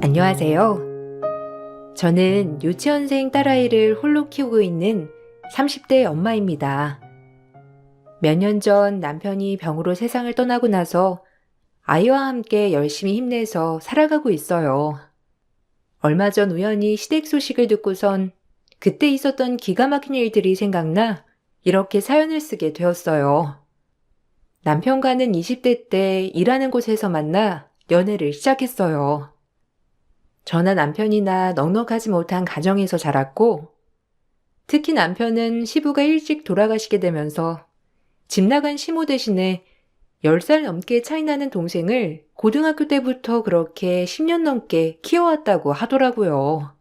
안녕하세요. 저는 유치원생 딸아이를 홀로 키우고 있는 30대 엄마입니다. 몇 년 전 남편이 병으로 세상을 떠나고 나서 아이와 함께 열심히 힘내서 살아가고 있어요. 얼마 전 우연히 시댁 소식을 듣고선 그때 있었던 기가 막힌 일들이 생각나 이렇게 사연을 쓰게 되었어요. 남편과는 20대 때 일하는 곳에서 만나 연애를 시작했어요. 저나 남편이나 넉넉하지 못한 가정에서 자랐고, 특히 남편은 시부가 일찍 돌아가시게 되면서 집 나간 시모 대신에 10살 넘게 차이 나는 동생을 고등학교 때부터 그렇게 10년 넘게 키워왔다고 하더라고요.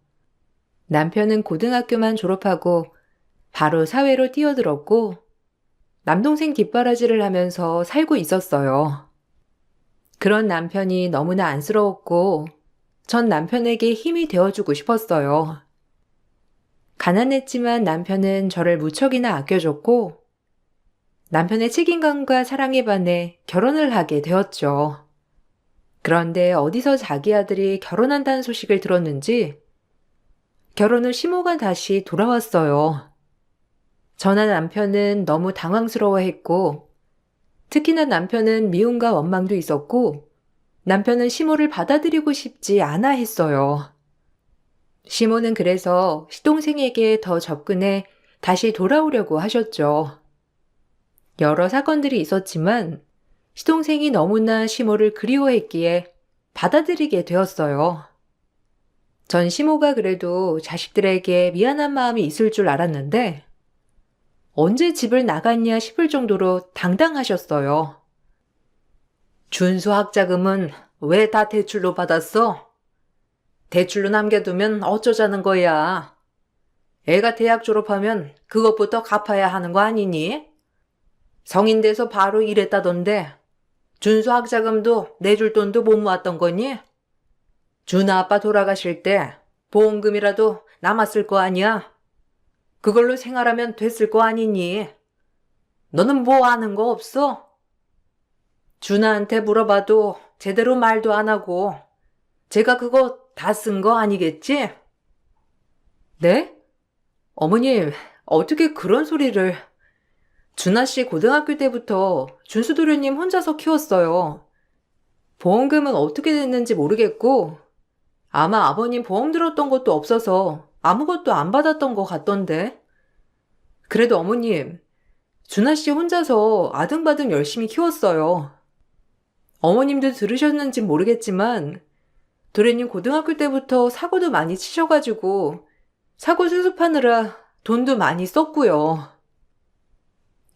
남편은 고등학교만 졸업하고 바로 사회로 뛰어들었고, 남동생 뒷바라지를 하면서 살고 있었어요. 그런 남편이 너무나 안쓰러웠고, 전 남편에게 힘이 되어주고 싶었어요. 가난했지만 남편은 저를 무척이나 아껴줬고, 남편의 책임감과 사랑에 반해 결혼을 하게 되었죠. 그런데 어디서 자기 아들이 결혼한다는 소식을 들었는지 결혼 후 시모가 다시 돌아왔어요. 저나 남편은 너무 당황스러워했고, 특히나 남편은 미움과 원망도 있었고, 남편은 시모를 받아들이고 싶지 않아 했어요. 시모는 그래서 시동생에게 더 접근해 다시 돌아오려고 하셨죠. 여러 사건들이 있었지만 시동생이 너무나 시모를 그리워했기에 받아들이게 되었어요. 전 시모가 그래도 자식들에게 미안한 마음이 있을 줄 알았는데 언제 집을 나갔냐 싶을 정도로 당당하셨어요. 준수 학자금은 왜 다 대출로 받았어? 대출로 남겨두면 어쩌자는 거야. 애가 대학 졸업하면 그것부터 갚아야 하는 거 아니니? 성인 돼서 바로 일했다던데 준수 학자금도 내줄 돈도 못 모았던 거니? 준아 아빠 돌아가실 때 보험금이라도 남았을 거 아니야? 그걸로 생활하면 됐을 거 아니니? 너는 뭐 아는 거 없어? 준아한테 물어봐도 제대로 말도 안 하고 제가 그거 다 쓴 거 아니겠지? 네? 어머님, 어떻게 그런 소리를... 준아 씨 고등학교 때부터 준수 도련님 혼자서 키웠어요. 보험금은 어떻게 됐는지 모르겠고 아마 아버님 보험 들었던 것도 없어서 아무것도 안 받았던 것 같던데. 그래도 어머님, 준아 씨 혼자서 아등바등 열심히 키웠어요. 어머님도 들으셨는지 모르겠지만 도련님 고등학교 때부터 사고도 많이 치셔가지고 사고 수습하느라 돈도 많이 썼고요.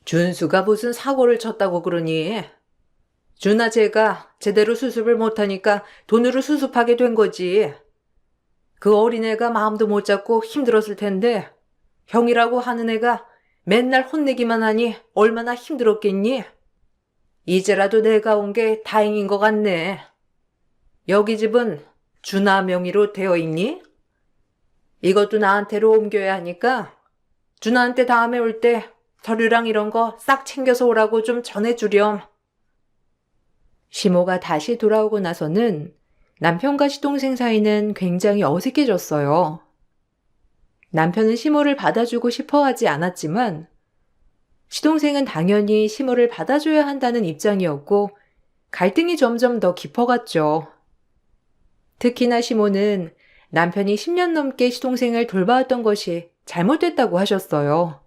준수가 무슨 사고를 쳤다고 그러니? 준아 쟤가 제대로 수습을 못하니까 돈으로 수습하게 된 거지. 그 어린애가 마음도 못 잡고 힘들었을 텐데 형이라고 하는 애가 맨날 혼내기만 하니 얼마나 힘들었겠니? 이제라도 내가 온 게 다행인 것 같네. 여기 집은 준아 명의로 되어 있니? 이것도 나한테로 옮겨야 하니까 준아한테 다음에 올 때 서류랑 이런 거 싹 챙겨서 오라고 좀 전해주렴. 시모가 다시 돌아오고 나서는 남편과 시동생 사이는 굉장히 어색해졌어요. 남편은 시모를 받아주고 싶어 하지 않았지만 시동생은 당연히 시모를 받아줘야 한다는 입장이었고 갈등이 점점 더 깊어갔죠. 특히나 시모는 남편이 10년 넘게 시동생을 돌봐왔던 것이 잘못됐다고 하셨어요.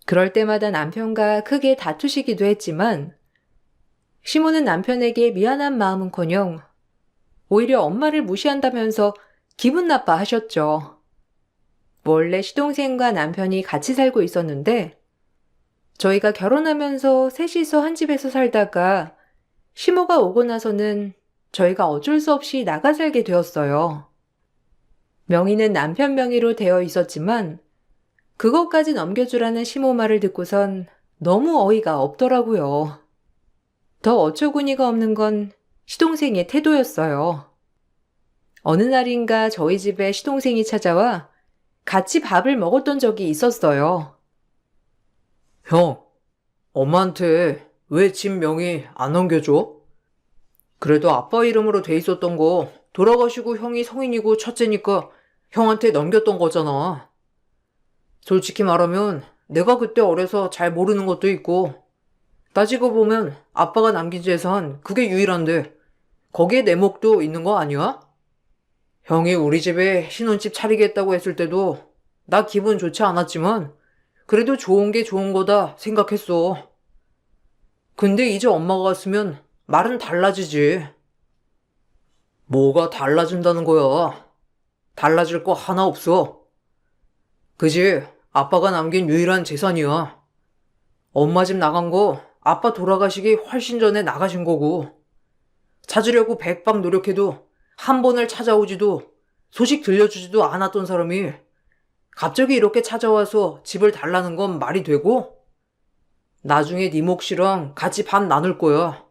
그럴 때마다 남편과 크게 다투시기도 했지만 시모는 남편에게 미안한 마음은커녕 오히려 엄마를 무시한다면서 기분 나빠하셨죠. 원래 시동생과 남편이 같이 살고 있었는데 저희가 결혼하면서 셋이서 한 집에서 살다가 시모가 오고 나서는 저희가 어쩔 수 없이 나가 살게 되었어요. 명의는 남편 명의로 되어 있었지만 그것까지 넘겨주라는 시모 말을 듣고선 너무 어이가 없더라고요. 더 어처구니가 없는 건 시동생의 태도였어요. 어느 날인가 저희 집에 시동생이 찾아와 같이 밥을 먹었던 적이 있었어요. 형, 엄마한테 왜 집 명의 안 넘겨줘? 그래도 아빠 이름으로 돼 있었던 거 돌아가시고 형이 성인이고 첫째니까 형한테 넘겼던 거잖아. 솔직히 말하면 내가 그때 어려서 잘 모르는 것도 있고 따지고 보면 아빠가 남긴 재산 그게 유일한데 거기에 내 몫도 있는 거 아니야? 형이 우리 집에 신혼집 차리겠다고 했을 때도 나 기분 좋지 않았지만 그래도 좋은 게 좋은 거다 생각했어. 근데 이제 엄마가 왔으면 말은 달라지지. 뭐가 달라진다는 거야? 달라질 거 하나 없어. 그지? 아빠가 남긴 유일한 재산이야. 엄마 집 나간 거 아빠 돌아가시기 훨씬 전에 나가신 거고 찾으려고 백방 노력해도 한 번을 찾아오지도 소식 들려주지도 않았던 사람이 갑자기 이렇게 찾아와서 집을 달라는 건 말이 되고 나중에 네 몫이랑 같이 반 나눌 거야.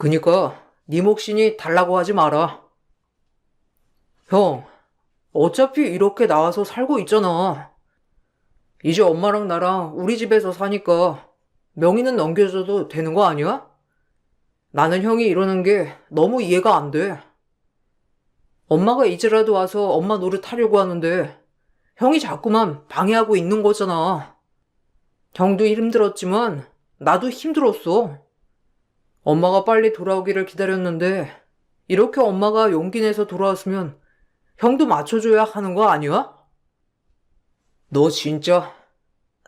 그니까 네 몫이니 달라고 하지 마라. 형, 어차피 이렇게 나와서 살고 있잖아. 이제 엄마랑 나랑 우리 집에서 사니까 명의는 넘겨줘도 되는 거 아니야? 나는 형이 이러는 게 너무 이해가 안 돼. 엄마가 이제라도 와서 엄마 노릇 하려고 하는데 형이 자꾸만 방해하고 있는 거잖아. 형도 힘들었지만 나도 힘들었어. 엄마가 빨리 돌아오기를 기다렸는데 이렇게 엄마가 용기 내서 돌아왔으면 형도 맞춰줘야 하는 거 아니야? 너 진짜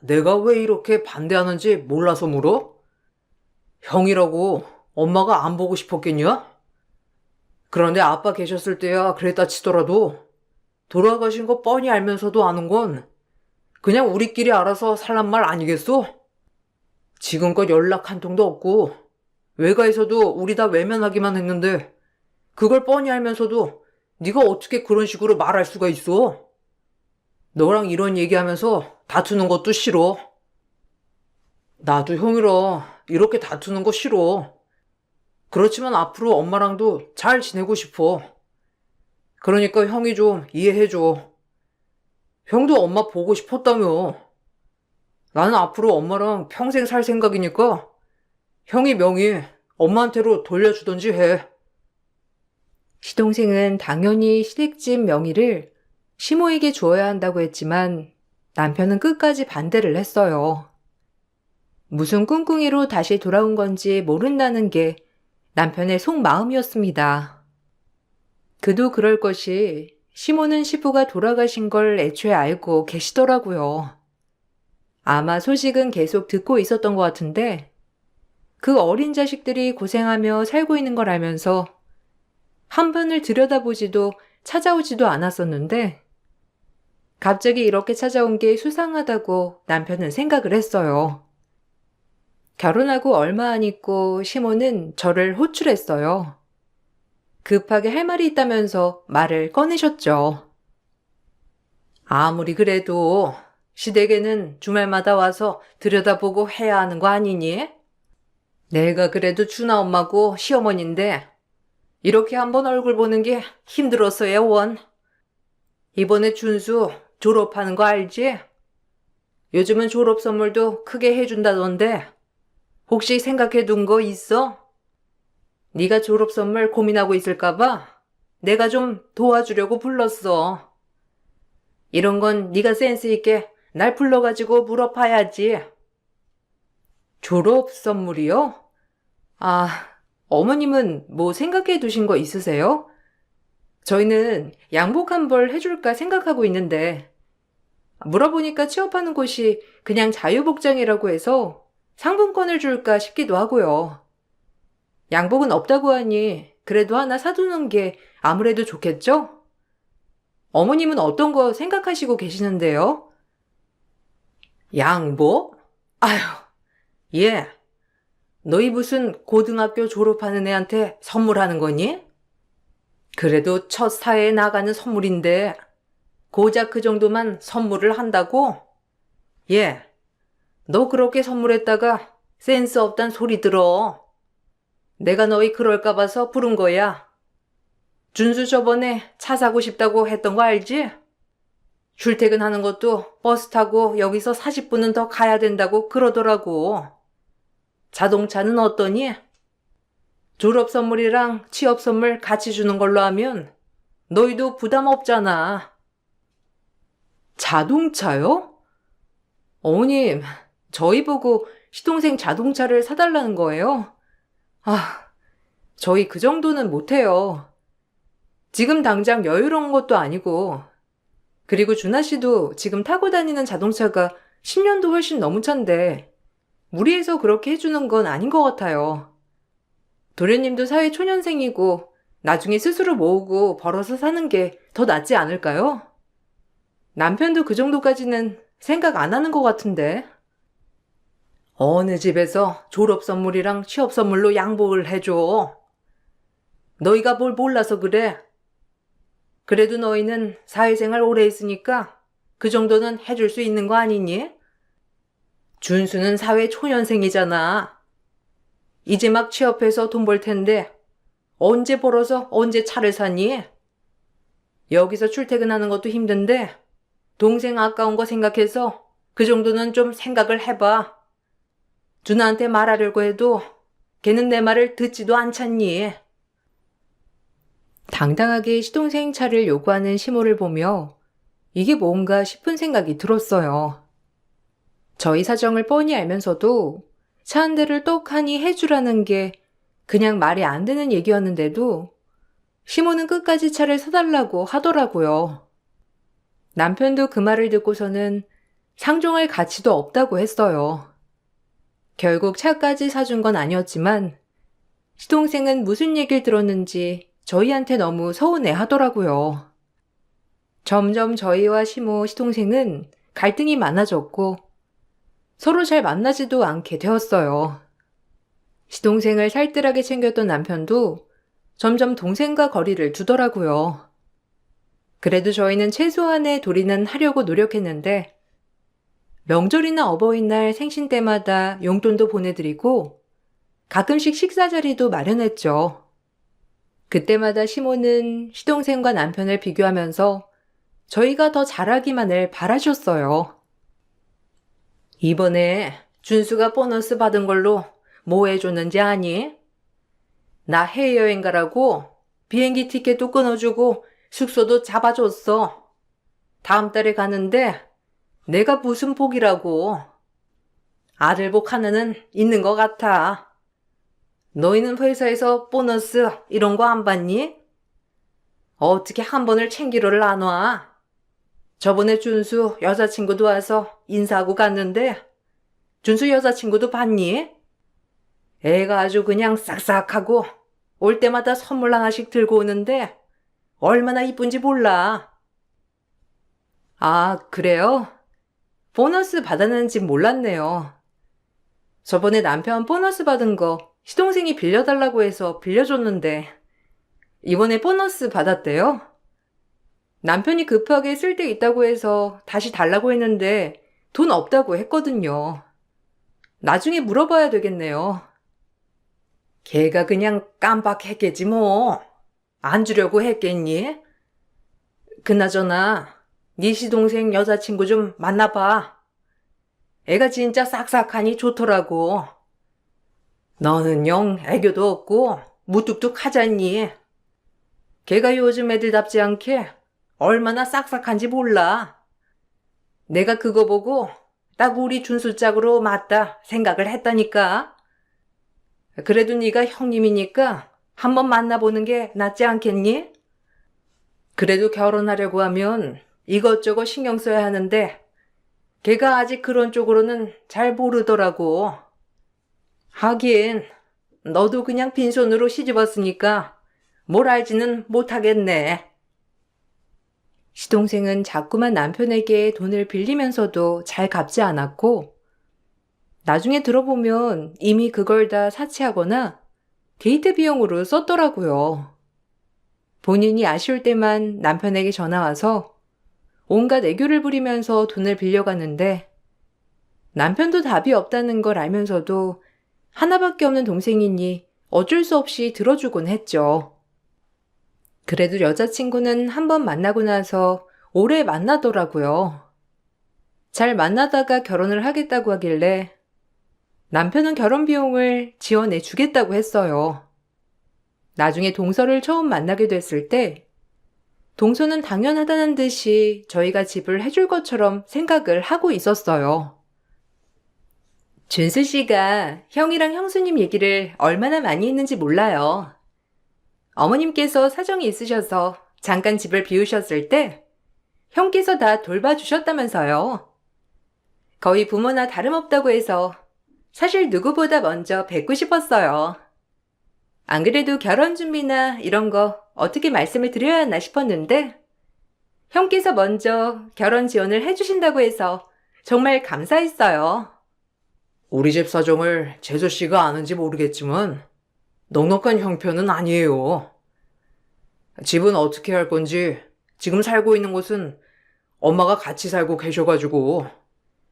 내가 왜 이렇게 반대하는지 몰라서 물어? 형이라고 엄마가 안 보고 싶었겠냐? 그런데 아빠 계셨을 때야 그랬다 치더라도 돌아가신 거 뻔히 알면서도 아는 건 그냥 우리끼리 알아서 살란 말 아니겠어? 지금껏 연락 한 통도 없고 외가에서도 우리 다 외면하기만 했는데 그걸 뻔히 알면서도 네가 어떻게 그런 식으로 말할 수가 있어? 너랑 이런 얘기하면서 다투는 것도 싫어. 나도 형이랑 이렇게 다투는 거 싫어. 그렇지만 앞으로 엄마랑도 잘 지내고 싶어. 그러니까 형이 좀 이해해줘. 형도 엄마 보고 싶었다며. 나는 앞으로 엄마랑 평생 살 생각이니까 형이 명의 엄마한테로 돌려주던지 해. 시동생은 당연히 시댁집 명의를 시모에게 주어야 한다고 했지만 남편은 끝까지 반대를 했어요. 무슨 꿍꿍이로 다시 돌아온 건지 모른다는 게 남편의 속마음이었습니다. 그도 그럴 것이 시모는 시부가 돌아가신 걸 애초에 알고 계시더라고요. 아마 소식은 계속 듣고 있었던 것 같은데 그 어린 자식들이 고생하며 살고 있는 걸 알면서 한 번을 들여다보지도 찾아오지도 않았었는데 갑자기 이렇게 찾아온 게 수상하다고 남편은 생각을 했어요. 결혼하고 얼마 안 있고 시모는 저를 호출했어요. 급하게 할 말이 있다면서 말을 꺼내셨죠. 아무리 그래도 시댁에는 주말마다 와서 들여다보고 해야 하는 거 아니니? 내가 그래도 준아 엄마고 시어머니인데 이렇게 한번 얼굴 보는 게 힘들었어요, 원. 이번에 준수 졸업하는 거 알지? 요즘은 졸업 선물도 크게 해준다던데 혹시 생각해 둔 거 있어? 네가 졸업 선물 고민하고 있을까봐 내가 좀 도와주려고 불렀어. 이런 건 네가 센스 있게 날 불러가지고 물어봐야지. 졸업 선물이요? 아, 어머님은 뭐 생각해 두신 거 있으세요? 저희는 양복 한 벌 해줄까 생각하고 있는데 물어보니까 취업하는 곳이 그냥 자유복장이라고 해서 상품권을 줄까 싶기도 하고요. 양복은 없다고 하니 그래도 하나 사두는 게 아무래도 좋겠죠? 어머님은 어떤 거 생각하시고 계시는데요? 양복? 아휴, 예. 너희 무슨 고등학교 졸업하는 애한테 선물하는 거니? 그래도 첫 사회에 나가는 선물인데 고작 그 정도만 선물을 한다고? 예. 너 그렇게 선물했다가 센스 없단 소리 들어. 내가 너희 그럴까 봐서 부른 거야. 준수 저번에 차 사고 싶다고 했던 거 알지? 출퇴근하는 것도 버스 타고 여기서 40분은 더 가야 된다고 그러더라고. 자동차는 어떠니? 졸업 선물이랑 취업 선물 같이 주는 걸로 하면 너희도 부담 없잖아. 자동차요? 어머님, 저희 보고 시동생 자동차를 사달라는 거예요? 아, 저희 그 정도는 못해요. 지금 당장 여유로운 것도 아니고, 그리고 준하 씨도 지금 타고 다니는 자동차가 10년도 훨씬 넘은 차인데, 무리해서 그렇게 해주는 건 아닌 것 같아요. 도련님도 사회 초년생이고, 나중에 스스로 모으고 벌어서 사는 게 더 낫지 않을까요? 남편도 그 정도까지는 생각 안 하는 것 같은데. 어느 집에서 졸업 선물이랑 취업 선물로 양보를 해줘. 너희가 뭘 몰라서 그래. 그래도 너희는 사회생활 오래 했으니까 그 정도는 해줄 수 있는 거 아니니? 준수는 사회 초년생이잖아. 이제 막 취업해서 돈 벌 텐데 언제 벌어서 언제 차를 사니? 여기서 출퇴근하는 것도 힘든데 동생 아까운 거 생각해서 그 정도는 좀 생각을 해봐. 준하한테 말하려고 해도 걔는 내 말을 듣지도 않잖니. 당당하게 시동생 차를 요구하는 시모를 보며 이게 뭔가 싶은 생각이 들었어요. 저희 사정을 뻔히 알면서도 차 한 대를 떡하니 해주라는 게 그냥 말이 안 되는 얘기였는데도 시모는 끝까지 차를 사달라고 하더라고요. 남편도 그 말을 듣고서는 상종할 가치도 없다고 했어요. 결국 차까지 사준 건 아니었지만 시동생은 무슨 얘기를 들었는지 저희한테 너무 서운해 하더라고요. 점점 저희와 시모, 시동생은 갈등이 많아졌고 서로 잘 만나지도 않게 되었어요. 시동생을 살뜰하게 챙겼던 남편도 점점 동생과 거리를 두더라고요. 그래도 저희는 최소한의 도리는 하려고 노력했는데 명절이나 어버이날 생신 때마다 용돈도 보내드리고 가끔씩 식사 자리도 마련했죠. 그때마다 시모는 시동생과 남편을 비교하면서 저희가 더 잘하기만을 바라셨어요. 이번에 준수가 보너스 받은 걸로 뭐 해줬는지 아니? 나 해외여행 가라고 비행기 티켓도 끊어주고 숙소도 잡아줬어. 다음 달에 가는데 내가 무슨 복이라고. 아들 복 하나는 있는 것 같아. 너희는 회사에서 보너스 이런 거 안 받니? 어떻게 한 번을 챙기러를 안 와? 저번에 준수 여자친구도 와서 인사하고 갔는데 준수 여자친구도 봤니? 애가 아주 그냥 싹싹하고 올 때마다 선물 하나씩 들고 오는데 얼마나 이쁜지 몰라. 아, 그래요? 보너스 받았는지 몰랐네요. 저번에 남편 보너스 받은 거 시동생이 빌려달라고 해서 빌려줬는데 이번에 보너스 받았대요? 남편이 급하게 쓸 데 있다고 해서 다시 달라고 했는데 돈 없다고 했거든요. 나중에 물어봐야 되겠네요. 걔가 그냥 깜빡했겠지 뭐. 안 주려고 했겠니? 그나저나 네 시동생 여자친구 좀 만나봐. 애가 진짜 싹싹하니 좋더라고. 너는 영 애교도 없고 무뚝뚝하잖니. 걔가 요즘 애들답지 않게 얼마나 싹싹한지 몰라. 내가 그거 보고 딱 우리 준수 짝으로 맞다 생각을 했다니까. 그래도 네가 형님이니까 한번 만나보는 게 낫지 않겠니? 그래도 결혼하려고 하면 이것저것 신경 써야 하는데 걔가 아직 그런 쪽으로는 잘 모르더라고. 하긴 너도 그냥 빈손으로 시집왔으니까 뭘 알지는 못하겠네. 시동생은 자꾸만 남편에게 돈을 빌리면서도 잘 갚지 않았고 나중에 들어보면 이미 그걸 다 사치하거나 데이트 비용으로 썼더라고요. 본인이 아쉬울 때만 남편에게 전화와서 온갖 애교를 부리면서 돈을 빌려갔는데 남편도 답이 없다는 걸 알면서도 하나밖에 없는 동생이니 어쩔 수 없이 들어주곤 했죠. 그래도 여자친구는 한 번 만나고 나서 오래 만나더라고요. 잘 만나다가 결혼을 하겠다고 하길래 남편은 결혼 비용을 지원해 주겠다고 했어요. 나중에 동서를 처음 만나게 됐을 때 동서는 당연하다는 듯이 저희가 집을 해줄 것처럼 생각을 하고 있었어요. 준수 씨가 형이랑 형수님 얘기를 얼마나 많이 했는지 몰라요. 어머님께서 사정이 있으셔서 잠깐 집을 비우셨을 때 형께서 다 돌봐주셨다면서요. 거의 부모나 다름없다고 해서 사실 누구보다 먼저 뵙고 싶었어요. 안 그래도 결혼 준비나 이런 거 어떻게 말씀을 드려야 하나 싶었는데 형께서 먼저 결혼 지원을 해주신다고 해서 정말 감사했어요. 우리 집 사정을 재수 씨가 아는지 모르겠지만 넉넉한 형편은 아니에요. 집은 어떻게 할 건지 지금 살고 있는 곳은 엄마가 같이 살고 계셔가지고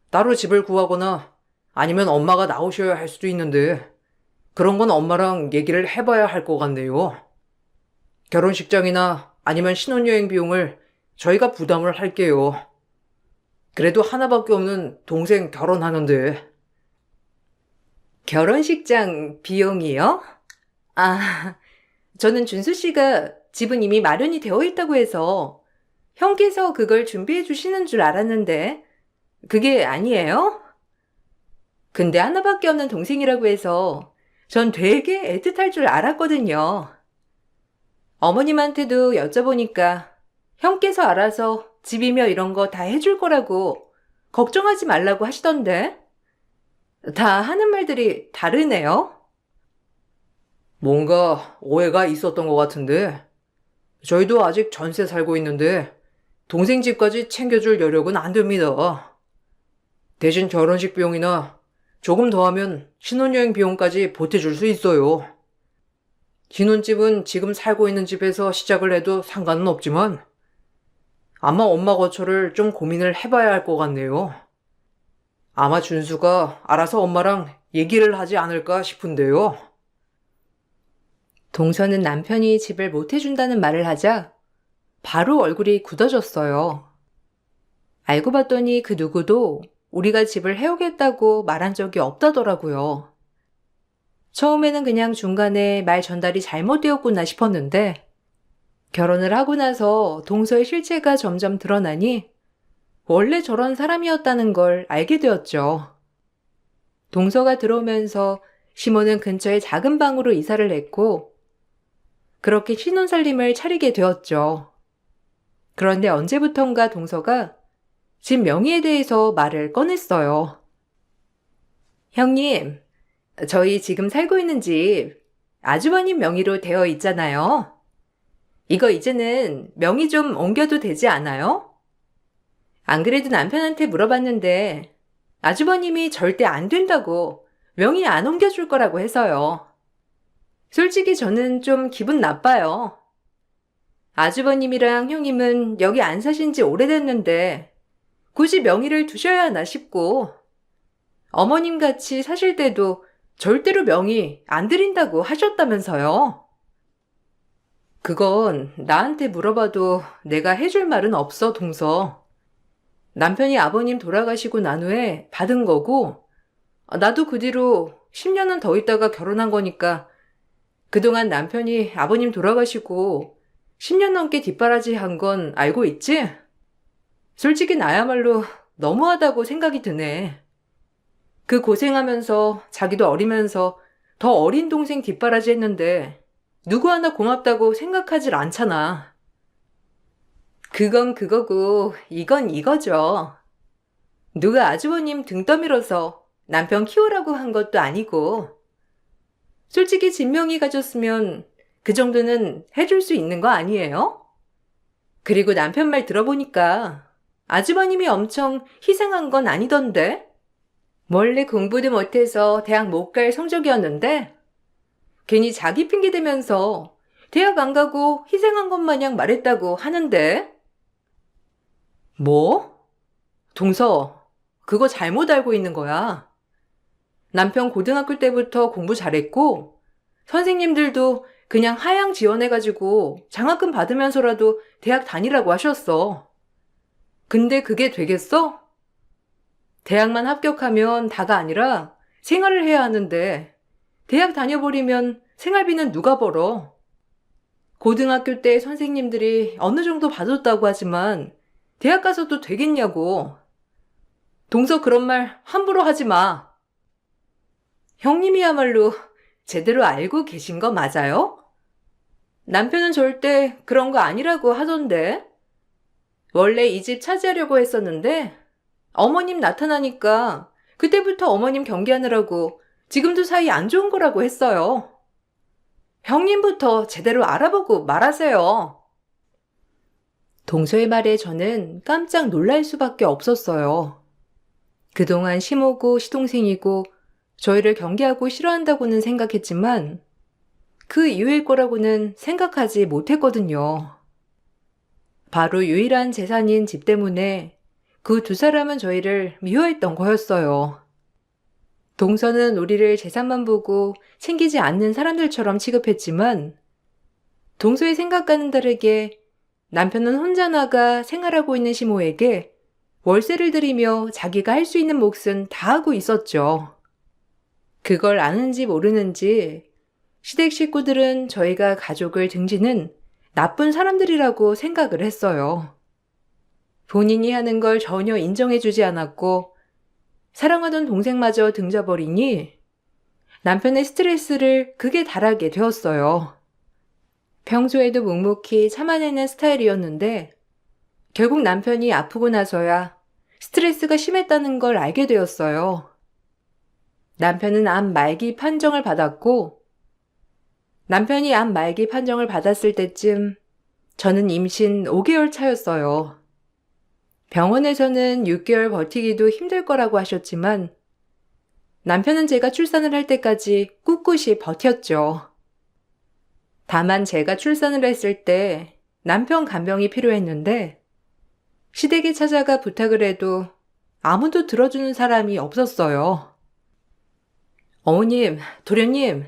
따로 집을 구하거나 아니면 엄마가 나오셔야 할 수도 있는데 그런 건 엄마랑 얘기를 해봐야 할 것 같네요. 결혼식장이나 아니면 신혼여행 비용을 저희가 부담을 할게요. 그래도 하나밖에 없는 동생 결혼하는데. 결혼식장 비용이요? 아, 저는 준수 씨가 집은 이미 마련이 되어 있다고 해서 형께서 그걸 준비해 주시는 줄 알았는데 그게 아니에요? 근데 하나밖에 없는 동생이라고 해서 전 되게 애틋할 줄 알았거든요. 어머님한테도 여쭤보니까 형께서 알아서 집이며 이런 거 다 해줄 거라고 걱정하지 말라고 하시던데 다 하는 말들이 다르네요. 뭔가 오해가 있었던 것 같은데 저희도 아직 전세 살고 있는데 동생 집까지 챙겨줄 여력은 안 됩니다. 대신 결혼식 비용이나 조금 더 하면 신혼여행 비용까지 보태줄 수 있어요. 신혼집은 지금 살고 있는 집에서 시작을 해도 상관은 없지만 아마 엄마 거처를 좀 고민을 해봐야 할 것 같네요. 아마 준수가 알아서 엄마랑 얘기를 하지 않을까 싶은데요. 동서는 남편이 집을 못 해준다는 말을 하자 바로 얼굴이 굳어졌어요. 알고 봤더니 그 누구도 우리가 집을 해오겠다고 말한 적이 없다더라고요. 처음에는 그냥 중간에 말 전달이 잘못되었구나 싶었는데 결혼을 하고 나서 동서의 실체가 점점 드러나니 원래 저런 사람이었다는 걸 알게 되었죠. 동서가 들어오면서 시모는 근처에 작은 방으로 이사를 했고 그렇게 신혼살림을 차리게 되었죠. 그런데 언제부턴가 동서가 집 명의에 대해서 말을 꺼냈어요. 형님, 저희 지금 살고 있는 집 아주버님 명의로 되어 있잖아요. 이거 이제는 명의 좀 옮겨도 되지 않아요? 안 그래도 남편한테 물어봤는데 아주버님이 절대 안 된다고 명의 안 옮겨줄 거라고 해서요. 솔직히 저는 좀 기분 나빠요. 아주버님이랑 형님은 여기 안 사신 지 오래됐는데 굳이 명의를 두셔야 하나 싶고 어머님 같이 사실 때도 절대로 명의 안 드린다고 하셨다면서요. 그건 나한테 물어봐도 내가 해줄 말은 없어, 동서. 남편이 아버님 돌아가시고 난 후에 받은 거고 나도 그 뒤로 10년은 더 있다가 결혼한 거니까 그동안 남편이 아버님 돌아가시고 10년 넘게 뒷바라지 한 건 알고 있지? 솔직히 나야말로 너무하다고 생각이 드네. 그 고생하면서 자기도 어리면서 더 어린 동생 뒷바라지 했는데 누구 하나 고맙다고 생각하질 않잖아. 그건 그거고 이건 이거죠. 누가 아주버님 등 떠밀어서 남편 키우라고 한 것도 아니고 솔직히 진명이 가졌으면 그 정도는 해줄 수 있는 거 아니에요? 그리고 남편 말 들어보니까 아주버님이 엄청 희생한 건 아니던데? 원래 공부도 못해서 대학 못 갈 성적이었는데 괜히 자기 핑계 대면서 대학 안 가고 희생한 것 마냥 말했다고 하는데? 뭐? 동서, 그거 잘못 알고 있는 거야. 남편 고등학교 때부터 공부 잘했고 선생님들도 그냥 하향 지원해가지고 장학금 받으면서라도 대학 다니라고 하셨어. 근데 그게 되겠어? 대학만 합격하면 다가 아니라 생활을 해야 하는데 대학 다녀버리면 생활비는 누가 벌어? 고등학교 때 선생님들이 어느 정도 봐줬다고 하지만 대학 가서도 되겠냐고. 동서 그런 말 함부로 하지 마. 형님이야말로 제대로 알고 계신 거 맞아요? 남편은 절대 그런 거 아니라고 하던데. 원래 이 집 차지하려고 했었는데 어머님 나타나니까 그때부터 어머님 경계하느라고 지금도 사이 안 좋은 거라고 했어요. 형님부터 제대로 알아보고 말하세요. 동서의 말에 저는 깜짝 놀랄 수밖에 없었어요. 그동안 시모고 시동생이고 저희를 경계하고 싫어한다고는 생각했지만 그 이유일 거라고는 생각하지 못했거든요. 바로 유일한 재산인 집 때문에 그 두 사람은 저희를 미워했던 거였어요. 동서는 우리를 재산만 보고 챙기지 않는 사람들처럼 취급했지만 동서의 생각과는 다르게 남편은 혼자 나가 생활하고 있는 시모에게 월세를 들이며 자기가 할 수 있는 몫은 다 하고 있었죠. 그걸 아는지 모르는지 시댁 식구들은 저희가 가족을 등지는 나쁜 사람들이라고 생각을 했어요. 본인이 하는 걸 전혀 인정해주지 않았고 사랑하던 동생마저 등져버리니 남편의 스트레스를 극에 달하게 되었어요. 평소에도 묵묵히 참아내는 스타일이었는데 결국 남편이 아프고 나서야 스트레스가 심했다는 걸 알게 되었어요. 남편이 암 말기 판정을 받았을 때쯤 저는 임신 5개월 차였어요. 병원에서는 6개월 버티기도 힘들 거라고 하셨지만 남편은 제가 출산을 할 때까지 꿋꿋이 버텼죠. 다만 제가 출산을 했을 때 남편 간병이 필요했는데 시댁에 찾아가 부탁을 해도 아무도 들어주는 사람이 없었어요. 어머님, 도련님,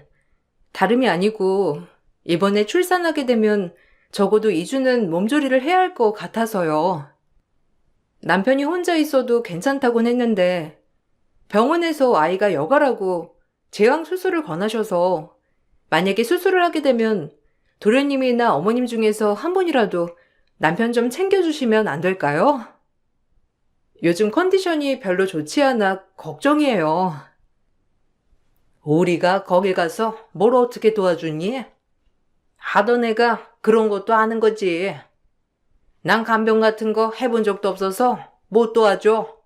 다름이 아니고 이번에 출산하게 되면 적어도 2주는 몸조리를 해야 할 것 같아서요. 남편이 혼자 있어도 괜찮다곤 했는데 병원에서 아이가 여가라고 제왕 수술을 권하셔서 만약에 수술을 하게 되면 도련님이나 어머님 중에서 한 분이라도 남편 좀 챙겨주시면 안 될까요? 요즘 컨디션이 별로 좋지 않아 걱정이에요. 우리가 거기 가서 뭘 어떻게 도와주니? 하던 애가 그런 것도 아는 거지. 난 간병 같은 거 해본 적도 없어서 못 도와줘.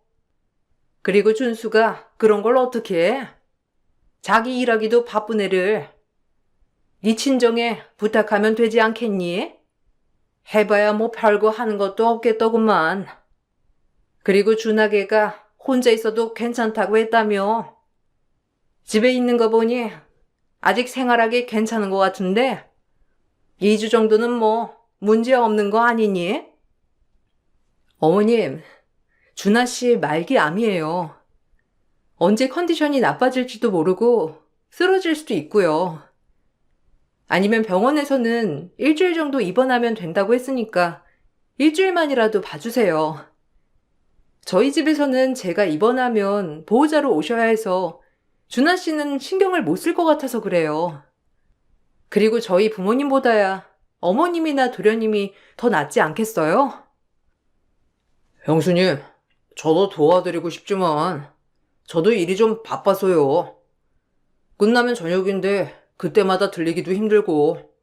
그리고 준수가 그런 걸 어떻게 해? 자기 일하기도 바쁜 애를. 네 친정에 부탁하면 되지 않겠니? 해봐야 뭐 별거 하는 것도 없겠더구만. 그리고 준하게가 혼자 있어도 괜찮다고 했다며. 집에 있는 거 보니 아직 생활하기 괜찮은 것 같은데 2주 정도는 뭐 문제 없는 거 아니니? 어머님, 준하 씨 말기 암이에요. 언제 컨디션이 나빠질지도 모르고 쓰러질 수도 있고요. 아니면 병원에서는 일주일 정도 입원하면 된다고 했으니까 일주일만이라도 봐주세요. 저희 집에서는 제가 입원하면 보호자로 오셔야 해서 준하 씨는 신경을 못 쓸 것 같아서 그래요. 그리고 저희 부모님보다야 어머님이나 도련님이 더 낫지 않겠어요? 형수님, 저도 도와드리고 싶지만 저도 일이 좀 바빠서요. 끝나면 저녁인데 그때마다 들리기도 힘들고.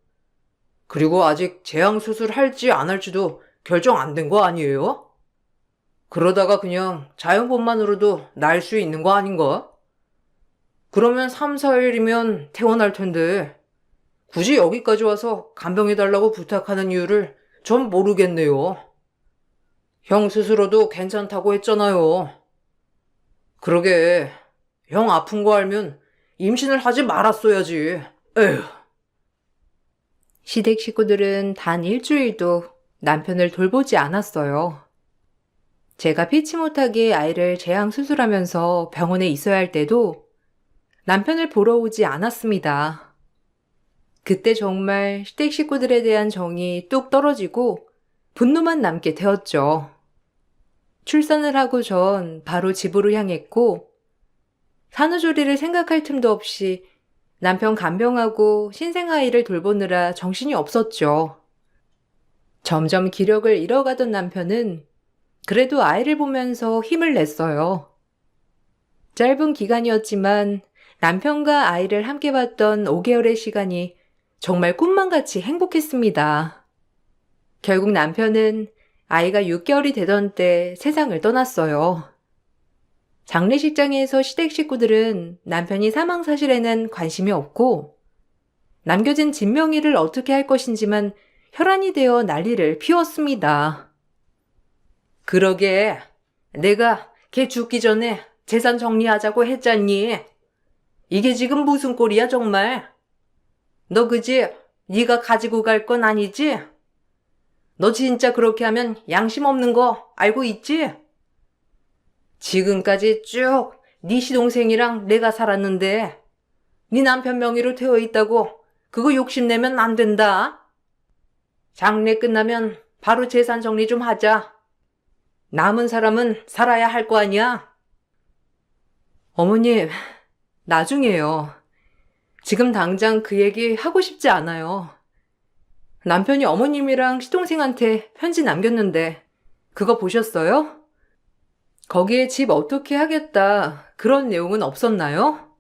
그리고 아직 제왕 수술 할지 안 할지도 결정 안 된 거 아니에요? 그러다가 그냥 자연분만으로도 날 수 있는 거 아닌가? 그러면 3, 4일이면 퇴원할 텐데 굳이 여기까지 와서 간병해달라고 부탁하는 이유를 전 모르겠네요. 형 스스로도 괜찮다고 했잖아요. 그러게, 형 아픈 거 알면 임신을 하지 말았어야지. 에휴. 시댁 식구들은 단 일주일도 남편을 돌보지 않았어요. 제가 피치 못하게 아이를 제왕 수술하면서 병원에 있어야 할 때도 남편을 보러 오지 않았습니다. 그때 정말 시댁 식구들에 대한 정이 뚝 떨어지고 분노만 남게 되었죠. 출산을 하고 전 바로 집으로 향했고 산후조리를 생각할 틈도 없이 남편 간병하고 신생아이를 돌보느라 정신이 없었죠. 점점 기력을 잃어가던 남편은 그래도 아이를 보면서 힘을 냈어요. 짧은 기간이었지만 남편과 아이를 함께 봤던 5개월의 시간이 정말 꿈만같이 행복했습니다. 결국 남편은 아이가 6개월이 되던 때 세상을 떠났어요. 장례식장에서 시댁 식구들은 남편이 사망 사실에는 관심이 없고 남겨진 진명의를 어떻게 할 것인지만 혈안이 되어 난리를 피웠습니다. 그러게, 내가 걔 죽기 전에 재산 정리하자고 했잖니. 이게 지금 무슨 꼴이야 정말. 너 그지? 네가 가지고 갈 건 아니지? 너 진짜 그렇게 하면 양심 없는 거 알고 있지? 지금까지 쭉 네 시동생이랑 내가 살았는데 네 남편 명의로 되어 있다고 그거 욕심내면 안 된다. 장례 끝나면 바로 재산 정리 좀 하자. 남은 사람은 살아야 할 거 아니야? 어머님, 나중에요. 지금 당장 그 얘기 하고 싶지 않아요. 남편이 어머님이랑 시동생한테 편지 남겼는데 그거 보셨어요? 거기에 집 어떻게 하겠다 그런 내용은 없었나요?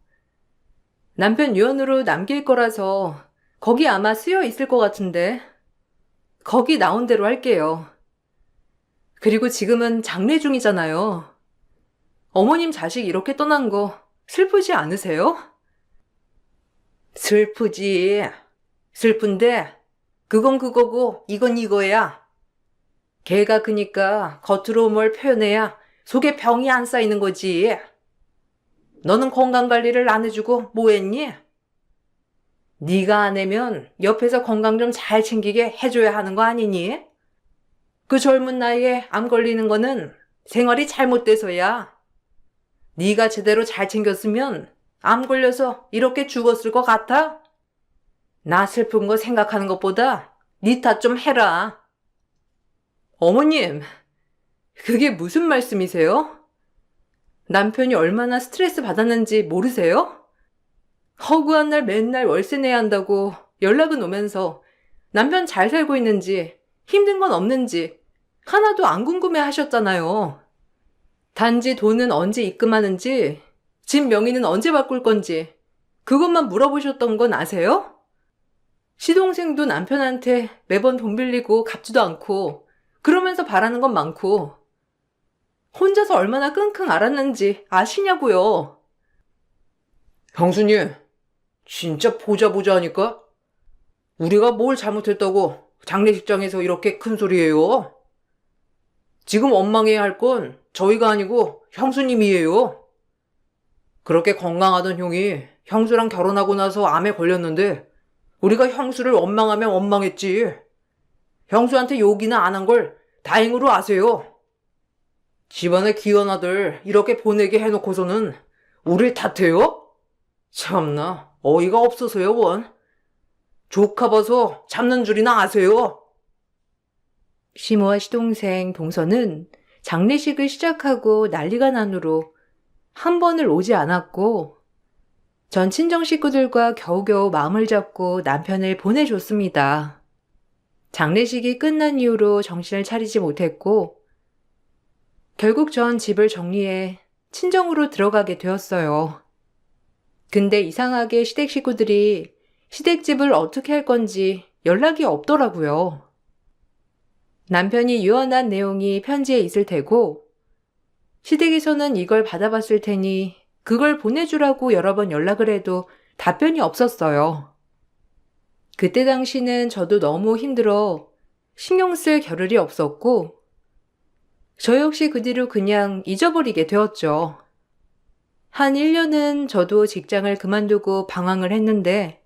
남편 유언으로 남길 거라서 거기 아마 쓰여 있을 것 같은데 거기 나온 대로 할게요. 그리고 지금은 장례 중이잖아요. 어머님 자식 이렇게 떠난 거 슬프지 않으세요? 슬프지. 슬픈데 그건 그거고 이건 이거야. 걔가 그니까 겉으로 뭘 표현해야 속에 병이 안 쌓이는 거지. 너는 건강관리를 안 해주고 뭐 했니? 네가 안 해면 옆에서 건강 좀 잘 챙기게 해줘야 하는 거 아니니? 그 젊은 나이에 암 걸리는 거는 생활이 잘못돼서야. 네가 제대로 잘 챙겼으면 암 걸려서 이렇게 죽었을 것 같아? 나 슬픈 거 생각하는 것보다 네 탓 좀 해라. 어머님, 그게 무슨 말씀이세요? 남편이 얼마나 스트레스 받았는지 모르세요? 허구한 날 맨날 월세 내야 한다고 연락은 오면서 남편 잘 살고 있는지 힘든 건 없는지 하나도 안 궁금해 하셨잖아요. 단지 돈은 언제 입금하는지 집 명의는 언제 바꿀 건지 그것만 물어보셨던 건 아세요? 시동생도 남편한테 매번 돈 빌리고 갚지도 않고 그러면서 바라는 건 많고 혼자서 얼마나 끙끙 앓았는지 아시냐고요. 형수님, 진짜 보자 하니까 우리가 뭘 잘못했다고 장례식장에서 이렇게 큰 소리예요. 지금 원망해야 할 건 저희가 아니고 형수님이에요. 그렇게 건강하던 형이 형수랑 결혼하고 나서 암에 걸렸는데 우리가 형수를 원망하면 원망했지. 형수한테 욕이나 안 한 걸 다행으로 아세요. 집안에 귀한 아들 이렇게 보내게 해놓고서는 우릴 탓해요? 참나 어이가 없어서요 원. 조카 봐서 잡는 줄이나 아세요? 시모와 시동생 동서는 장례식을 시작하고 난리가 난 후로 한 번을 오지 않았고 전 친정 식구들과 겨우겨우 마음을 잡고 남편을 보내줬습니다. 장례식이 끝난 이후로 정신을 차리지 못했고 결국 전 집을 정리해 친정으로 들어가게 되었어요. 근데 이상하게 시댁 식구들이 시댁집을 어떻게 할 건지 연락이 없더라고요. 남편이 유언한 내용이 편지에 있을 테고 시댁에서는 이걸 받아봤을 테니 그걸 보내주라고 여러 번 연락을 해도 답변이 없었어요. 그때 당시는 저도 너무 힘들어 신경 쓸 겨를이 없었고 저 역시 그 뒤로 그냥 잊어버리게 되었죠. 한 1년은 저도 직장을 그만두고 방황을 했는데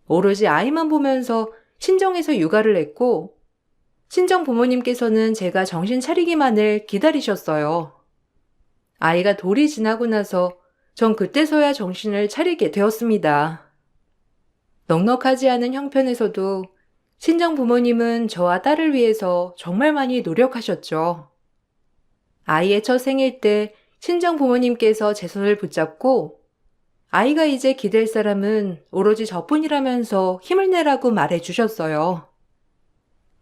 오로지 아이만 보면서 친정에서 육아를 했고 친정 부모님께서는 제가 정신 차리기만을 기다리셨어요. 아이가 돌이 지나고 나서 전 그때서야 정신을 차리게 되었습니다. 넉넉하지 않은 형편에서도 친정 부모님은 저와 딸을 위해서 정말 많이 노력하셨죠. 아이의 첫 생일 때 친정 부모님께서 제 손을 붙잡고 아이가 이제 기댈 사람은 오로지 저뿐이라면서 힘을 내라고 말해 주셨어요.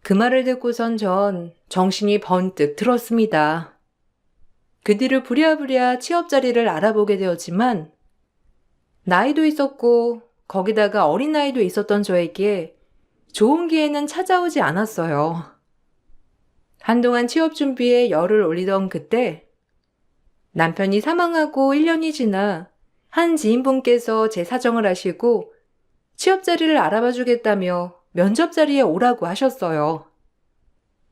그 말을 듣고선 전 정신이 번뜩 들었습니다. 그 뒤로 부랴부랴 취업 자리를 알아보게 되었지만 나이도 있었고 거기다가 어린 나이도 있었던 저에게 좋은 기회는 찾아오지 않았어요. 한동안 취업 준비에 열을 올리던 그때 남편이 사망하고 1년이 지나 한 지인분께서 제 사정을 아시고 취업 자리를 알아봐 주겠다며 면접 자리에 오라고 하셨어요.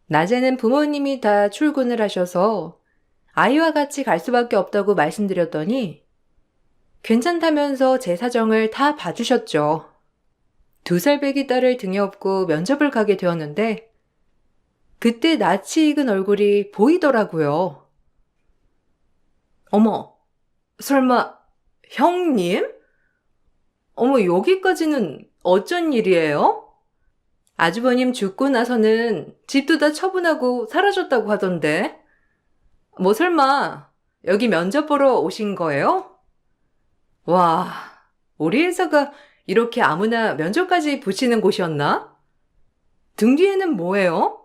낮에는 부모님이 다 출근을 하셔서 아이와 같이 갈 수밖에 없다고 말씀드렸더니 괜찮다면서 제 사정을 다 봐주셨죠. 2살 배기 딸을 등에 업고 면접을 가게 되었는데 그때 낯이 익은 얼굴이 보이더라고요. 어머, 설마 형님? 어머, 여기까지는 어쩐 일이에요? 아주버님 죽고 나서는 집도 다 처분하고 사라졌다고 하던데. 뭐 설마 여기 면접 보러 오신 거예요? 와, 우리 회사가 이렇게 아무나 면접까지 붙이는 곳이었나? 등 뒤에는 뭐예요?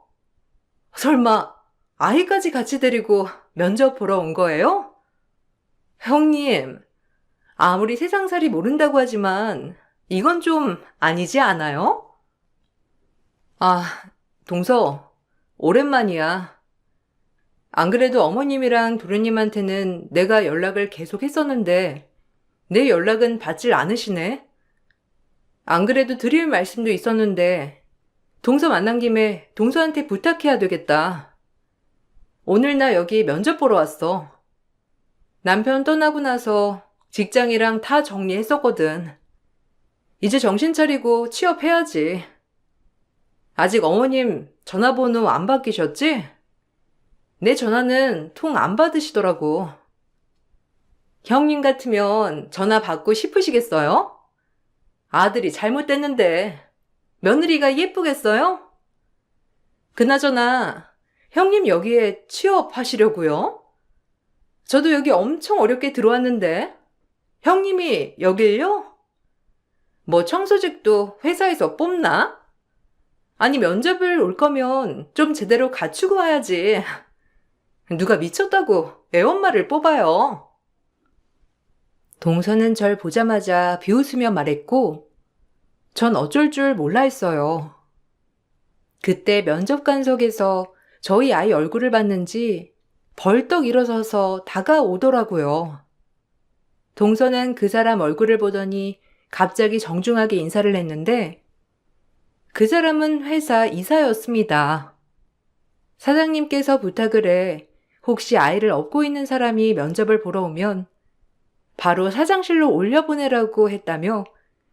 설마 아이까지 같이 데리고 면접 보러 온 거예요? 형님, 아무리 세상살이 모른다고 하지만 이건 좀 아니지 않아요? 아, 동서, 오랜만이야. 안 그래도 어머님이랑 도련님한테는 내가 연락을 계속 했었는데 내 연락은 받질 않으시네. 안 그래도 드릴 말씀도 있었는데 동서 만난 김에 동서한테 부탁해야 되겠다. 오늘 나 여기 면접 보러 왔어. 남편 떠나고 나서 직장이랑 다 정리했었거든. 이제 정신 차리고 취업해야지. 아직 어머님 전화번호 안 바뀌셨지? 내 전화는 통 안 받으시더라고. 형님 같으면 전화 받고 싶으시겠어요? 아들이 잘못됐는데 며느리가 예쁘겠어요? 그나저나 형님 여기에 취업하시려고요? 저도 여기 엄청 어렵게 들어왔는데 형님이 여길요? 뭐 청소직도 회사에서 뽑나? 아니 면접을 올 거면 좀 제대로 갖추고 와야지. 누가 미쳤다고 애엄마를 뽑아요. 동서는 절 보자마자 비웃으며 말했고 전 어쩔 줄 몰라 했어요. 그때 면접관석에서 저희 아이 얼굴을 봤는지 벌떡 일어서서 다가오더라고요. 동서는 그 사람 얼굴을 보더니 갑자기 정중하게 인사를 했는데 그 사람은 회사 이사였습니다. 사장님께서 부탁을 해 혹시 아이를 업고 있는 사람이 면접을 보러 오면 바로 사장실로 올려보내라고 했다며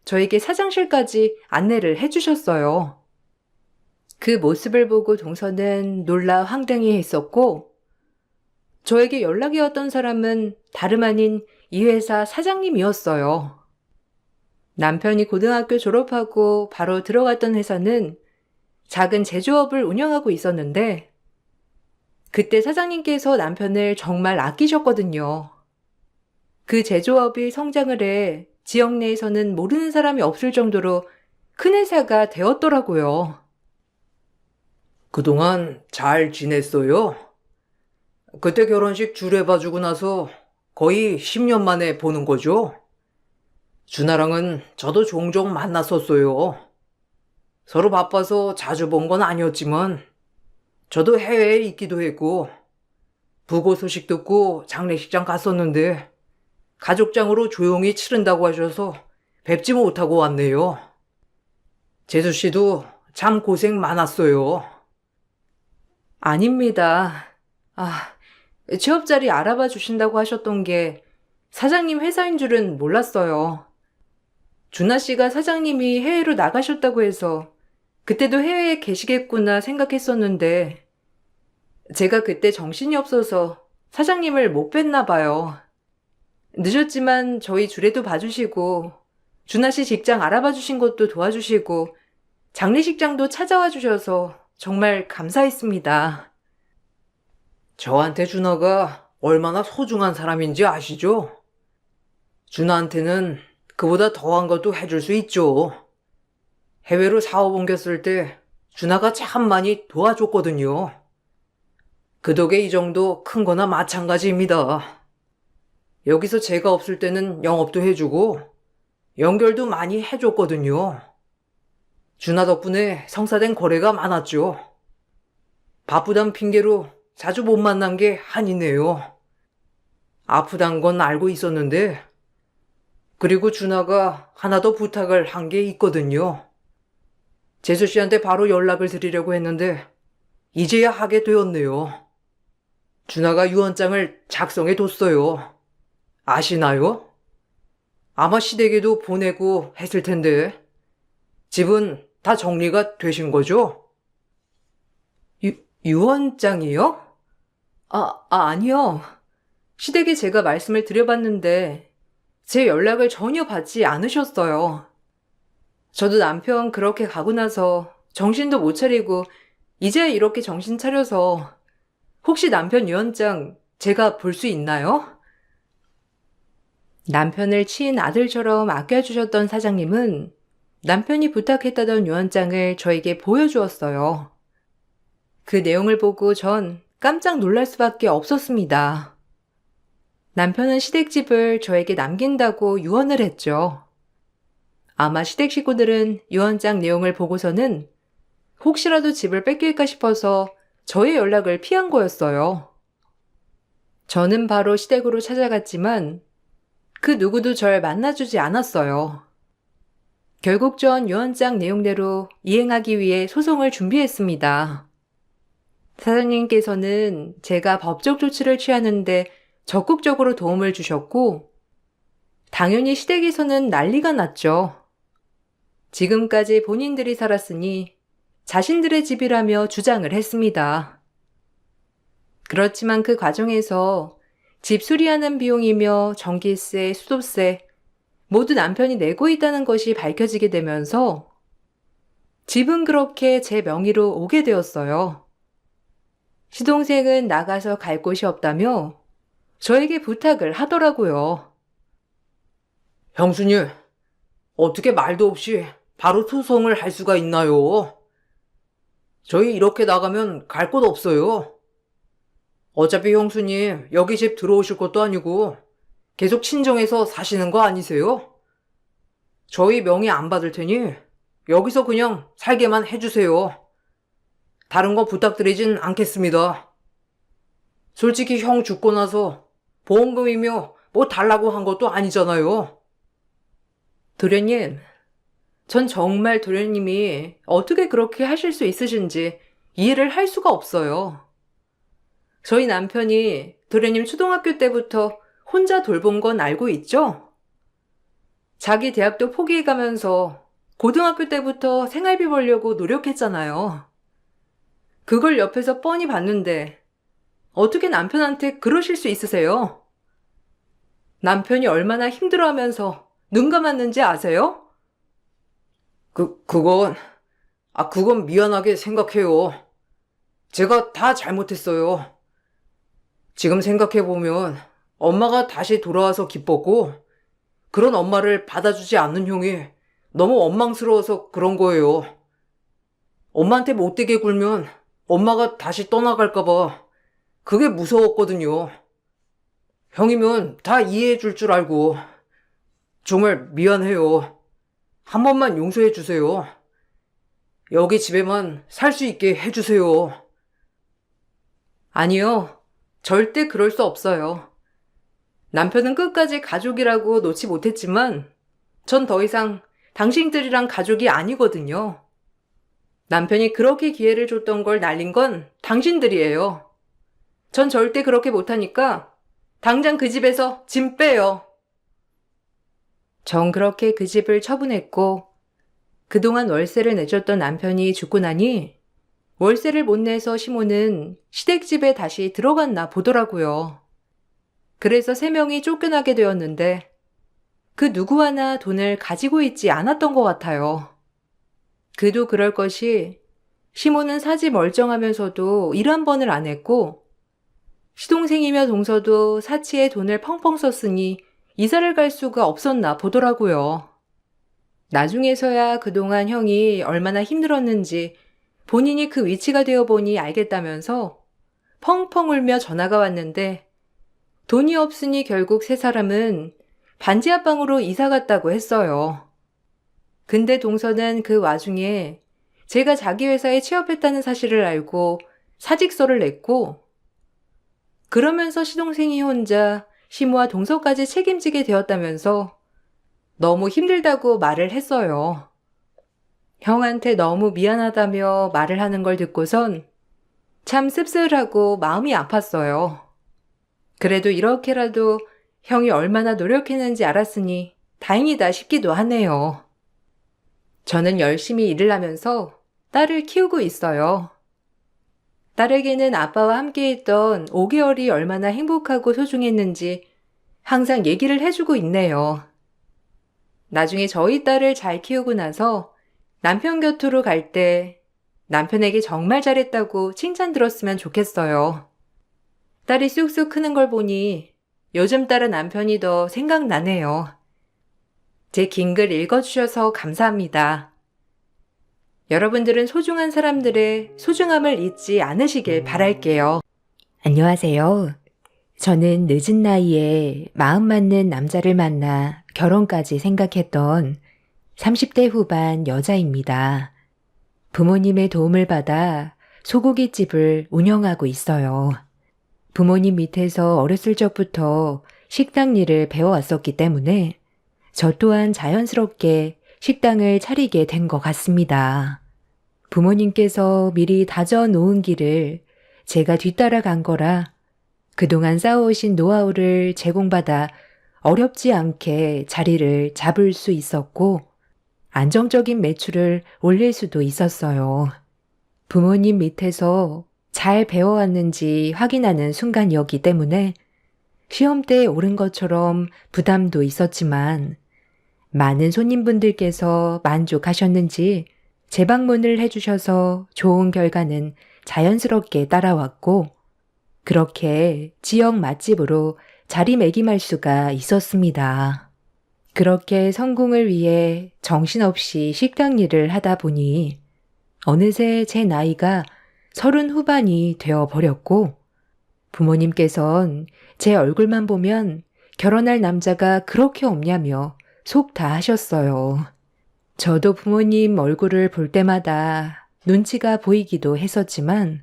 저에게 사장실까지 안내를 해주셨어요. 그 모습을 보고 동서는 놀라 황당해 했었고 저에게 연락이 왔던 사람은 다름 아닌 이 회사 사장님이었어요. 남편이 고등학교 졸업하고 바로 들어갔던 회사는 작은 제조업을 운영하고 있었는데 그때 사장님께서 남편을 정말 아끼셨거든요. 그 제조업이 성장을 해 지역 내에서는 모르는 사람이 없을 정도로 큰 회사가 되었더라고요. 그동안 잘 지냈어요? 그때 결혼식 주례봐주고 나서 거의 10년 만에 보는 거죠? 준하랑은 저도 종종 만났었어요. 서로 바빠서 자주 본 건 아니었지만 저도 해외에 있기도 했고 부고 소식 듣고 장례식장 갔었는데 가족장으로 조용히 치른다고 하셔서 뵙지 못하고 왔네요. 재수 씨도 참 고생 많았어요. 아닙니다. 취업 자리 알아봐 주신다고 하셨던 게 사장님 회사인 줄은 몰랐어요. 준하 씨가 사장님이 해외로 나가셨다고 해서 그때도 해외에 계시겠구나 생각했었는데 제가 그때 정신이 없어서 사장님을 못 뵀나 봐요. 늦었지만 저희 주례도 봐주시고 준하 씨 직장 알아봐 주신 것도 도와주시고 장례식장도 찾아와 주셔서 정말 감사했습니다. 저한테 준하가 얼마나 소중한 사람인지 아시죠? 준하한테는 그보다 더한 것도 해줄 수 있죠. 해외로 사업 옮겼을 때 준하가 참 많이 도와줬거든요. 그 덕에 이 정도 큰 거나 마찬가지입니다. 여기서 제가 없을 때는 영업도 해주고 연결도 많이 해줬거든요. 준하 덕분에 성사된 거래가 많았죠. 바쁘단 핑계로 자주 못 만난 게 한이네요. 아프단 건 알고 있었는데, 그리고 준하가 하나 더 부탁을 한 게 있거든요. 재수 씨한테 바로 연락을 드리려고 했는데 이제야 하게 되었네요. 준하가 유언장을 작성해 뒀어요. 아시나요? 아마 시댁에도 보내고 했을 텐데 집은 다 정리가 되신 거죠? 유언장이요? 아니요. 시댁에 제가 말씀을 드려봤는데 제 연락을 전혀 받지 않으셨어요. 저도 남편 그렇게 가고 나서 정신도 못 차리고 이제야 이렇게 정신 차려서 혹시 남편 유언장 제가 볼 수 있나요? 남편을 친인 아들처럼 아껴주셨던 사장님은 남편이 부탁했다던 유언장을 저에게 보여주었어요. 그 내용을 보고 전 깜짝 놀랄 수밖에 없었습니다. 남편은 시댁집을 저에게 남긴다고 유언을 했죠. 아마 시댁 식구들은 유언장 내용을 보고서는 혹시라도 집을 뺏길까 싶어서 저의 연락을 피한 거였어요. 저는 바로 시댁으로 찾아갔지만 그 누구도 절 만나주지 않았어요. 결국 전 유언장 내용대로 이행하기 위해 소송을 준비했습니다. 사장님께서는 제가 법적 조치를 취하는데 적극적으로 도움을 주셨고, 당연히 시댁에서는 난리가 났죠. 지금까지 본인들이 살았으니 자신들의 집이라며 주장을 했습니다. 그렇지만 그 과정에서 집 수리하는 비용이며 전기세, 수도세 모두 남편이 내고 있다는 것이 밝혀지게 되면서 집은 그렇게 제 명의로 오게 되었어요. 시동생은 나가서 갈 곳이 없다며 저에게 부탁을 하더라고요. 형수님, 어떻게 말도 없이 바로 소송을 할 수가 있나요? 저희 이렇게 나가면 갈 곳 없어요. 어차피 형수님 여기 집 들어오실 것도 아니고 계속 친정에서 사시는 거 아니세요? 저희 명의 안 받을 테니 여기서 그냥 살게만 해주세요. 다른 거 부탁드리진 않겠습니다. 솔직히 형 죽고 나서 보험금이며 뭐 달라고 한 것도 아니잖아요. 도련님, 전 정말 도련님이 어떻게 그렇게 하실 수 있으신지 이해를 할 수가 없어요. 저희 남편이 도련님 초등학교 때부터 혼자 돌본 건 알고 있죠? 자기 대학도 포기해가면서 고등학교 때부터 생활비 벌려고 노력했잖아요. 그걸 옆에서 뻔히 봤는데 어떻게 남편한테 그러실 수 있으세요? 남편이 얼마나 힘들어하면서 눈 감았는지 아세요? 그건 미안하게 생각해요. 제가 다 잘못했어요. 지금 생각해보면 엄마가 다시 돌아와서 기뻤고 그런 엄마를 받아주지 않는 형이 너무 원망스러워서 그런 거예요. 엄마한테 못되게 굴면 엄마가 다시 떠나갈까봐 그게 무서웠거든요. 형이면 다 이해해 줄 줄 알고 정말 미안해요. 한 번만 용서해 주세요. 여기 집에만 살 수 있게 해주세요. 아니요. 절대 그럴 수 없어요. 남편은 끝까지 가족이라고 놓지 못했지만 전 더 이상 당신들이랑 가족이 아니거든요. 남편이 그렇게 기회를 줬던 걸 날린 건 당신들이에요. 전 절대 그렇게 못하니까 당장 그 집에서 짐 빼요. 전 그렇게 그 집을 처분했고 그동안 월세를 내줬던 남편이 죽고 나니 월세를 못 내서 시모는 시댁집에 다시 들어갔나 보더라고요. 그래서 3명이 쫓겨나게 되었는데 그 누구 하나 돈을 가지고 있지 않았던 것 같아요. 그도 그럴 것이 시모는 사지 멀쩡하면서도 일 한 번을 안 했고 시동생이며 동서도 사치에 돈을 펑펑 썼으니 이사를 갈 수가 없었나 보더라고요. 나중에서야 그동안 형이 얼마나 힘들었는지 본인이 그 위치가 되어보니 알겠다면서 펑펑 울며 전화가 왔는데 돈이 없으니 결국 세 사람은 반지 하방으로 이사 갔다고 했어요. 근데 동서는 그 와중에 제가 자기 회사에 취업했다는 사실을 알고 사직서를 냈고 그러면서 시동생이 혼자 시모와 동서까지 책임지게 되었다면서 너무 힘들다고 말을 했어요. 형한테 너무 미안하다며 말을 하는 걸 듣고선 참 씁쓸하고 마음이 아팠어요. 그래도 이렇게라도 형이 얼마나 노력했는지 알았으니 다행이다 싶기도 하네요. 저는 열심히 일을 하면서 딸을 키우고 있어요. 딸에게는 아빠와 함께 있던 5개월이 얼마나 행복하고 소중했는지 항상 얘기를 해주고 있네요. 나중에 저희 딸을 잘 키우고 나서 남편 곁으로 갈 때 남편에게 정말 잘했다고 칭찬 들었으면 좋겠어요. 딸이 쑥쑥 크는 걸 보니 요즘 딸은 남편이 더 생각나네요. 제 긴 글 읽어주셔서 감사합니다. 여러분들은 소중한 사람들의 소중함을 잊지 않으시길 바랄게요. 안녕하세요. 저는 늦은 나이에 마음 맞는 남자를 만나 결혼까지 생각했던 30대 후반 여자입니다. 부모님의 도움을 받아 소고기집을 운영하고 있어요. 부모님 밑에서 어렸을 적부터 식당 일을 배워왔었기 때문에 저 또한 자연스럽게 식당을 차리게 된 것 같습니다. 부모님께서 미리 다져 놓은 길을 제가 뒤따라 간 거라 그동안 쌓아오신 노하우를 제공받아 어렵지 않게 자리를 잡을 수 있었고 안정적인 매출을 올릴 수도 있었어요. 부모님 밑에서 잘 배워왔는지 확인하는 순간이었기 때문에 시험 때 오른 것처럼 부담도 있었지만 많은 손님분들께서 만족하셨는지 재방문을 해주셔서 좋은 결과는 자연스럽게 따라왔고 그렇게 지역 맛집으로 자리매김할 수가 있었습니다. 그렇게 성공을 위해 정신없이 식당 일을 하다 보니 어느새 제 나이가 30 후반이 되어버렸고 부모님께선 제 얼굴만 보면 결혼할 남자가 그렇게 없냐며 속 다 하셨어요. 저도 부모님 얼굴을 볼 때마다 눈치가 보이기도 했었지만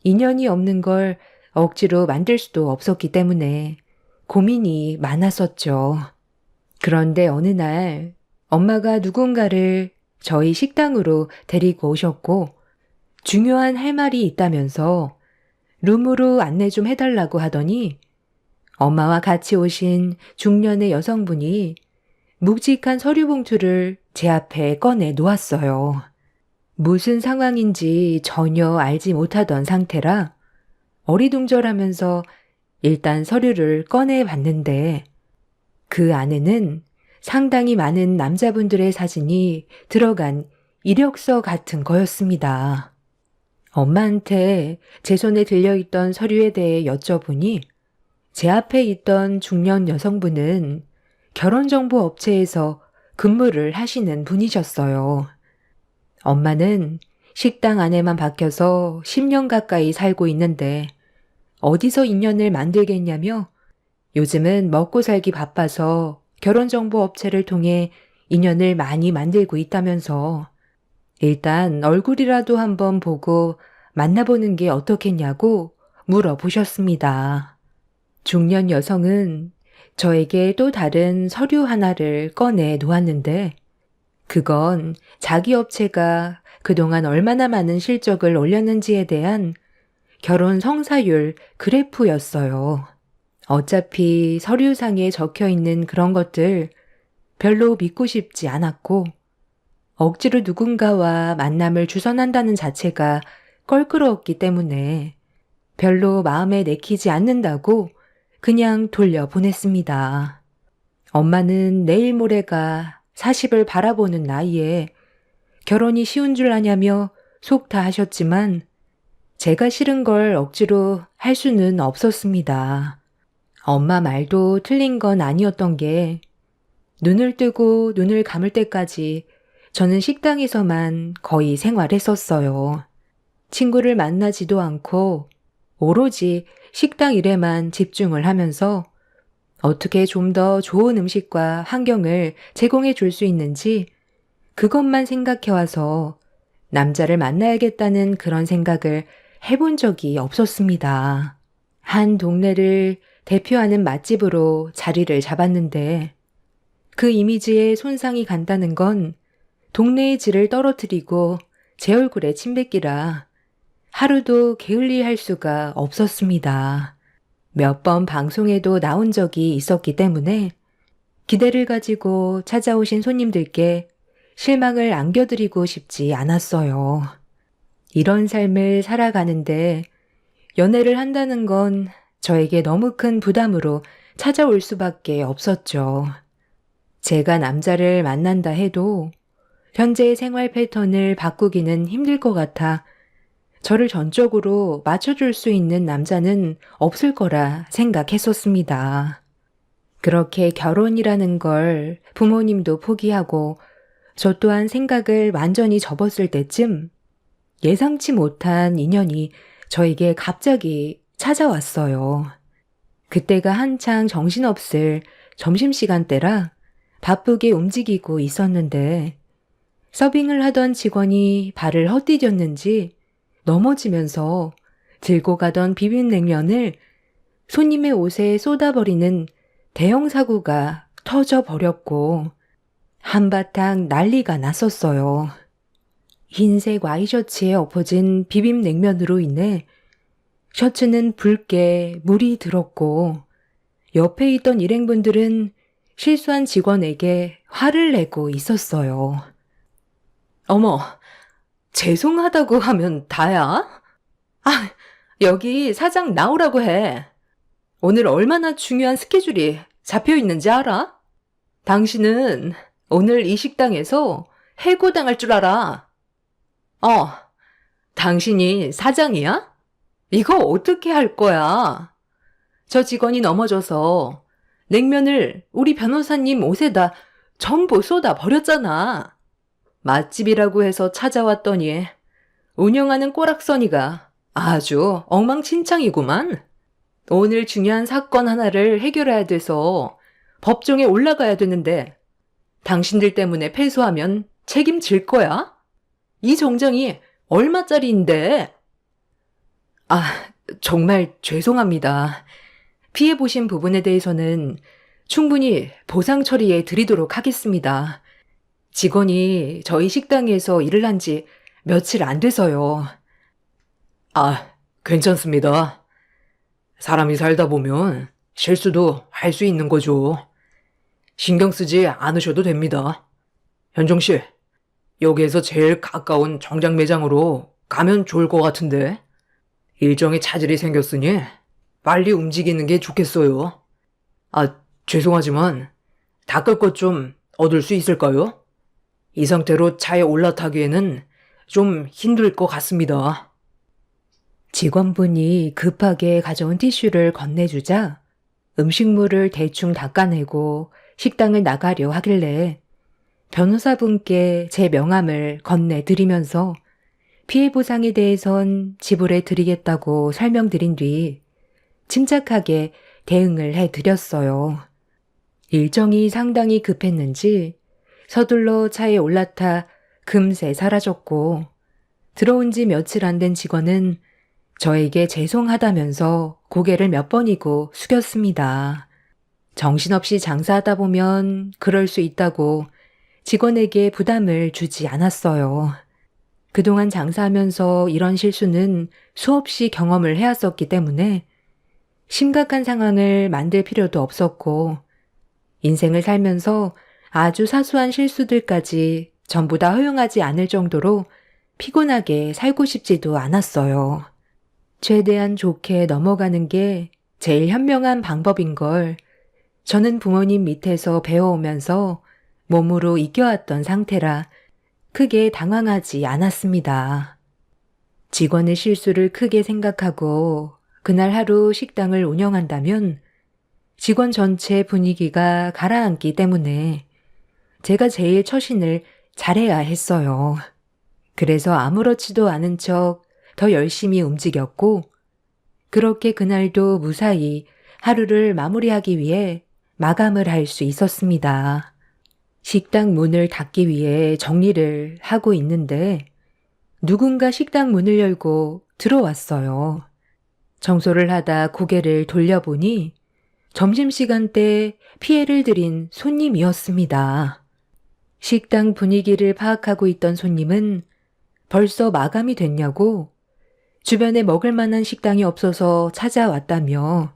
인연이 없는 걸 억지로 만들 수도 없었기 때문에 고민이 많았었죠. 그런데 어느 날 엄마가 누군가를 저희 식당으로 데리고 오셨고 중요한 할 말이 있다면서 룸으로 안내 좀 해달라고 하더니 엄마와 같이 오신 중년의 여성분이 묵직한 서류 봉투를 제 앞에 꺼내 놓았어요. 무슨 상황인지 전혀 알지 못하던 상태라 어리둥절하면서 일단 서류를 꺼내 봤는데 그 안에는 상당히 많은 남자분들의 사진이 들어간 이력서 같은 거였습니다. 엄마한테 제 손에 들려있던 서류에 대해 여쭤보니 제 앞에 있던 중년 여성분은 결혼정보 업체에서 근무를 하시는 분이셨어요. 엄마는 식당 안에만 박혀서 10년 가까이 살고 있는데 어디서 인연을 만들겠냐며 요즘은 먹고 살기 바빠서 결혼정보 업체를 통해 인연을 많이 만들고 있다면서 일단 얼굴이라도 한번 보고 만나보는 게 어떻겠냐고 물어보셨습니다. 중년 여성은 저에게 또 다른 서류 하나를 꺼내 놓았는데 그건 자기 업체가 그동안 얼마나 많은 실적을 올렸는지에 대한 결혼 성사율 그래프였어요. 어차피 서류상에 적혀 있는 그런 것들 별로 믿고 싶지 않았고 억지로 누군가와 만남을 주선한다는 자체가 껄끄러웠기 때문에 별로 마음에 내키지 않는다고 그냥 돌려보냈습니다. 엄마는 내일 모레가 40을 바라보는 나이에 결혼이 쉬운 줄 아냐며 속 다 하셨지만 제가 싫은 걸 억지로 할 수는 없었습니다. 엄마 말도 틀린 건 아니었던 게 눈을 뜨고 눈을 감을 때까지 저는 식당에서만 거의 생활했었어요. 친구를 만나지도 않고 오로지 식당 일에만 집중을 하면서 어떻게 좀 더 좋은 음식과 환경을 제공해 줄 수 있는지 그것만 생각해와서 남자를 만나야겠다는 그런 생각을 해본 적이 없었습니다. 한 동네를 대표하는 맛집으로 자리를 잡았는데 그 이미지에 손상이 간다는 건 동네의 질을 떨어뜨리고 제 얼굴에 침 뱉기라 하루도 게을리할 수가 없었습니다. 몇 번 방송에도 나온 적이 있었기 때문에 기대를 가지고 찾아오신 손님들께 실망을 안겨드리고 싶지 않았어요. 이런 삶을 살아가는데 연애를 한다는 건 저에게 너무 큰 부담으로 찾아올 수밖에 없었죠. 제가 남자를 만난다 해도 현재의 생활 패턴을 바꾸기는 힘들 것 같아 저를 전적으로 맞춰줄 수 있는 남자는 없을 거라 생각했었습니다. 그렇게 결혼이라는 걸 부모님도 포기하고 저 또한 생각을 완전히 접었을 때쯤 예상치 못한 인연이 저에게 갑자기 찾아왔어요. 그때가 한창 정신없을 점심시간 때라 바쁘게 움직이고 있었는데 서빙을 하던 직원이 발을 헛디뎠는지 넘어지면서 들고 가던 비빔냉면을 손님의 옷에 쏟아버리는 대형 사고가 터져버렸고 한바탕 난리가 났었어요. 흰색 와이셔츠에 엎어진 비빔냉면으로 인해 셔츠는 붉게 물이 들었고 옆에 있던 일행분들은 실수한 직원에게 화를 내고 있었어요. 어머, 죄송하다고 하면 다야? 아, 여기 사장 나오라고 해. 오늘 얼마나 중요한 스케줄이 잡혀 있는지 알아? 당신은 오늘 이 식당에서 해고당할 줄 알아. 당신이 사장이야? 이거 어떻게 할 거야? 저 직원이 넘어져서 냉면을 우리 변호사님 옷에다 전부 쏟아 버렸잖아. 맛집이라고 해서 찾아왔더니 운영하는 꼬락서니가 아주 엉망진창이구만. 오늘 중요한 사건 하나를 해결해야 돼서 법정에 올라가야 되는데 당신들 때문에 패소하면 책임질 거야? 이 정장이 얼마짜리인데? 정말 죄송합니다. 피해보신 부분에 대해서는 충분히 보상 처리해 드리도록 하겠습니다. 직원이 저희 식당에서 일을 한 지 며칠 안 돼서요. 괜찮습니다. 사람이 살다 보면 실수도 할 수 있는 거죠. 신경 쓰지 않으셔도 됩니다. 현종 씨, 여기에서 제일 가까운 정장 매장으로 가면 좋을 것 같은데 일정에 차질이 생겼으니 빨리 움직이는 게 좋겠어요. 죄송하지만 닦을 것 좀 얻을 수 있을까요? 이 상태로 차에 올라타기에는 좀 힘들 것 같습니다. 직원분이 급하게 가져온 티슈를 건네주자 음식물을 대충 닦아내고 식당을 나가려 하길래 변호사분께 제 명함을 건네드리면서 피해 보상에 대해선 지불해 드리겠다고 설명드린 뒤 침착하게 대응을 해드렸어요. 일정이 상당히 급했는지 서둘러 차에 올라타 금세 사라졌고 들어온 지 며칠 안 된 직원은 저에게 죄송하다면서 고개를 몇 번이고 숙였습니다. 정신없이 장사하다 보면 그럴 수 있다고 직원에게 부담을 주지 않았어요. 그동안 장사하면서 이런 실수는 수없이 경험을 해왔었기 때문에 심각한 상황을 만들 필요도 없었고 인생을 살면서 아주 사소한 실수들까지 전부 다 허용하지 않을 정도로 피곤하게 살고 싶지도 않았어요. 최대한 좋게 넘어가는 게 제일 현명한 방법인 걸 저는 부모님 밑에서 배워오면서 몸으로 이겨왔던 상태라 크게 당황하지 않았습니다. 직원의 실수를 크게 생각하고 그날 하루 식당을 운영한다면 직원 전체 분위기가 가라앉기 때문에 제가 제일 처신을 잘해야 했어요. 그래서 아무렇지도 않은 척 더 열심히 움직였고, 그렇게 그날도 무사히 하루를 마무리하기 위해 마감을 할 수 있었습니다. 식당 문을 닫기 위해 정리를 하고 있는데 누군가 식당 문을 열고 들어왔어요. 청소를 하다 고개를 돌려보니 점심시간 때 피해를 드린 손님이었습니다. 식당 분위기를 파악하고 있던 손님은 벌써 마감이 됐냐고 주변에 먹을 만한 식당이 없어서 찾아왔다며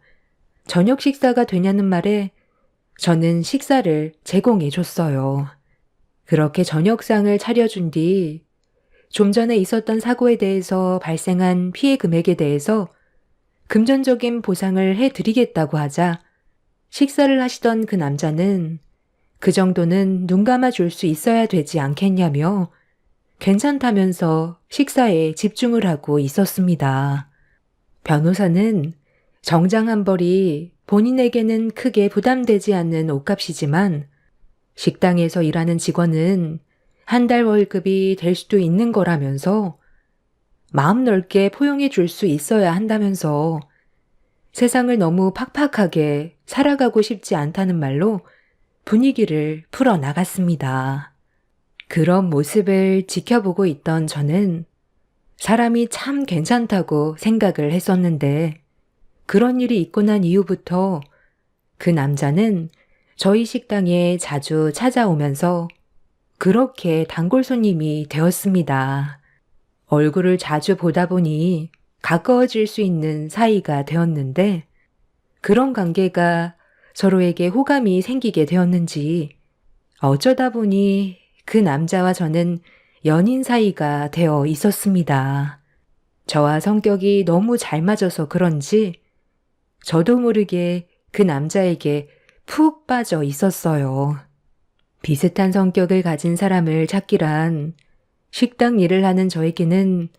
저녁 식사가 되냐는 말에 저는 식사를 제공해 줬어요. 그렇게 저녁상을 차려준 뒤 좀 전에 있었던 사고에 대해서 발생한 피해 금액에 대해서 금전적인 보상을 해드리겠다고 하자 식사를 하시던 그 남자는 그 정도는 눈 감아 줄 수 있어야 되지 않겠냐며 괜찮다면서 식사에 집중을 하고 있었습니다. 변호사는 정장 한 벌이 본인에게는 크게 부담되지 않는 옷값이지만 식당에서 일하는 직원은 한 달 월급이 될 수도 있는 거라면서 마음 넓게 포용해 줄 수 있어야 한다면서 세상을 너무 팍팍하게 살아가고 싶지 않다는 말로 분위기를 풀어나갔습니다. 그런 모습을 지켜보고 있던 저는 사람이 참 괜찮다고 생각을 했었는데 그런 일이 있고 난 이후부터 그 남자는 저희 식당에 자주 찾아오면서 그렇게 단골 손님이 되었습니다. 얼굴을 자주 보다 보니 가까워질 수 있는 사이가 되었는데 그런 관계가 서로에게 호감이 생기게 되었는지 어쩌다 보니 그 남자와 저는 연인 사이가 되어 있었습니다. 저와 성격이 너무 잘 맞아서 그런지 저도 모르게 그 남자에게 푹 빠져 있었어요. 비슷한 성격을 가진 사람을 찾기란 식당 일을 하는 저에게는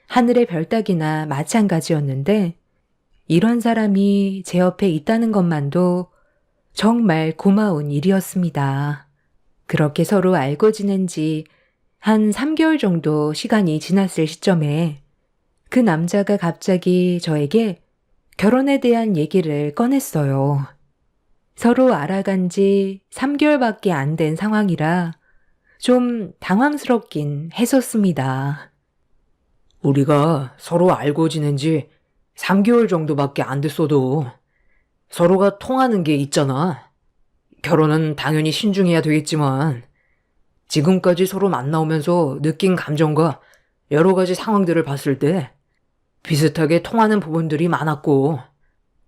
하늘의 별 따기나 마찬가지였는데 이런 사람이 제 옆에 있다는 것만도 정말 고마운 일이었습니다. 그렇게 서로 알고 지낸 지 한 3개월 정도 시간이 지났을 시점에 그 남자가 갑자기 저에게 결혼에 대한 얘기를 꺼냈어요. 서로 알아간 지 3개월밖에 안 된 상황이라 좀 당황스럽긴 했었습니다. 우리가 서로 알고 지낸 지 3개월 정도밖에 안 됐어도 서로가 통하는 게 있잖아. 결혼은 당연히 신중해야 되겠지만 지금까지 서로 만나오면서 느낀 감정과 여러 가지 상황들을 봤을 때 비슷하게 통하는 부분들이 많았고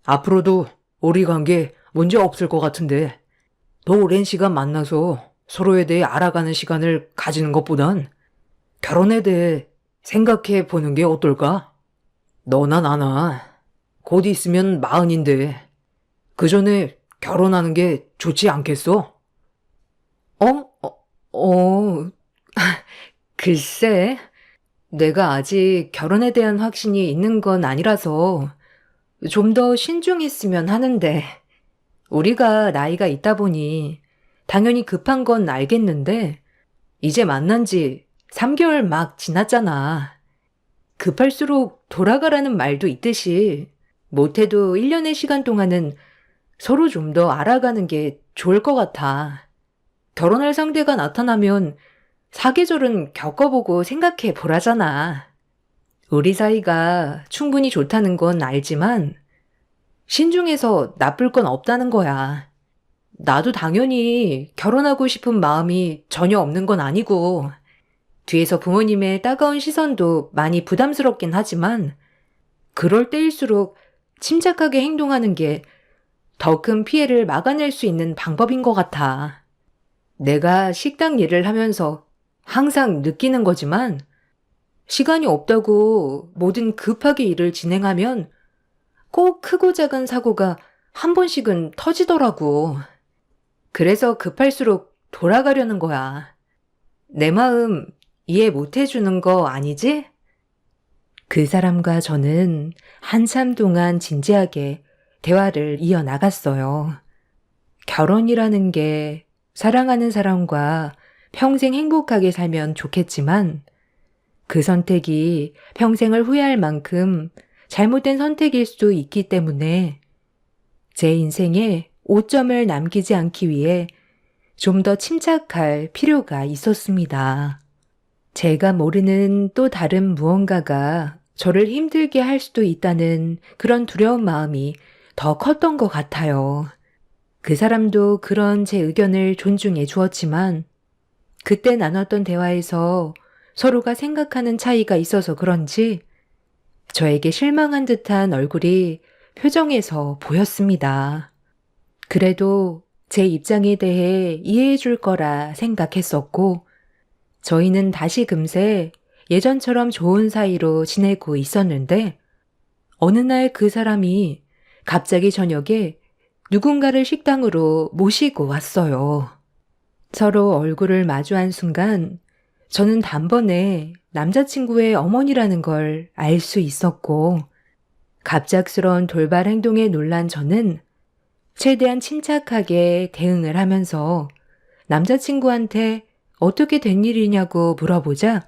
앞으로도 우리 관계 문제 없을 것 같은데 더 오랜 시간 만나서 서로에 대해 알아가는 시간을 가지는 것보단 결혼에 대해 생각해 보는 게 어떨까? 너나 나나 곧 있으면 40인데 그 전에 결혼하는 게 좋지 않겠어? 글쎄, 내가 아직 결혼에 대한 확신이 있는 건 아니라서 좀 더 신중했으면 하는데 우리가 나이가 있다 보니 당연히 급한 건 알겠는데 이제 만난 지 3개월 막 지났잖아. 급할수록 돌아가라는 말도 있듯이 못해도 1년의 시간 동안은 서로 좀 더 알아가는 게 좋을 것 같아. 결혼할 상대가 나타나면 사계절은 겪어보고 생각해 보라잖아. 우리 사이가 충분히 좋다는 건 알지만 신중해서 나쁠 건 없다는 거야. 나도 당연히 결혼하고 싶은 마음이 전혀 없는 건 아니고 뒤에서 부모님의 따가운 시선도 많이 부담스럽긴 하지만 그럴 때일수록 침착하게 행동하는 게 더 큰 피해를 막아낼 수 있는 방법인 것 같아. 내가 식당 일을 하면서 항상 느끼는 거지만 시간이 없다고 뭐든 급하게 일을 진행하면 꼭 크고 작은 사고가 한 번씩은 터지더라고. 그래서 급할수록 돌아가려는 거야. 내 마음 이해 못 해주는 거 아니지? 그 사람과 저는 한참 동안 진지하게 대화를 이어나갔어요. 결혼이라는 게 사랑하는 사람과 평생 행복하게 살면 좋겠지만 그 선택이 평생을 후회할 만큼 잘못된 선택일 수도 있기 때문에 제 인생에 오점을 남기지 않기 위해 좀 더 침착할 필요가 있었습니다. 제가 모르는 또 다른 무언가가 저를 힘들게 할 수도 있다는 그런 두려운 마음이 더 컸던 것 같아요. 그 사람도 그런 제 의견을 존중해 주었지만 그때 나눴던 대화에서 서로가 생각하는 차이가 있어서 그런지 저에게 실망한 듯한 얼굴이 표정에서 보였습니다. 그래도 제 입장에 대해 이해해 줄 거라 생각했었고 저희는 다시 금세 예전처럼 좋은 사이로 지내고 있었는데 어느 날 그 사람이 갑자기 저녁에 누군가를 식당으로 모시고 왔어요. 서로 얼굴을 마주한 순간 저는 단번에 남자친구의 어머니라는 걸 알 수 있었고 갑작스러운 돌발 행동에 놀란 저는 최대한 침착하게 대응을 하면서 남자친구한테 어떻게 된 일이냐고 물어보자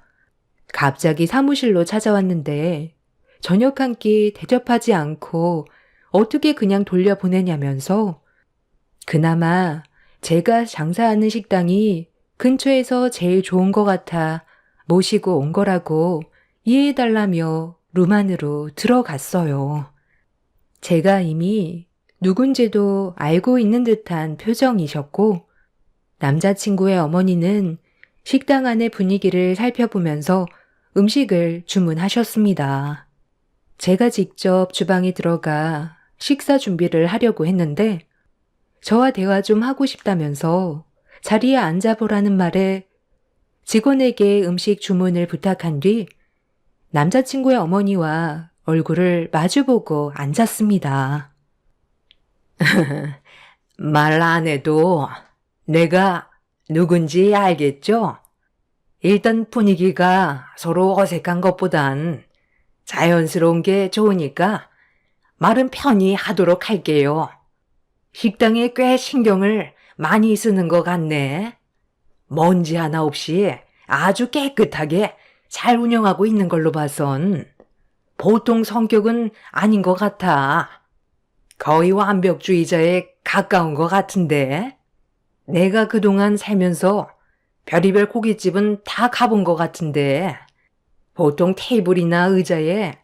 갑자기 사무실로 찾아왔는데 저녁 한 끼 대접하지 않고 어떻게 그냥 돌려보내냐면서 그나마 제가 장사하는 식당이 근처에서 제일 좋은 것 같아 모시고 온 거라고 이해해달라며 룸 안으로 들어갔어요. 제가 이미 누군지도 알고 있는 듯한 표정이셨고 남자친구의 어머니는 식당 안의 분위기를 살펴보면서 음식을 주문하셨습니다. 제가 직접 주방에 들어가 식사 준비를 하려고 했는데 저와 대화 좀 하고 싶다면서 자리에 앉아보라는 말에 직원에게 음식 주문을 부탁한 뒤 남자친구의 어머니와 얼굴을 마주보고 앉았습니다. 말 안 해도 내가 누군지 알겠죠? 일단 분위기가 서로 어색한 것보단 자연스러운 게 좋으니까 말은 편히 하도록 할게요. 식당에 꽤 신경을 많이 쓰는 것 같네. 먼지 하나 없이 아주 깨끗하게 잘 운영하고 있는 걸로 봐선 보통 성격은 아닌 것 같아. 거의 완벽주의자에 가까운 것 같은데 내가 그동안 살면서 별의별 고깃집은 다 가본 것 같은데 보통 테이블이나 의자에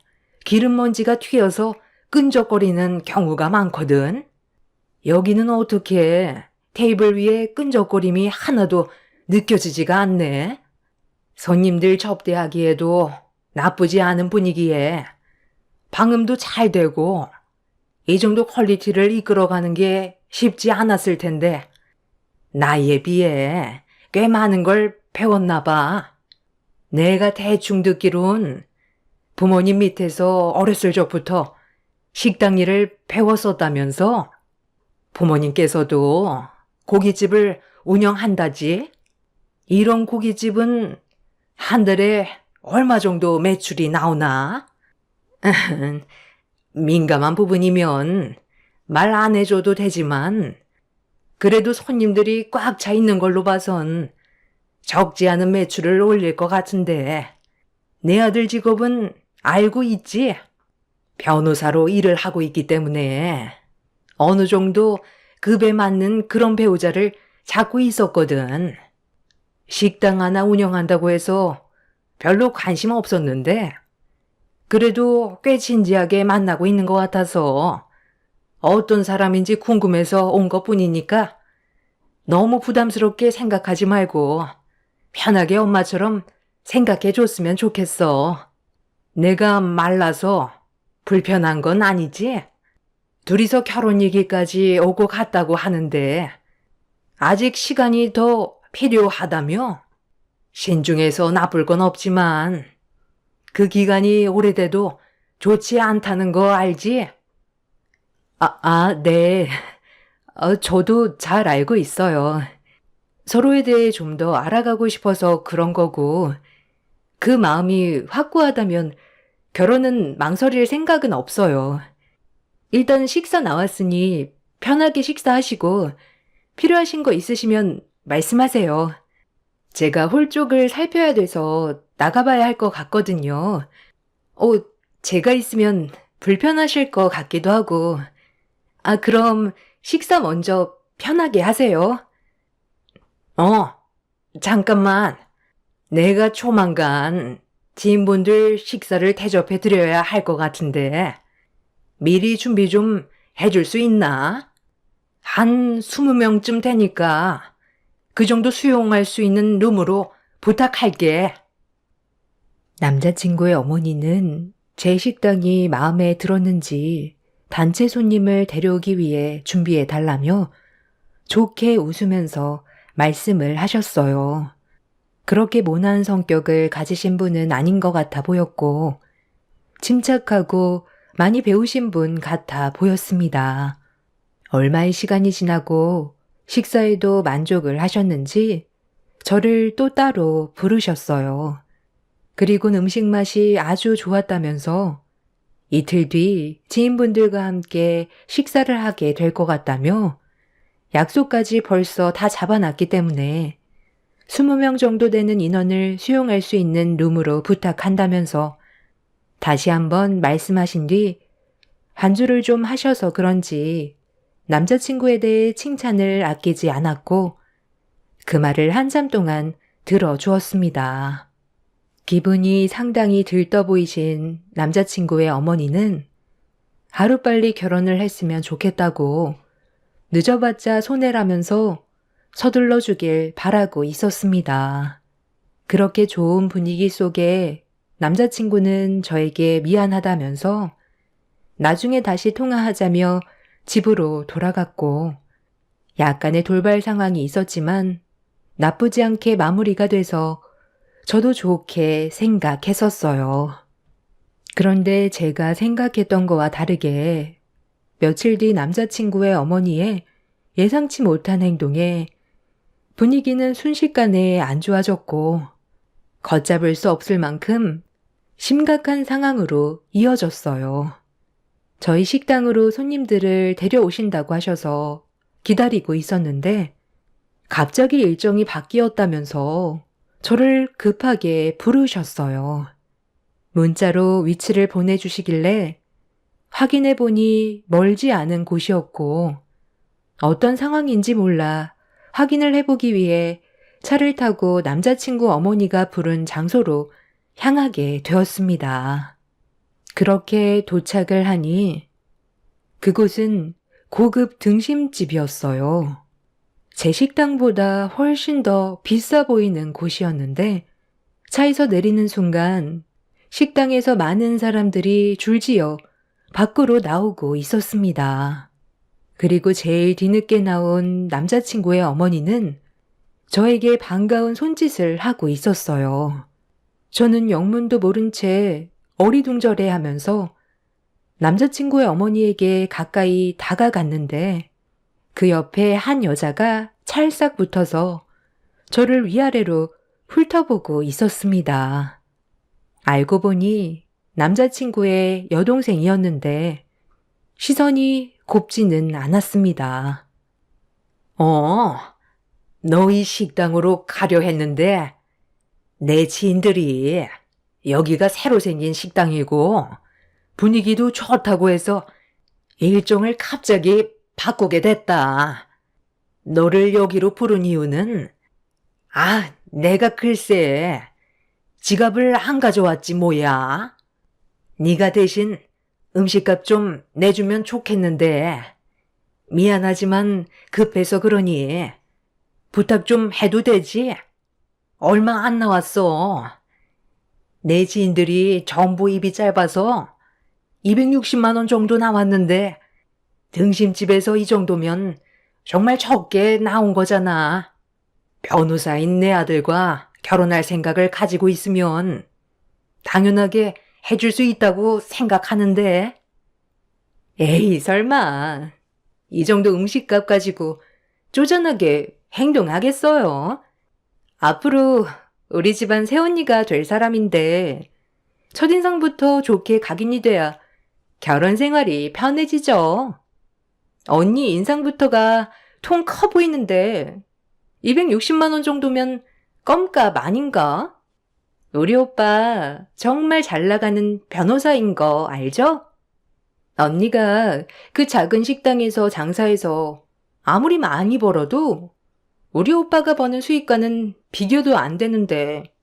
기름 먼지가 튀어서 끈적거리는 경우가 많거든. 여기는 어떻게 테이블 위에 끈적거림이 하나도 느껴지지가 않네. 손님들 접대하기에도 나쁘지 않은 분위기에 방음도 잘 되고 이 정도 퀄리티를 이끌어가는 게 쉽지 않았을 텐데 나이에 비해 꽤 많은 걸 배웠나 봐. 내가 대충 듣기론 부모님 밑에서 어렸을 적부터 식당 일을 배웠었다면서 부모님께서도 고깃집을 운영한다지? 이런 고깃집은 한 달에 얼마 정도 매출이 나오나? 민감한 부분이면 말 안 해줘도 되지만 그래도 손님들이 꽉 차 있는 걸로 봐선 적지 않은 매출을 올릴 것 같은데 내 아들 직업은 알고 있지? 변호사로 일을 하고 있기 때문에 어느 정도 급에 맞는 그런 배우자를 찾고 있었거든. 식당 하나 운영한다고 해서 별로 관심 없었는데 그래도 꽤 진지하게 만나고 있는 것 같아서 어떤 사람인지 궁금해서 온 것뿐이니까 너무 부담스럽게 생각하지 말고 편하게 엄마처럼 생각해 줬으면 좋겠어. 내가 말라서 불편한 건 아니지? 둘이서 결혼 얘기까지 오고 갔다고 하는데 아직 시간이 더 필요하다며? 신중해서 나쁠 건 없지만 그 기간이 오래돼도 좋지 않다는 거 알지? 네. 저도 잘 알고 있어요. 서로에 대해 좀 더 알아가고 싶어서 그런 거고, 그 마음이 확고하다면 결혼은 망설일 생각은 없어요. 일단 식사 나왔으니 편하게 식사하시고 필요하신 거 있으시면 말씀하세요. 제가 홀 쪽을 살펴야 돼서 나가봐야 할 것 같거든요. 제가 있으면 불편하실 것 같기도 하고. 그럼 식사 먼저 편하게 하세요. 잠깐만. 내가 조만간 지인분들 식사를 대접해 드려야 할 것 같은데 미리 준비 좀 해줄 수 있나? 한 20명쯤 되니까 그 정도 수용할 수 있는 룸으로 부탁할게. 남자친구의 어머니는 제 식당이 마음에 들었는지 단체 손님을 데려오기 위해 준비해 달라며 좋게 웃으면서 말씀을 하셨어요. 그렇게 모난 성격을 가지신 분은 아닌 것 같아 보였고 침착하고 많이 배우신 분 같아 보였습니다. 얼마의 시간이 지나고 식사에도 만족을 하셨는지 저를 또 따로 부르셨어요. 그리곤 음식 맛이 아주 좋았다면서 이틀 뒤 지인분들과 함께 식사를 하게 될 것 같다며 약속까지 벌써 다 잡아놨기 때문에 20명 정도 되는 인원을 수용할 수 있는 룸으로 부탁한다면서 다시 한번 말씀하신 뒤 반주를 좀 하셔서 그런지 남자친구에 대해 칭찬을 아끼지 않았고 그 말을 한참 동안 들어주었습니다. 기분이 상당히 들떠 보이신 남자친구의 어머니는 하루빨리 결혼을 했으면 좋겠다고 늦어봤자 손해라면서 서둘러 주길 바라고 있었습니다. 그렇게 좋은 분위기 속에 남자친구는 저에게 미안하다면서 나중에 다시 통화하자며 집으로 돌아갔고 약간의 돌발 상황이 있었지만 나쁘지 않게 마무리가 돼서 저도 좋게 생각했었어요. 그런데 제가 생각했던 거와 다르게 며칠 뒤 남자친구의 어머니의 예상치 못한 행동에 분위기는 순식간에 안 좋아졌고 걷잡을 수 없을 만큼 심각한 상황으로 이어졌어요. 저희 식당으로 손님들을 데려오신다고 하셔서 기다리고 있었는데 갑자기 일정이 바뀌었다면서 저를 급하게 부르셨어요. 문자로 위치를 보내주시길래 확인해보니 멀지 않은 곳이었고 어떤 상황인지 몰라 확인을 해보기 위해 차를 타고 남자친구 어머니가 부른 장소로 향하게 되었습니다. 그렇게 도착을 하니 그곳은 고급 등심집이었어요. 제 식당보다 훨씬 더 비싸 보이는 곳이었는데 차에서 내리는 순간 식당에서 많은 사람들이 줄지어 밖으로 나오고 있었습니다. 그리고 제일 뒤늦게 나온 남자친구의 어머니는 저에게 반가운 손짓을 하고 있었어요. 저는 영문도 모른 채 어리둥절해 하면서 남자친구의 어머니에게 가까이 다가갔는데 그 옆에 한 여자가 찰싹 붙어서 저를 위아래로 훑어보고 있었습니다. 알고 보니 남자친구의 여동생이었는데 시선이 곱지는 않았습니다. 너희 식당으로 가려 했는데 내 지인들이 여기가 새로 생긴 식당이고 분위기도 좋다고 해서 일정을 갑자기 바꾸게 됐다. 너를 여기로 부른 이유는 내가 글쎄 지갑을 안 가져왔지 뭐야. 네가 대신 음식값 좀 내주면 좋겠는데 미안하지만 급해서 그러니 부탁 좀 해도 되지? 얼마 안 나왔어. 내 지인들이 전부 입이 짧아서 260만 원 정도 나왔는데 등심집에서 이 정도면 정말 적게 나온 거잖아. 변호사인 내 아들과 결혼할 생각을 가지고 있으면 당연하게 해줄 수 있다고 생각하는데. 에이, 설마 이 정도 음식값 가지고 쪼잔하게 행동하겠어요? 앞으로 우리 집안 새언니가 될 사람인데 첫인상부터 좋게 각인이 돼야 결혼 생활이 편해지죠. 언니 인상부터가 통 커 보이는데 260만 원 정도면 껌값 아닌가? 우리 오빠 정말 잘 나가는 변호사인 거 알죠? 언니가 그 작은 식당에서 장사해서 아무리 많이 벌어도 우리 오빠가 버는 수익과는 비교도 안 되는데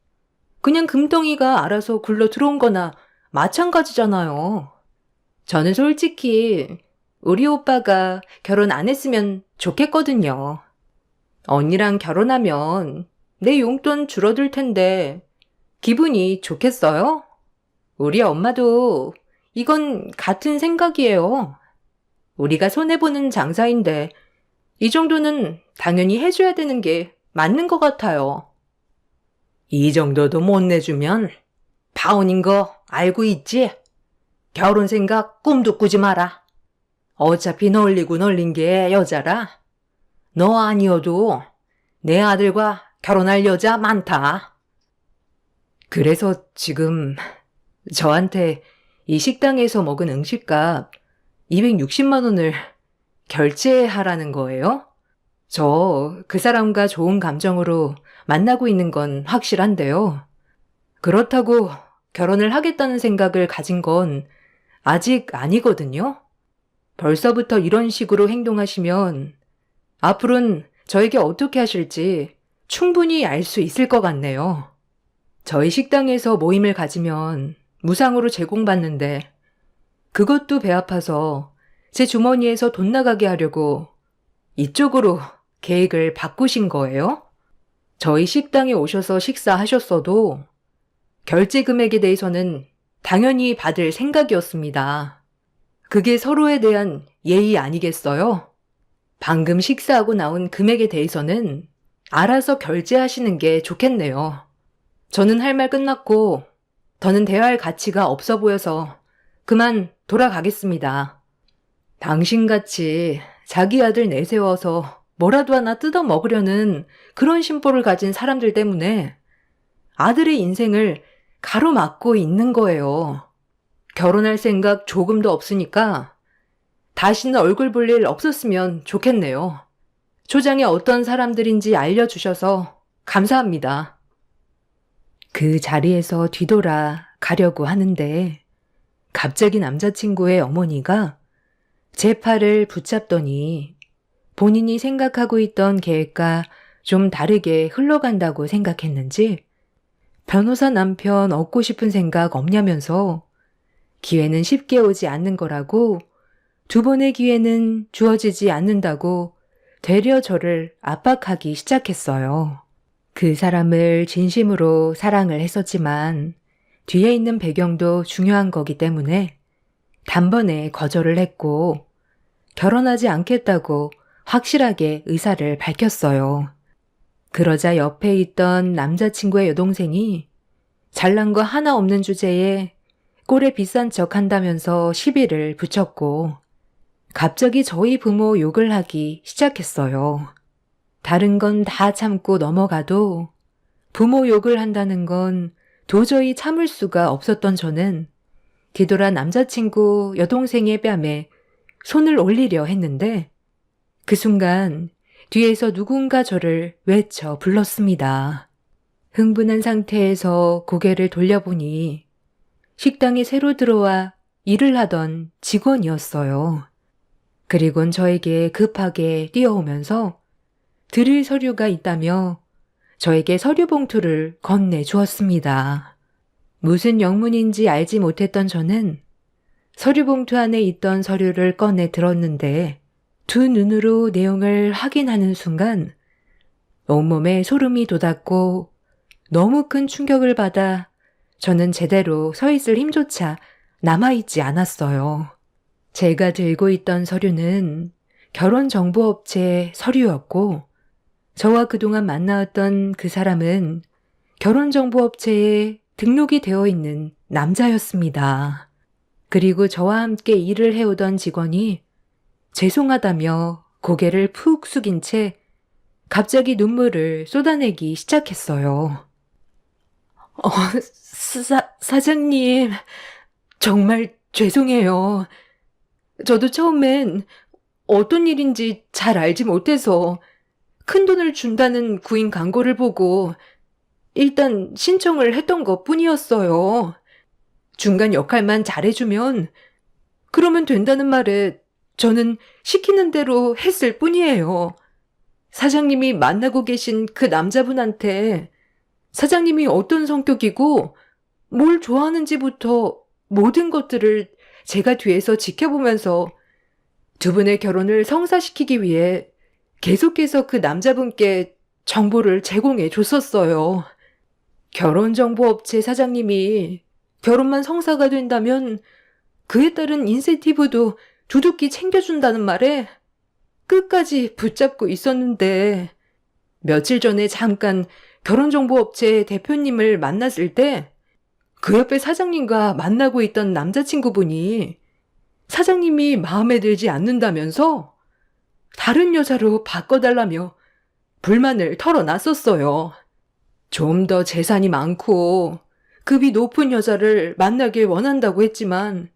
그냥 금덩이가 알아서 굴러 들어온 거나 마찬가지잖아요. 저는 솔직히 우리 오빠가 결혼 안 했으면 좋겠거든요. 언니랑 결혼하면 내 용돈 줄어들 텐데 기분이 좋겠어요? 우리 엄마도 이건 같은 생각이에요. 우리가 손해보는 장사인데 이 정도는 당연히 해줘야 되는 게 맞는 것 같아요. 이 정도도 못 내주면 파혼인 거 알고 있지? 결혼 생각 꿈도 꾸지 마라. 어차피 널리고 널린 게 여자라. 너 아니어도 내 아들과 결혼할 여자 많다. 그래서 지금 저한테 이 식당에서 먹은 음식값 260만 원을 결제하라는 거예요? 저 그 사람과 좋은 감정으로 만나고 있는 건 확실한데요. 그렇다고 결혼을 하겠다는 생각을 가진 건 아직 아니거든요. 벌써부터 이런 식으로 행동하시면 앞으로는 저에게 어떻게 하실지 충분히 알 수 있을 것 같네요. 저희 식당에서 모임을 가지면 무상으로 제공받는데 그것도 배 아파서 제 주머니에서 돈 나가게 하려고 이쪽으로 계획을 바꾸신 거예요? 저희 식당에 오셔서 식사하셨어도 결제 금액에 대해서는 당연히 받을 생각이었습니다. 그게 서로에 대한 예의 아니겠어요? 방금 식사하고 나온 금액에 대해서는 알아서 결제하시는 게 좋겠네요. 저는 할 말 끝났고 더는 대화할 가치가 없어 보여서 그만 돌아가겠습니다. 당신같이 자기 아들 내세워서 뭐라도 하나 뜯어 먹으려는 그런 심보를 가진 사람들 때문에 아들의 인생을 가로막고 있는 거예요. 결혼할 생각 조금도 없으니까 다시는 얼굴 볼 일 없었으면 좋겠네요. 초장에 어떤 사람들인지 알려주셔서 감사합니다. 그 자리에서 뒤돌아 가려고 하는데 갑자기 남자친구의 어머니가 제 팔을 붙잡더니 본인이 생각하고 있던 계획과 좀 다르게 흘러간다고 생각했는지 변호사 남편 얻고 싶은 생각 없냐면서 기회는 쉽게 오지 않는 거라고 두 번의 기회는 주어지지 않는다고 되려 저를 압박하기 시작했어요. 그 사람을 진심으로 사랑을 했었지만 뒤에 있는 배경도 중요한 거기 때문에 단번에 거절을 했고 결혼하지 않겠다고 확실하게 의사를 밝혔어요. 그러자 옆에 있던 남자친구의 여동생이 잘난 거 하나 없는 주제에 꼴에 비싼 척 한다면서 시비를 붙였고 갑자기 저희 부모 욕을 하기 시작했어요. 다른 건 다 참고 넘어가도 부모 욕을 한다는 건 도저히 참을 수가 없었던 저는 뒤돌아 남자친구 여동생의 뺨에 손을 올리려 했는데 그 순간 뒤에서 누군가 저를 외쳐 불렀습니다. 흥분한 상태에서 고개를 돌려보니 식당에 새로 들어와 일을 하던 직원이었어요. 그리곤 저에게 급하게 뛰어오면서 드릴 서류가 있다며 저에게 서류 봉투를 건네주었습니다. 무슨 영문인지 알지 못했던 저는 서류 봉투 안에 있던 서류를 꺼내 들었는데 두 눈으로 내용을 확인하는 순간 온몸에 소름이 돋았고 너무 큰 충격을 받아 저는 제대로 서 있을 힘조차 남아있지 않았어요. 제가 들고 있던 서류는 결혼정보업체 서류였고 저와 그동안 만나왔던 그 사람은 결혼정보업체에 등록이 되어 있는 남자였습니다. 그리고 저와 함께 일을 해오던 직원이 죄송하다며 고개를 푹 숙인 채 갑자기 눈물을 쏟아내기 시작했어요. 사장님, 정말 죄송해요. 저도 처음엔 어떤 일인지 잘 알지 못해서 큰돈을 준다는 구인 광고를 보고 일단 신청을 했던 것 뿐이었어요. 중간 역할만 잘해주면 그러면 된다는 말에 저는 시키는 대로 했을 뿐이에요. 사장님이 만나고 계신 그 남자분한테 사장님이 어떤 성격이고 뭘 좋아하는지부터 모든 것들을 제가 뒤에서 지켜보면서 두 분의 결혼을 성사시키기 위해 계속해서 그 남자분께 정보를 제공해 줬었어요. 결혼정보업체 사장님이 결혼만 성사가 된다면 그에 따른 인센티브도 두둑히 챙겨준다는 말에 끝까지 붙잡고 있었는데 며칠 전에 잠깐 결혼정보업체 대표님을 만났을 때 그 옆에 사장님과 만나고 있던 남자친구분이 사장님이 마음에 들지 않는다면서 다른 여자로 바꿔달라며 불만을 털어놨었어요. 좀 더 재산이 많고 급이 높은 여자를 만나길 원한다고 했지만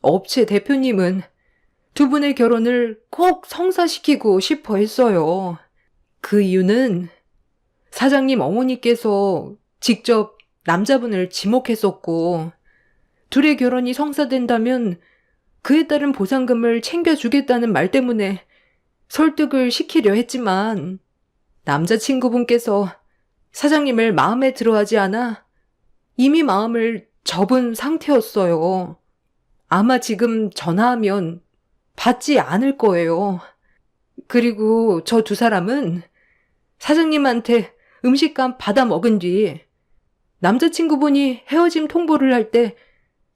업체 대표님은 두 분의 결혼을 꼭 성사시키고 싶어 했어요. 그 이유는 사장님 어머니께서 직접 남자분을 지목했었고 둘의 결혼이 성사된다면 그에 따른 보상금을 챙겨주겠다는 말 때문에 설득을 시키려 했지만 남자친구분께서 사장님을 마음에 들어하지 않아 이미 마음을 접은 상태였어요. 아마 지금 전화하면 받지 않을 거예요. 그리고 저 두 사람은 사장님한테 음식값 받아 먹은 뒤 남자친구분이 헤어짐 통보를 할 때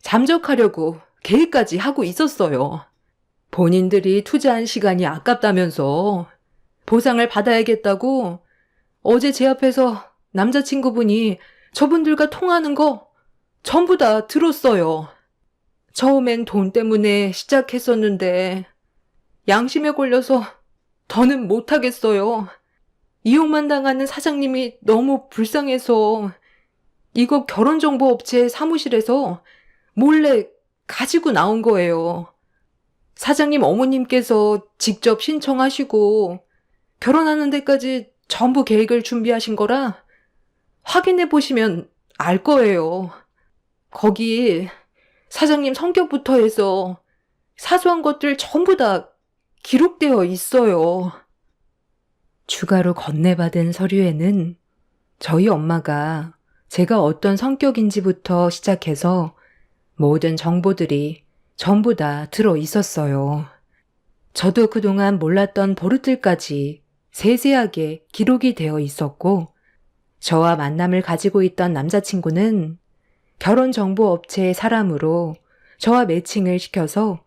잠적하려고 계획까지 하고 있었어요. 본인들이 투자한 시간이 아깝다면서 보상을 받아야겠다고 어제 제 앞에서 남자친구분이 저분들과 통하는 거 전부 다 들었어요. 처음엔 돈 때문에 시작했었는데 양심에 걸려서 더는 못하겠어요. 이용만 당하는 사장님이 너무 불쌍해서 이거 결혼정보업체 사무실에서 몰래 가지고 나온 거예요. 사장님 어머님께서 직접 신청하시고 결혼하는 데까지 전부 계획을 준비하신 거라 확인해 보시면 알 거예요. 거기 사장님 성격부터 해서 사소한 것들 전부 다 기록되어 있어요. 추가로 건네받은 서류에는 저희 엄마가 제가 어떤 성격인지부터 시작해서 모든 정보들이 전부 다 들어 있었어요. 저도 그동안 몰랐던 버릇들까지 세세하게 기록이 되어 있었고 저와 만남을 가지고 있던 남자친구는 결혼정보업체의 사람으로 저와 매칭을 시켜서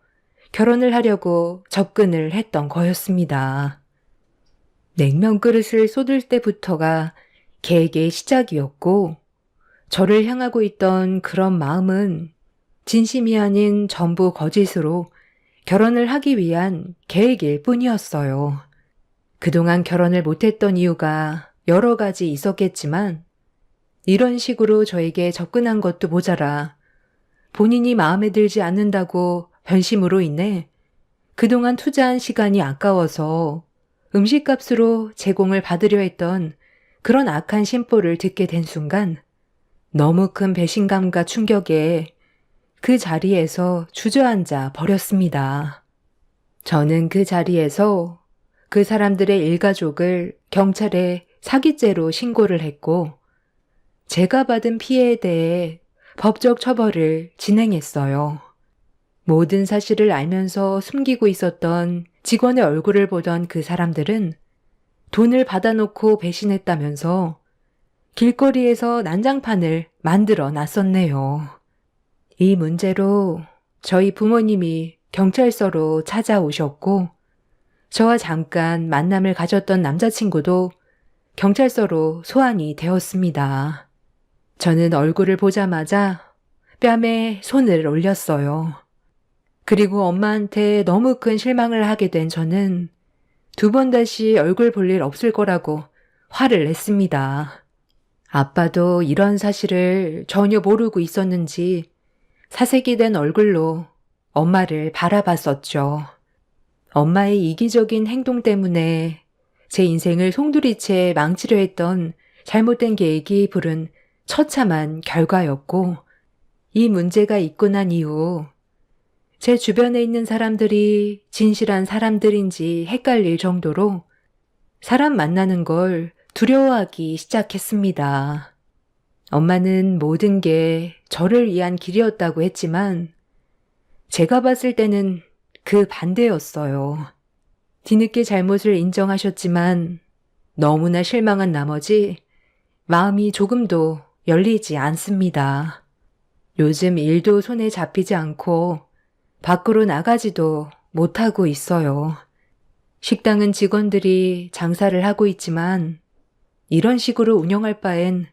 결혼을 하려고 접근을 했던 거였습니다. 냉면 그릇을 쏟을 때부터가 계획의 시작이었고 저를 향하고 있던 그런 마음은 진심이 아닌 전부 거짓으로 결혼을 하기 위한 계획일 뿐이었어요. 그동안 결혼을 못했던 이유가 여러 가지 있었겠지만 이런 식으로 저에게 접근한 것도 모자라 본인이 마음에 들지 않는다고 변심으로 인해 그동안 투자한 시간이 아까워서 음식값으로 제공을 받으려 했던 그런 악한 심보를 듣게 된 순간 너무 큰 배신감과 충격에 그 자리에서 주저앉아 버렸습니다. 저는 그 자리에서 그 사람들의 일가족을 경찰에 사기죄로 신고를 했고 제가 받은 피해에 대해 법적 처벌을 진행했어요. 모든 사실을 알면서 숨기고 있었던 직원의 얼굴을 보던 그 사람들은 돈을 받아놓고 배신했다면서 길거리에서 난장판을 만들어 놨었네요. 이 문제로 저희 부모님이 경찰서로 찾아오셨고 저와 잠깐 만남을 가졌던 남자친구도 경찰서로 소환이 되었습니다. 저는 얼굴을 보자마자 뺨에 손을 올렸어요. 그리고 엄마한테 너무 큰 실망을 하게 된 저는 두 번 다시 얼굴 볼 일 없을 거라고 화를 냈습니다. 아빠도 이런 사실을 전혀 모르고 있었는지 사색이 된 얼굴로 엄마를 바라봤었죠. 엄마의 이기적인 행동 때문에 제 인생을 송두리째 망치려 했던 잘못된 계획이 부른 처참한 결과였고, 이 문제가 있고 난 이후 제 주변에 있는 사람들이 진실한 사람들인지 헷갈릴 정도로 사람 만나는 걸 두려워하기 시작했습니다. 엄마는 모든 게 저를 위한 길이었다고 했지만 제가 봤을 때는 그 반대였어요. 뒤늦게 잘못을 인정하셨지만 너무나 실망한 나머지 마음이 조금도 열리지 않습니다. 요즘 일도 손에 잡히지 않고 밖으로 나가지도 못하고 있어요. 식당은 직원들이 장사를 하고 있지만 이런 식으로 운영할 바엔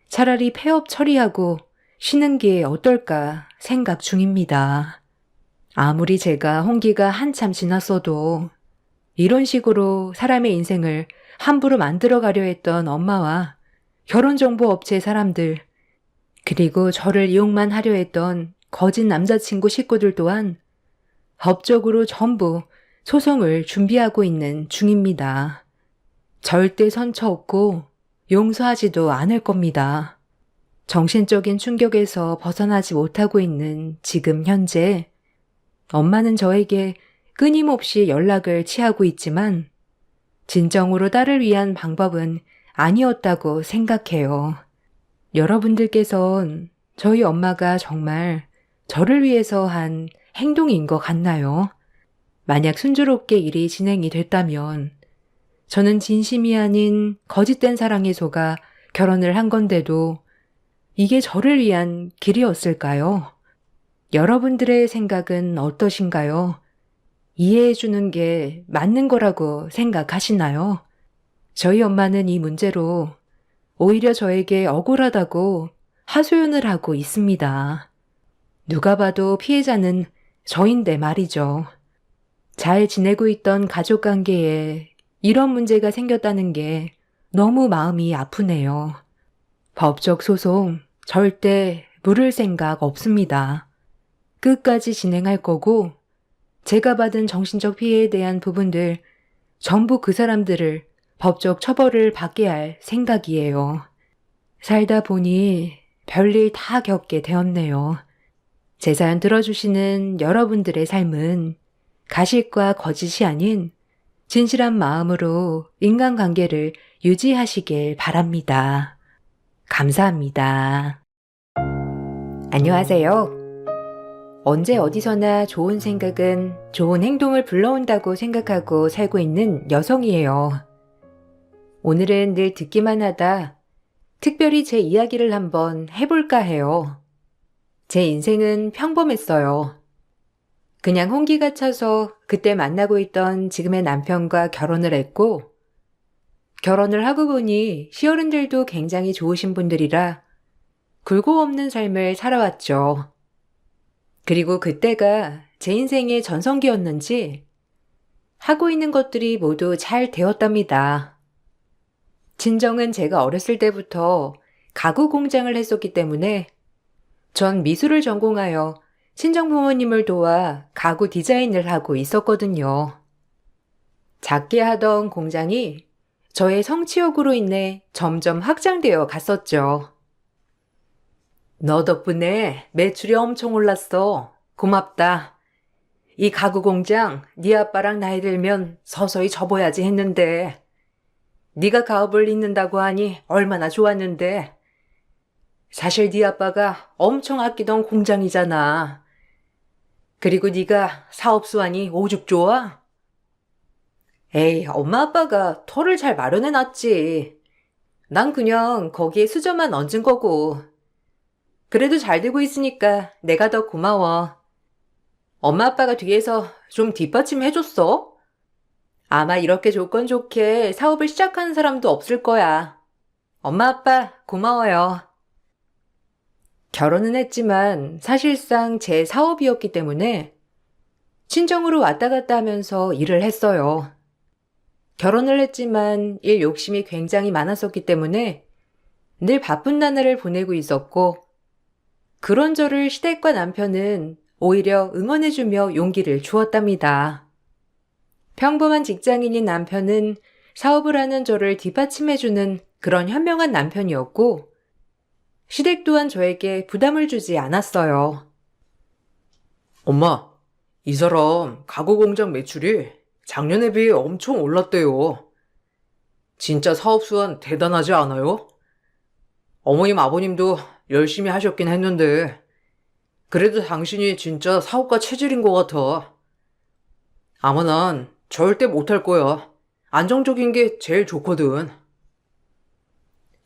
차라리 폐업 처리하고 쉬는 게 어떨까 생각 중입니다. 아무리 제가 홍기가 한참 지났어도 이런 식으로 사람의 인생을 함부로 만들어가려 했던 엄마와 결혼정보업체 사람들, 그리고 저를 이용만 하려 했던 거짓 남자친구 식구들 또한 법적으로 전부 소송을 준비하고 있는 중입니다. 절대 선처 없고 용서하지도 않을 겁니다. 정신적인 충격에서 벗어나지 못하고 있는 지금 현재, 엄마는 저에게 끊임없이 연락을 취하고 있지만 진정으로 딸을 위한 방법은 아니었다고 생각해요. 여러분들께선 저희 엄마가 정말 저를 위해서 한 행동인 것 같나요? 만약 순조롭게 일이 진행이 됐다면 저는 진심이 아닌 거짓된 사랑에 속아 결혼을 한 건데도 이게 저를 위한 길이었을까요? 여러분들의 생각은 어떠신가요? 이해해주는 게 맞는 거라고 생각하시나요? 저희 엄마는 이 문제로 오히려 저에게 억울하다고 하소연을 하고 있습니다. 누가 봐도 피해자는 저인데 말이죠. 잘 지내고 있던 가족 관계에 이런 문제가 생겼다는 게 너무 마음이 아프네요. 법적 소송 절대 물을 생각 없습니다. 끝까지 진행할 거고 제가 받은 정신적 피해에 대한 부분들 전부 그 사람들을 법적 처벌을 받게 할 생각이에요. 살다 보니 별일 다 겪게 되었네요. 제 사연 들어주시는 여러분들의 삶은 가식과 거짓이 아닌 진실한 마음으로 인간관계를 유지하시길 바랍니다. 감사합니다. 안녕하세요. 언제 어디서나 좋은 생각은 좋은 행동을 불러온다고 생각하고 살고 있는 여성이에요. 오늘은 늘 듣기만 하다 특별히 제 이야기를 한번 해볼까 해요. 제 인생은 평범했어요. 그냥 홍기가 차서 그때 만나고 있던 지금의 남편과 결혼을 했고, 결혼을 하고 보니 시어른들도 굉장히 좋으신 분들이라 굴곡 없는 삶을 살아왔죠. 그리고 그때가 제 인생의 전성기였는지 하고 있는 것들이 모두 잘 되었답니다. 친정은 제가 어렸을 때부터 가구 공장을 했었기 때문에 전 미술을 전공하여 친정 부모님을 도와 가구 디자인을 하고 있었거든요. 작게 하던 공장이 저의 성취욕으로 인해 점점 확장되어 갔었죠. 너 덕분에 매출이 엄청 올랐어. 고맙다. 이 가구 공장 네 아빠랑 나이 들면 서서히 접어야지 했는데 네가 가업을 잇는다고 하니 얼마나 좋았는데. 사실 네 아빠가 엄청 아끼던 공장이잖아. 그리고 네가 사업수완이 오죽 좋아? 에이, 엄마 아빠가 터를 잘 마련해놨지. 난 그냥 거기에 수저만 얹은 거고. 그래도 잘 되고 있으니까 내가 더 고마워. 엄마 아빠가 뒤에서 좀 뒷받침해줬어? 아마 이렇게 조건 좋게 사업을 시작하는 사람도 없을 거야. 엄마 아빠 고마워요. 결혼은 했지만 사실상 제 사업이었기 때문에 친정으로 왔다 갔다 하면서 일을 했어요. 결혼을 했지만 일 욕심이 굉장히 많았었기 때문에 늘 바쁜 나날을 보내고 있었고, 그런 저를 시댁과 남편은 오히려 응원해주며 용기를 주었답니다. 평범한 직장인인 남편은 사업을 하는 저를 뒷받침해주는 그런 현명한 남편이었고, 시댁 또한 저에게 부담을 주지 않았어요. 엄마, 이 사람 가구 공장 매출이 작년에 비해 엄청 올랐대요. 진짜 사업 수완 대단하지 않아요? 어머님, 아버님도 열심히 하셨긴 했는데, 그래도 당신이 진짜 사업가 체질인 것 같아. 아마 난 절대 못할 거야. 안정적인 게 제일 좋거든.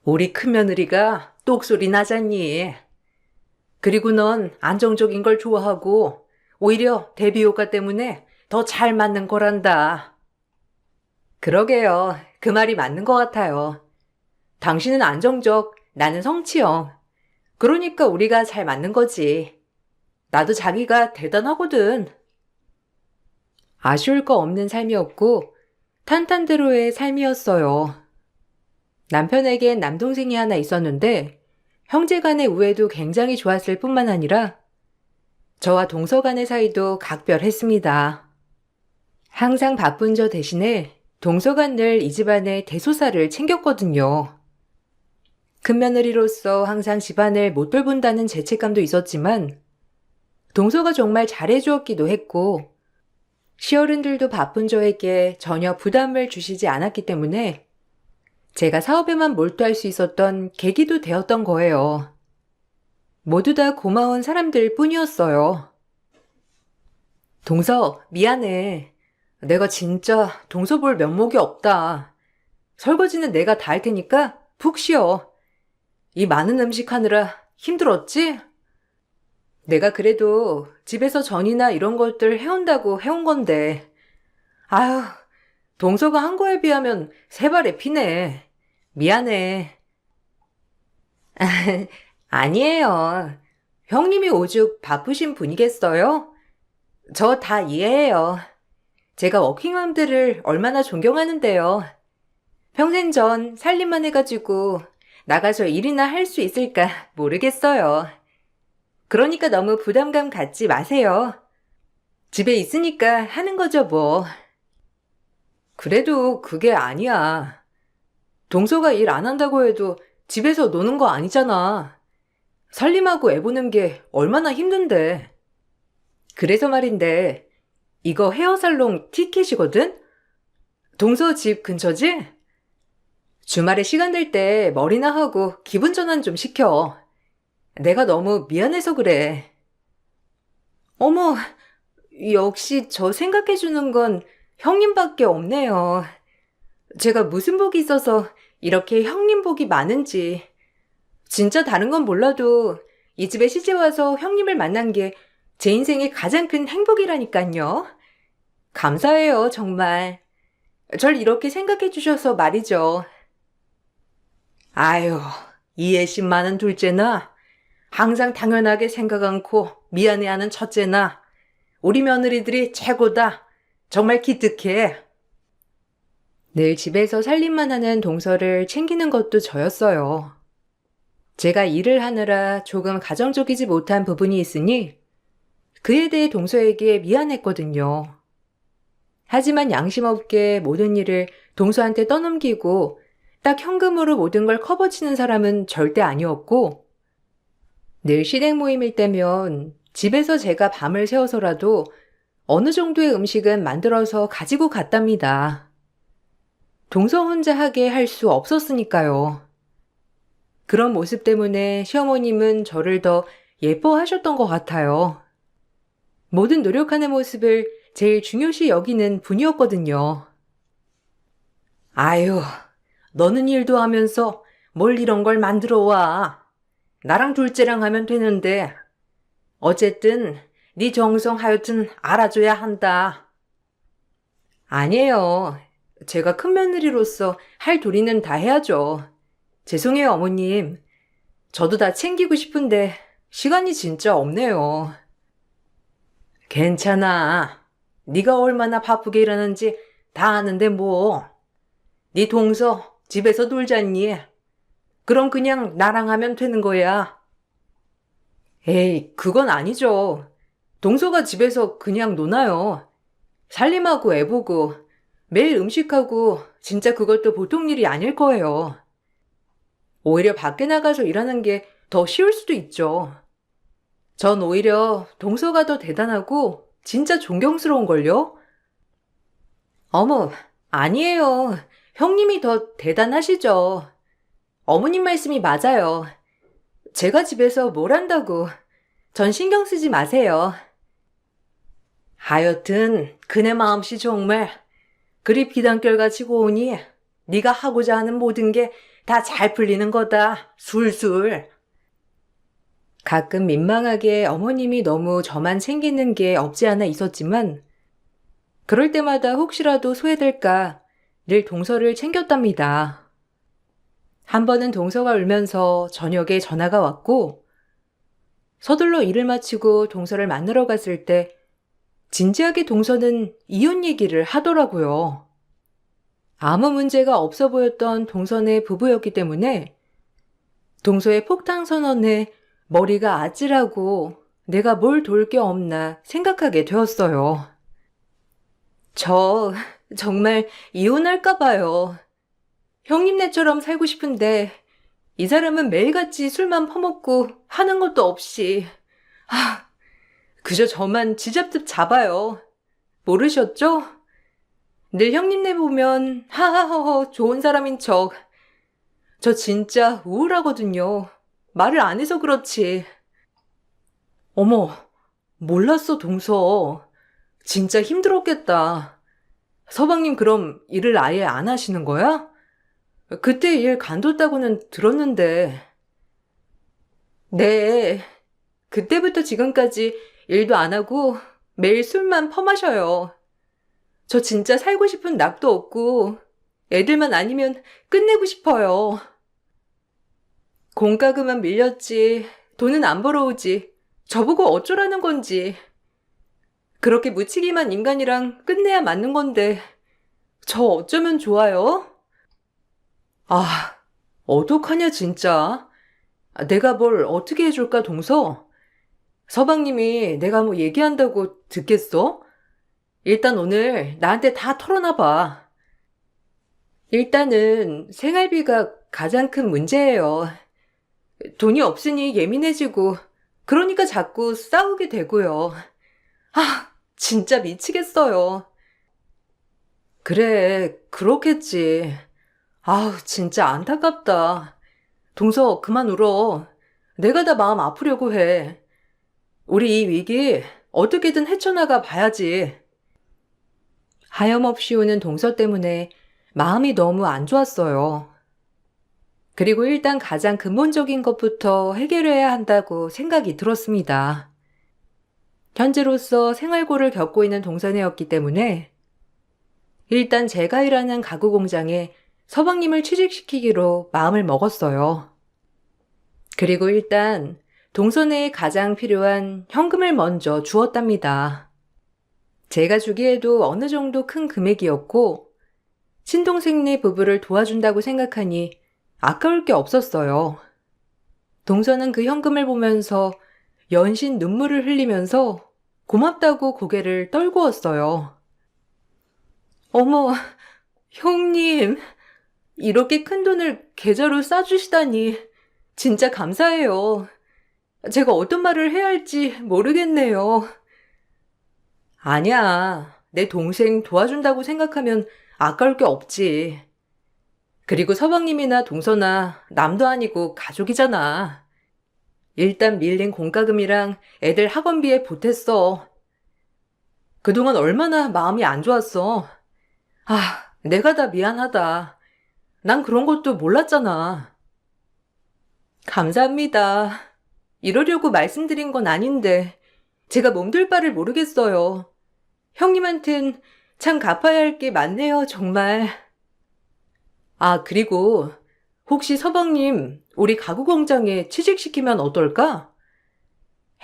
우리 큰며느리가 똑소리 나잖니. 그리고 넌 안정적인 걸 좋아하고 오히려 대비 효과 때문에 더 잘 맞는 거란다. 그러게요. 그 말이 맞는 것 같아요. 당신은 안정적, 나는 성취형. 그러니까 우리가 잘 맞는 거지. 나도 자기가 대단하거든. 아쉬울 거 없는 삶이었고 탄탄대로의 삶이었어요. 남편에겐 남동생이 하나 있었는데 형제 간의 우애도 굉장히 좋았을 뿐만 아니라 저와 동서 간의 사이도 각별했습니다. 항상 바쁜 저 대신에 동서가 늘 이 집안의 대소사를 챙겼거든요. 큰며느리로서 항상 집안을 못 돌본다는 죄책감도 있었지만 동서가 정말 잘해주었기도 했고 시어른들도 바쁜 저에게 전혀 부담을 주시지 않았기 때문에 제가 사업에만 몰두할 수 있었던 계기도 되었던 거예요. 모두 다 고마운 사람들 뿐이었어요. 동서, 미안해. 내가 진짜 동서 볼 면목이 없다. 설거지는 내가 다 할 테니까 푹 쉬어. 이 많은 음식 하느라 힘들었지? 내가 그래도 집에서 전이나 이런 것들 해온다고 해온 건데. 아휴, 동서가 한 거에 비하면 세 발의 피네. 미안해. 아니에요. 형님이 오죽 바쁘신 분이겠어요? 저 다 이해해요. 제가 워킹맘들을 얼마나 존경하는데요. 평생 전 살림만 해가지고 나가서 일이나 할 수 있을까 모르겠어요. 그러니까 너무 부담감 갖지 마세요. 집에 있으니까 하는 거죠, 뭐. 그래도 그게 아니야. 동서가 일 안 한다고 해도 집에서 노는 거 아니잖아. 살림하고 애 보는 게 얼마나 힘든데. 그래서 말인데, 이거 헤어살롱 티켓이거든? 동서 집 근처지? 주말에 시간 될 때 머리나 하고 기분 전환 좀 시켜. 내가 너무 미안해서 그래. 어머, 역시 저 생각해주는 건 형님밖에 없네요. 제가 무슨 복이 있어서 이렇게 형님 복이 많은지. 진짜 다른 건 몰라도 이 집에 시집와서 형님을 만난 게 제 인생의 가장 큰 행복이라니까요. 감사해요, 정말. 절 이렇게 생각해 주셔서 말이죠. 아유, 이해심 많은 둘째나 항상 당연하게 생각 않고 미안해하는 첫째나 우리 며느리들이 최고다. 정말 기특해. 늘 집에서 살림만 하는 동서를 챙기는 것도 저였어요. 제가 일을 하느라 조금 가정적이지 못한 부분이 있으니 그에 대해 동서에게 미안했거든요. 하지만 양심 없게 모든 일을 동서한테 떠넘기고 딱 현금으로 모든 걸 커버치는 사람은 절대 아니었고 늘 시댁 모임일 때면 집에서 제가 밤을 새워서라도 어느 정도의 음식은 만들어서 가지고 갔답니다. 동서 혼자 하게 할 수 없었으니까요. 그런 모습 때문에 시어머님은 저를 더 예뻐하셨던 것 같아요. 모든 노력하는 모습을 제일 중요시 여기는 분이었거든요. 아유, 너는 일도 하면서 뭘 이런 걸 만들어 와. 나랑 둘째랑 하면 되는데. 어쨌든 네 정성 하여튼 알아줘야 한다. 아니에요. 제가 큰 며느리로서 할 도리는 다 해야죠. 죄송해요, 어머님. 저도 다 챙기고 싶은데 시간이 진짜 없네요. 괜찮아. 네가 얼마나 바쁘게 일하는지 다 아는데 뭐. 네 동서 집에서 놀잖니. 그럼 그냥 나랑 하면 되는 거야. 에이, 그건 아니죠. 동서가 집에서 그냥 노나요. 살림하고 애 보고 매일 음식하고 진짜 그것도 보통 일이 아닐 거예요. 오히려 밖에 나가서 일하는 게 더 쉬울 수도 있죠. 전 오히려 동서가 더 대단하고 진짜 존경스러운걸요? 어머, 아니에요. 형님이 더 대단하시죠. 어머님 말씀이 맞아요. 제가 집에서 뭘 한다고. 전 신경 쓰지 마세요. 하여튼 그네 마음씨 정말 그리 비단결같이 고우니 네가 하고자 하는 모든 게 다 잘 풀리는 거다. 술술. 가끔 민망하게 어머님이 너무 저만 챙기는 게 없지 않아 있었지만 그럴 때마다 혹시라도 소외될까 늘 동서를 챙겼답니다. 한 번은 동서가 울면서 저녁에 전화가 왔고 서둘러 일을 마치고 동서를 만나러 갔을 때 진지하게 동서는 이혼 얘기를 하더라고요. 아무 문제가 없어 보였던 동서네 부부였기 때문에 동서의 폭탄 선언에 머리가 아찔하고 내가 뭘 도울 게 없나 생각하게 되었어요. 저 정말 이혼할까 봐요. 형님네처럼 살고 싶은데 이 사람은 매일같이 술만 퍼먹고 하는 것도 없이 그저 저만 쥐잡듯 잡아요. 모르셨죠? 늘 형님네 보면 하하허허 좋은 사람인 척. 저 진짜 우울하거든요. 말을 안 해서 그렇지. 어머, 몰랐어, 동서. 진짜 힘들었겠다. 서방님 그럼 일을 아예 안 하시는 거야? 그때 일 간뒀다고는 들었는데. 네, 그때부터 지금까지 일도 안 하고 매일 술만 퍼마셔요. 저 진짜 살고 싶은 낙도 없고 애들만 아니면 끝내고 싶어요. 공과금은 밀렸지. 돈은 안 벌어오지. 저보고 어쩌라는 건지. 그렇게 묻히기만 인간이랑 끝내야 맞는 건데 저 어쩌면 좋아요? 아, 어떡하냐 진짜. 내가 뭘 어떻게 해줄까 동서? 서방님이 내가 뭐 얘기한다고 듣겠어? 일단 오늘 나한테 다 털어놔봐. 일단은 생활비가 가장 큰 문제예요. 돈이 없으니 예민해지고 그러니까 자꾸 싸우게 되고요. 진짜 미치겠어요. 그래, 그렇겠지. 아우, 진짜 안타깝다. 동서, 그만 울어. 내가 다 마음 아프려고 해. 우리 이 위기 어떻게든 헤쳐나가 봐야지. 하염없이 우는 동서 때문에 마음이 너무 안 좋았어요. 그리고 일단 가장 근본적인 것부터 해결해야 한다고 생각이 들었습니다. 현재로서 생활고를 겪고 있는 동선이었기 때문에 일단 제가 일하는 가구 공장에 서방님을 취직시키기로 마음을 먹었어요. 그리고 일단 동선에 가장 필요한 현금을 먼저 주었답니다. 제가 주기에도 어느 정도 큰 금액이었고 친동생네 부부를 도와준다고 생각하니 아까울 게 없었어요. 동선은 그 현금을 보면서 연신 눈물을 흘리면서 고맙다고 고개를 떨구었어요. 어머, 형님, 이렇게 큰 돈을 계좌로 싸주시다니 진짜 감사해요. 제가 어떤 말을 해야 할지 모르겠네요. 아니야, 내 동생 도와준다고 생각하면 아까울 게 없지. 그리고 서방님이나 동서나 남도 아니고 가족이잖아. 일단 밀린 공과금이랑 애들 학원비에 보탰어. 그동안 얼마나 마음이 안 좋았어. 내가 다 미안하다. 난 그런 것도 몰랐잖아. 감사합니다. 이러려고 말씀드린 건 아닌데 제가 몸둘 바를 모르겠어요. 형님한텐 참 갚아야 할 게 많네요, 정말. 그리고 혹시 서방님 우리 가구 공장에 취직시키면 어떨까?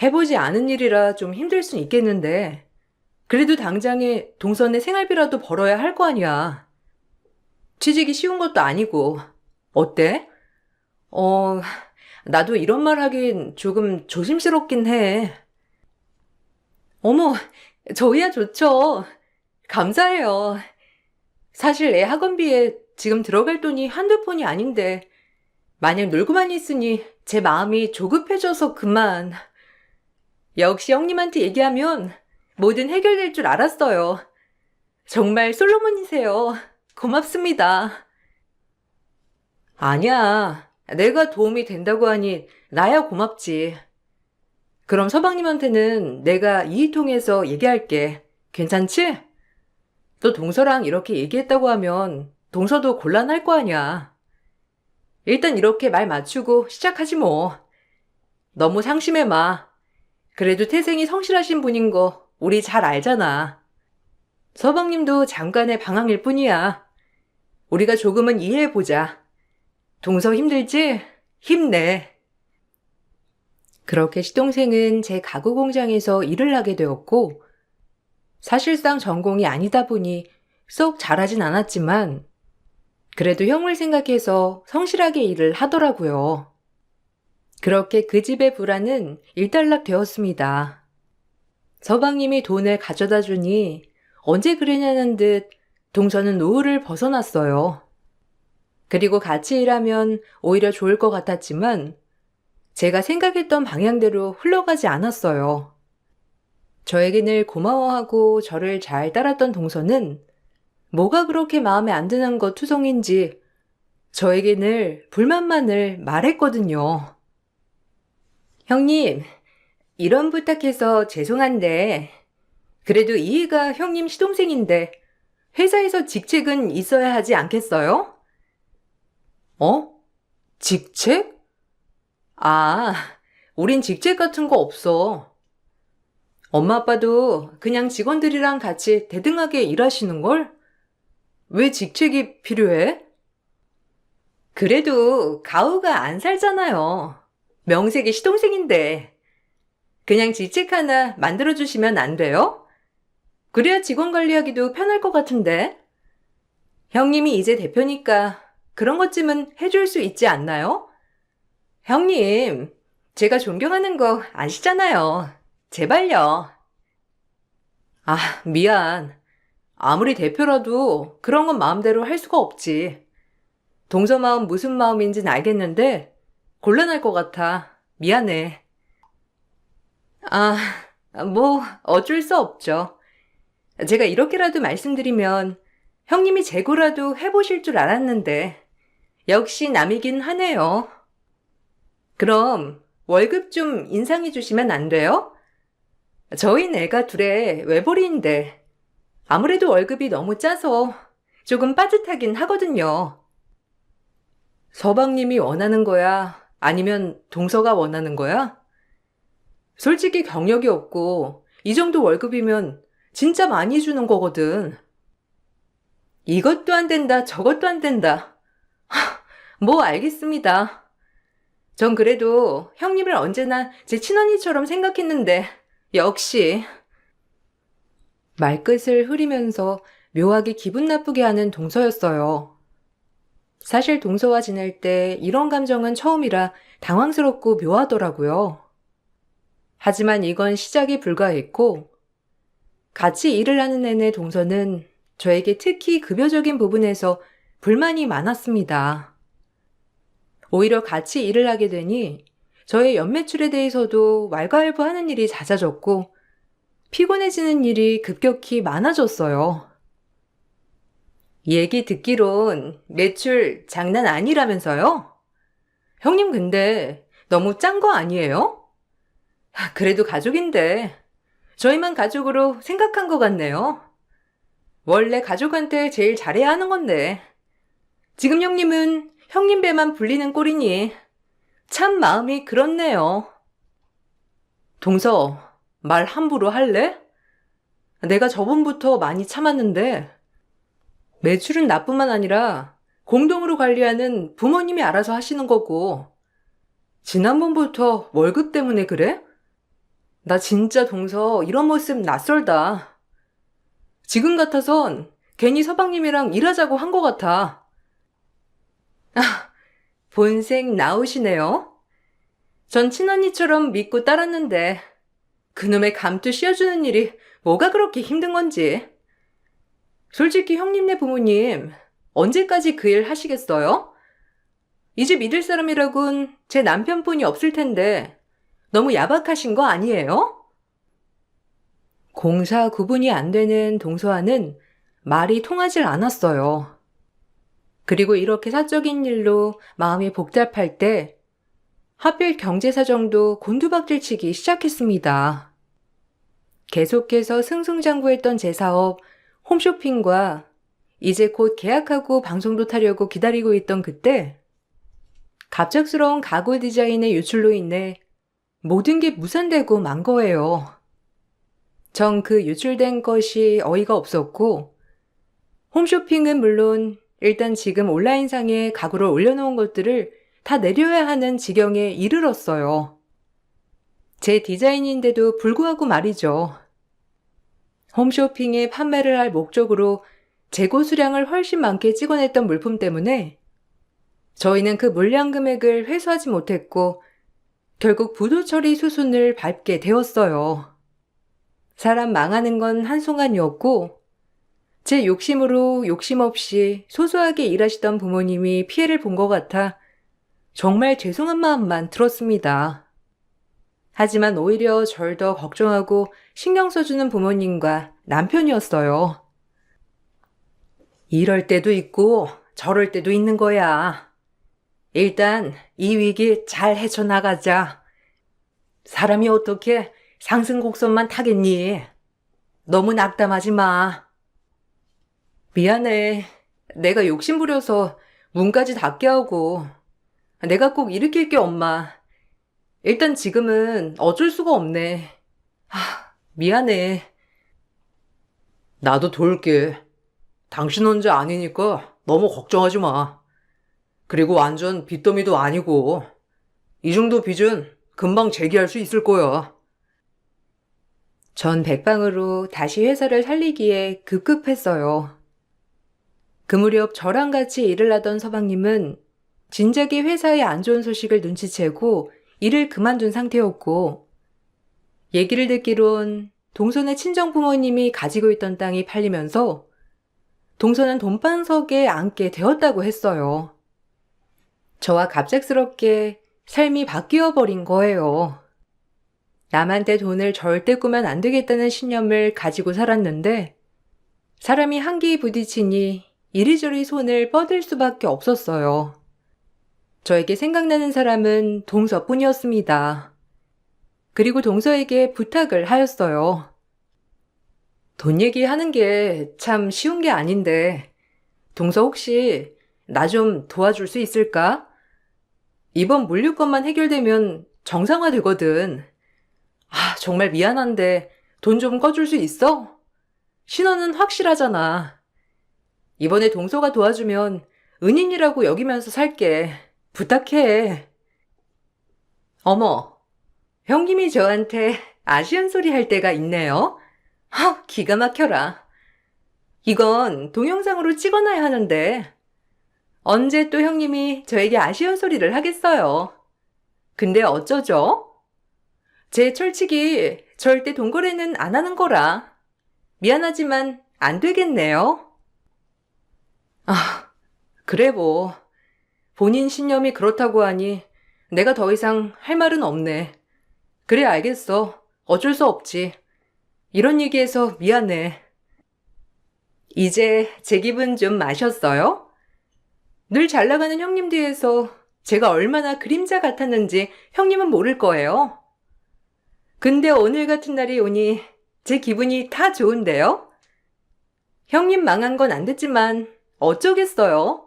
해보지 않은 일이라 좀 힘들 순 있겠는데 그래도 당장에 동선의 생활비라도 벌어야 할 거 아니야. 취직이 쉬운 것도 아니고. 어때? 나도 이런 말 하긴 조금 조심스럽긴 해. 어머, 저희야 좋죠. 감사해요. 사실 애 학원비에 지금 들어갈 돈이 한두 푼이 아닌데, 마냥 놀고만 있으니 제 마음이 조급해져서 그만. 역시 형님한테 얘기하면 뭐든 해결될 줄 알았어요. 정말 솔로몬이세요. 고맙습니다. 아니야. 내가 도움이 된다고 하니 나야 고맙지. 그럼 서방님한테는 내가 이의통해서 얘기할게. 괜찮지? 또 동서랑 이렇게 얘기했다고 하면 동서도 곤란할 거 아니야. 일단 이렇게 말 맞추고 시작하지 뭐. 너무 상심해 마. 그래도 태생이 성실하신 분인 거 우리 잘 알잖아. 서방님도 잠깐의 방황일 뿐이야. 우리가 조금은 이해해보자. 동서 힘들지? 힘내. 그렇게 시동생은 제 가구 공장에서 일을 하게 되었고, 사실상 전공이 아니다 보니 썩 잘하진 않았지만, 그래도 형을 생각해서 성실하게 일을 하더라고요. 그렇게 그 집의 불안은 일단락 되었습니다. 서방님이 돈을 가져다 주니 언제 그러냐는 듯 동서는 노후를 벗어났어요. 그리고 같이 일하면 오히려 좋을 것 같았지만 제가 생각했던 방향대로 흘러가지 않았어요. 저에게 늘 고마워하고 저를 잘 따랐던 동서는 뭐가 그렇게 마음에 안 드는 것 투성인지 저에게 늘 불만만을 말했거든요. 형님, 이런 부탁해서 죄송한데 그래도 이해가 형님 시동생인데 회사에서 직책은 있어야 하지 않겠어요? 어? 직책? 아, 우린 직책 같은 거 없어. 엄마 아빠도 그냥 직원들이랑 같이 대등하게 일하시는걸? 왜 직책이 필요해? 그래도 가오가 안 살잖아요. 명색이 시동생인데. 그냥 직책 하나 만들어주시면 안 돼요? 그래야 직원 관리하기도 편할 것 같은데. 형님이 이제 대표니까 그런 것쯤은 해줄 수 있지 않나요? 형님, 제가 존경하는 거 아시잖아요. 제발요. 아, 미안. 아무리 대표라도 그런 건 마음대로 할 수가 없지. 동서 마음 무슨 마음인진 알겠는데 곤란할 것 같아. 미안해. 아, 뭐 어쩔 수 없죠. 제가 이렇게라도 말씀드리면 형님이 재고라도 해보실 줄 알았는데 역시 남이긴 하네요. 그럼 월급 좀 인상해 주시면 안 돼요? 저희 애가 둘의 외벌이인데 아무래도 월급이 너무 짜서 조금 빠듯하긴 하거든요. 서방님이 원하는 거야? 아니면 동서가 원하는 거야? 솔직히 경력이 없고 이 정도 월급이면 진짜 많이 주는 거거든. 이것도 안 된다, 저것도 안 된다. 뭐 알겠습니다. 전 그래도 형님을 언제나 제 친언니처럼 생각했는데 역시. 말끝을 흐리면서 묘하게 기분 나쁘게 하는 동서였어요. 사실 동서와 지낼 때 이런 감정은 처음이라 당황스럽고 묘하더라고요. 하지만 이건 시작에 불과했고 같이 일을 하는 내내 동서는 저에게 특히 급여적인 부분에서 불만이 많았습니다. 오히려 같이 일을 하게 되니 저의 연매출에 대해서도 왈가왈부하는 일이 잦아졌고 피곤해지는 일이 급격히 많아졌어요. 얘기 듣기론 매출 장난 아니라면서요? 형님 근데 너무 짠 거 아니에요? 그래도 가족인데 저희만 가족으로 생각한 것 같네요. 원래 가족한테 제일 잘해야 하는 건데 지금 형님은 형님 배만 불리는 꼴이니 참 마음이 그렇네요. 동서, 말 함부로 할래? 내가 저번부터 많이 참았는데 매출은 나뿐만 아니라 공동으로 관리하는 부모님이 알아서 하시는 거고 지난번부터 월급 때문에 그래? 나 진짜 동서 이런 모습 낯설다. 지금 같아선 괜히 서방님이랑 일하자고 한 것 같아. 본색 나오시네요. 전 친언니처럼 믿고 따랐는데 그놈의 감투 씌워주는 일이 뭐가 그렇게 힘든 건지. 솔직히 형님네 부모님 언제까지 그 일 하시겠어요? 이제 믿을 사람이라곤 제 남편뿐이 없을 텐데 너무 야박하신 거 아니에요? 공사 구분이 안 되는 동서와는 말이 통하질 않았어요. 그리고 이렇게 사적인 일로 마음이 복잡할 때 하필 경제 사정도 곤두박질치기 시작했습니다. 계속해서 승승장구했던 제 사업 홈쇼핑과 이제 곧 계약하고 방송도 타려고 기다리고 있던 그때 갑작스러운 가구 디자인의 유출로 인해 모든 게 무산되고 만 거예요. 전 그 유출된 것이 어이가 없었고 홈쇼핑은 물론 일단 지금 온라인상에 가구를 올려놓은 것들을 다 내려야 하는 지경에 이르렀어요. 제 디자인인데도 불구하고 말이죠. 홈쇼핑에 판매를 할 목적으로 재고 수량을 훨씬 많게 찍어냈던 물품 때문에 저희는 그 물량 금액을 회수하지 못했고 결국 부도 처리 수순을 밟게 되었어요. 사람 망하는 건 한순간이었고 제 욕심으로 욕심 없이 소소하게 일하시던 부모님이 피해를 본 것 같아 정말 죄송한 마음만 들었습니다. 하지만 오히려 절 더 걱정하고 신경 써주는 부모님과 남편이었어요. 이럴 때도 있고 저럴 때도 있는 거야. 일단 이 위기 잘 헤쳐나가자. 사람이 어떻게 상승 곡선만 타겠니? 너무 낙담하지 마. 미안해. 내가 욕심부려서 문까지 닫게 하고. 내가 꼭 일으킬 게 엄마. 일단 지금은 어쩔 수가 없네. 미안해. 나도 도울게. 당신 혼자 아니니까 너무 걱정하지 마. 그리고 완전 빚더미도 아니고 이 정도 빚은 금방 재기할 수 있을 거야. 전 백방으로 다시 회사를 살리기에 급급했어요. 그 무렵 저랑 같이 일을 하던 서방님은 진작에 회사의 안 좋은 소식을 눈치채고 일을 그만둔 상태였고 얘기를 듣기론 동선의 친정 부모님이 가지고 있던 땅이 팔리면서 동선은 돈방석에 앉게 되었다고 했어요. 저와 갑작스럽게 삶이 바뀌어 버린 거예요. 남한테 돈을 절대 꾸면 안 되겠다는 신념을 가지고 살았는데 사람이 한기에 부딪히니 이리저리 손을 뻗을 수밖에 없었어요. 저에게 생각나는 사람은 동서뿐이었습니다. 그리고 동서에게 부탁을 하였어요. 돈 얘기하는 게 참 쉬운 게 아닌데 동서 혹시 나 좀 도와줄 수 있을까? 이번 물류건만 해결되면 정상화되거든. 정말 미안한데 돈 좀 꺼줄 수 있어? 신원은 확실하잖아. 이번에 동서가 도와주면 은인이라고 여기면서 살게. 부탁해. 어머, 형님이 저한테 아쉬운 소리 할 때가 있네요. 기가 막혀라. 이건 동영상으로 찍어놔야 하는데 언제 또 형님이 저에게 아쉬운 소리를 하겠어요. 근데 어쩌죠? 제 철칙이 절대 동거래는 안 하는 거라. 미안하지만 안 되겠네요. 그래 뭐. 본인 신념이 그렇다고 하니 내가 더 이상 할 말은 없네. 그래 알겠어. 어쩔 수 없지. 이런 얘기해서 미안해. 이제 제 기분 좀 마셨어요? 늘 잘 나가는 형님 뒤에서 제가 얼마나 그림자 같았는지 형님은 모를 거예요. 근데 오늘 같은 날이 오니 제 기분이 다 좋은데요? 형님 망한 건 안 됐지만 어쩌겠어요?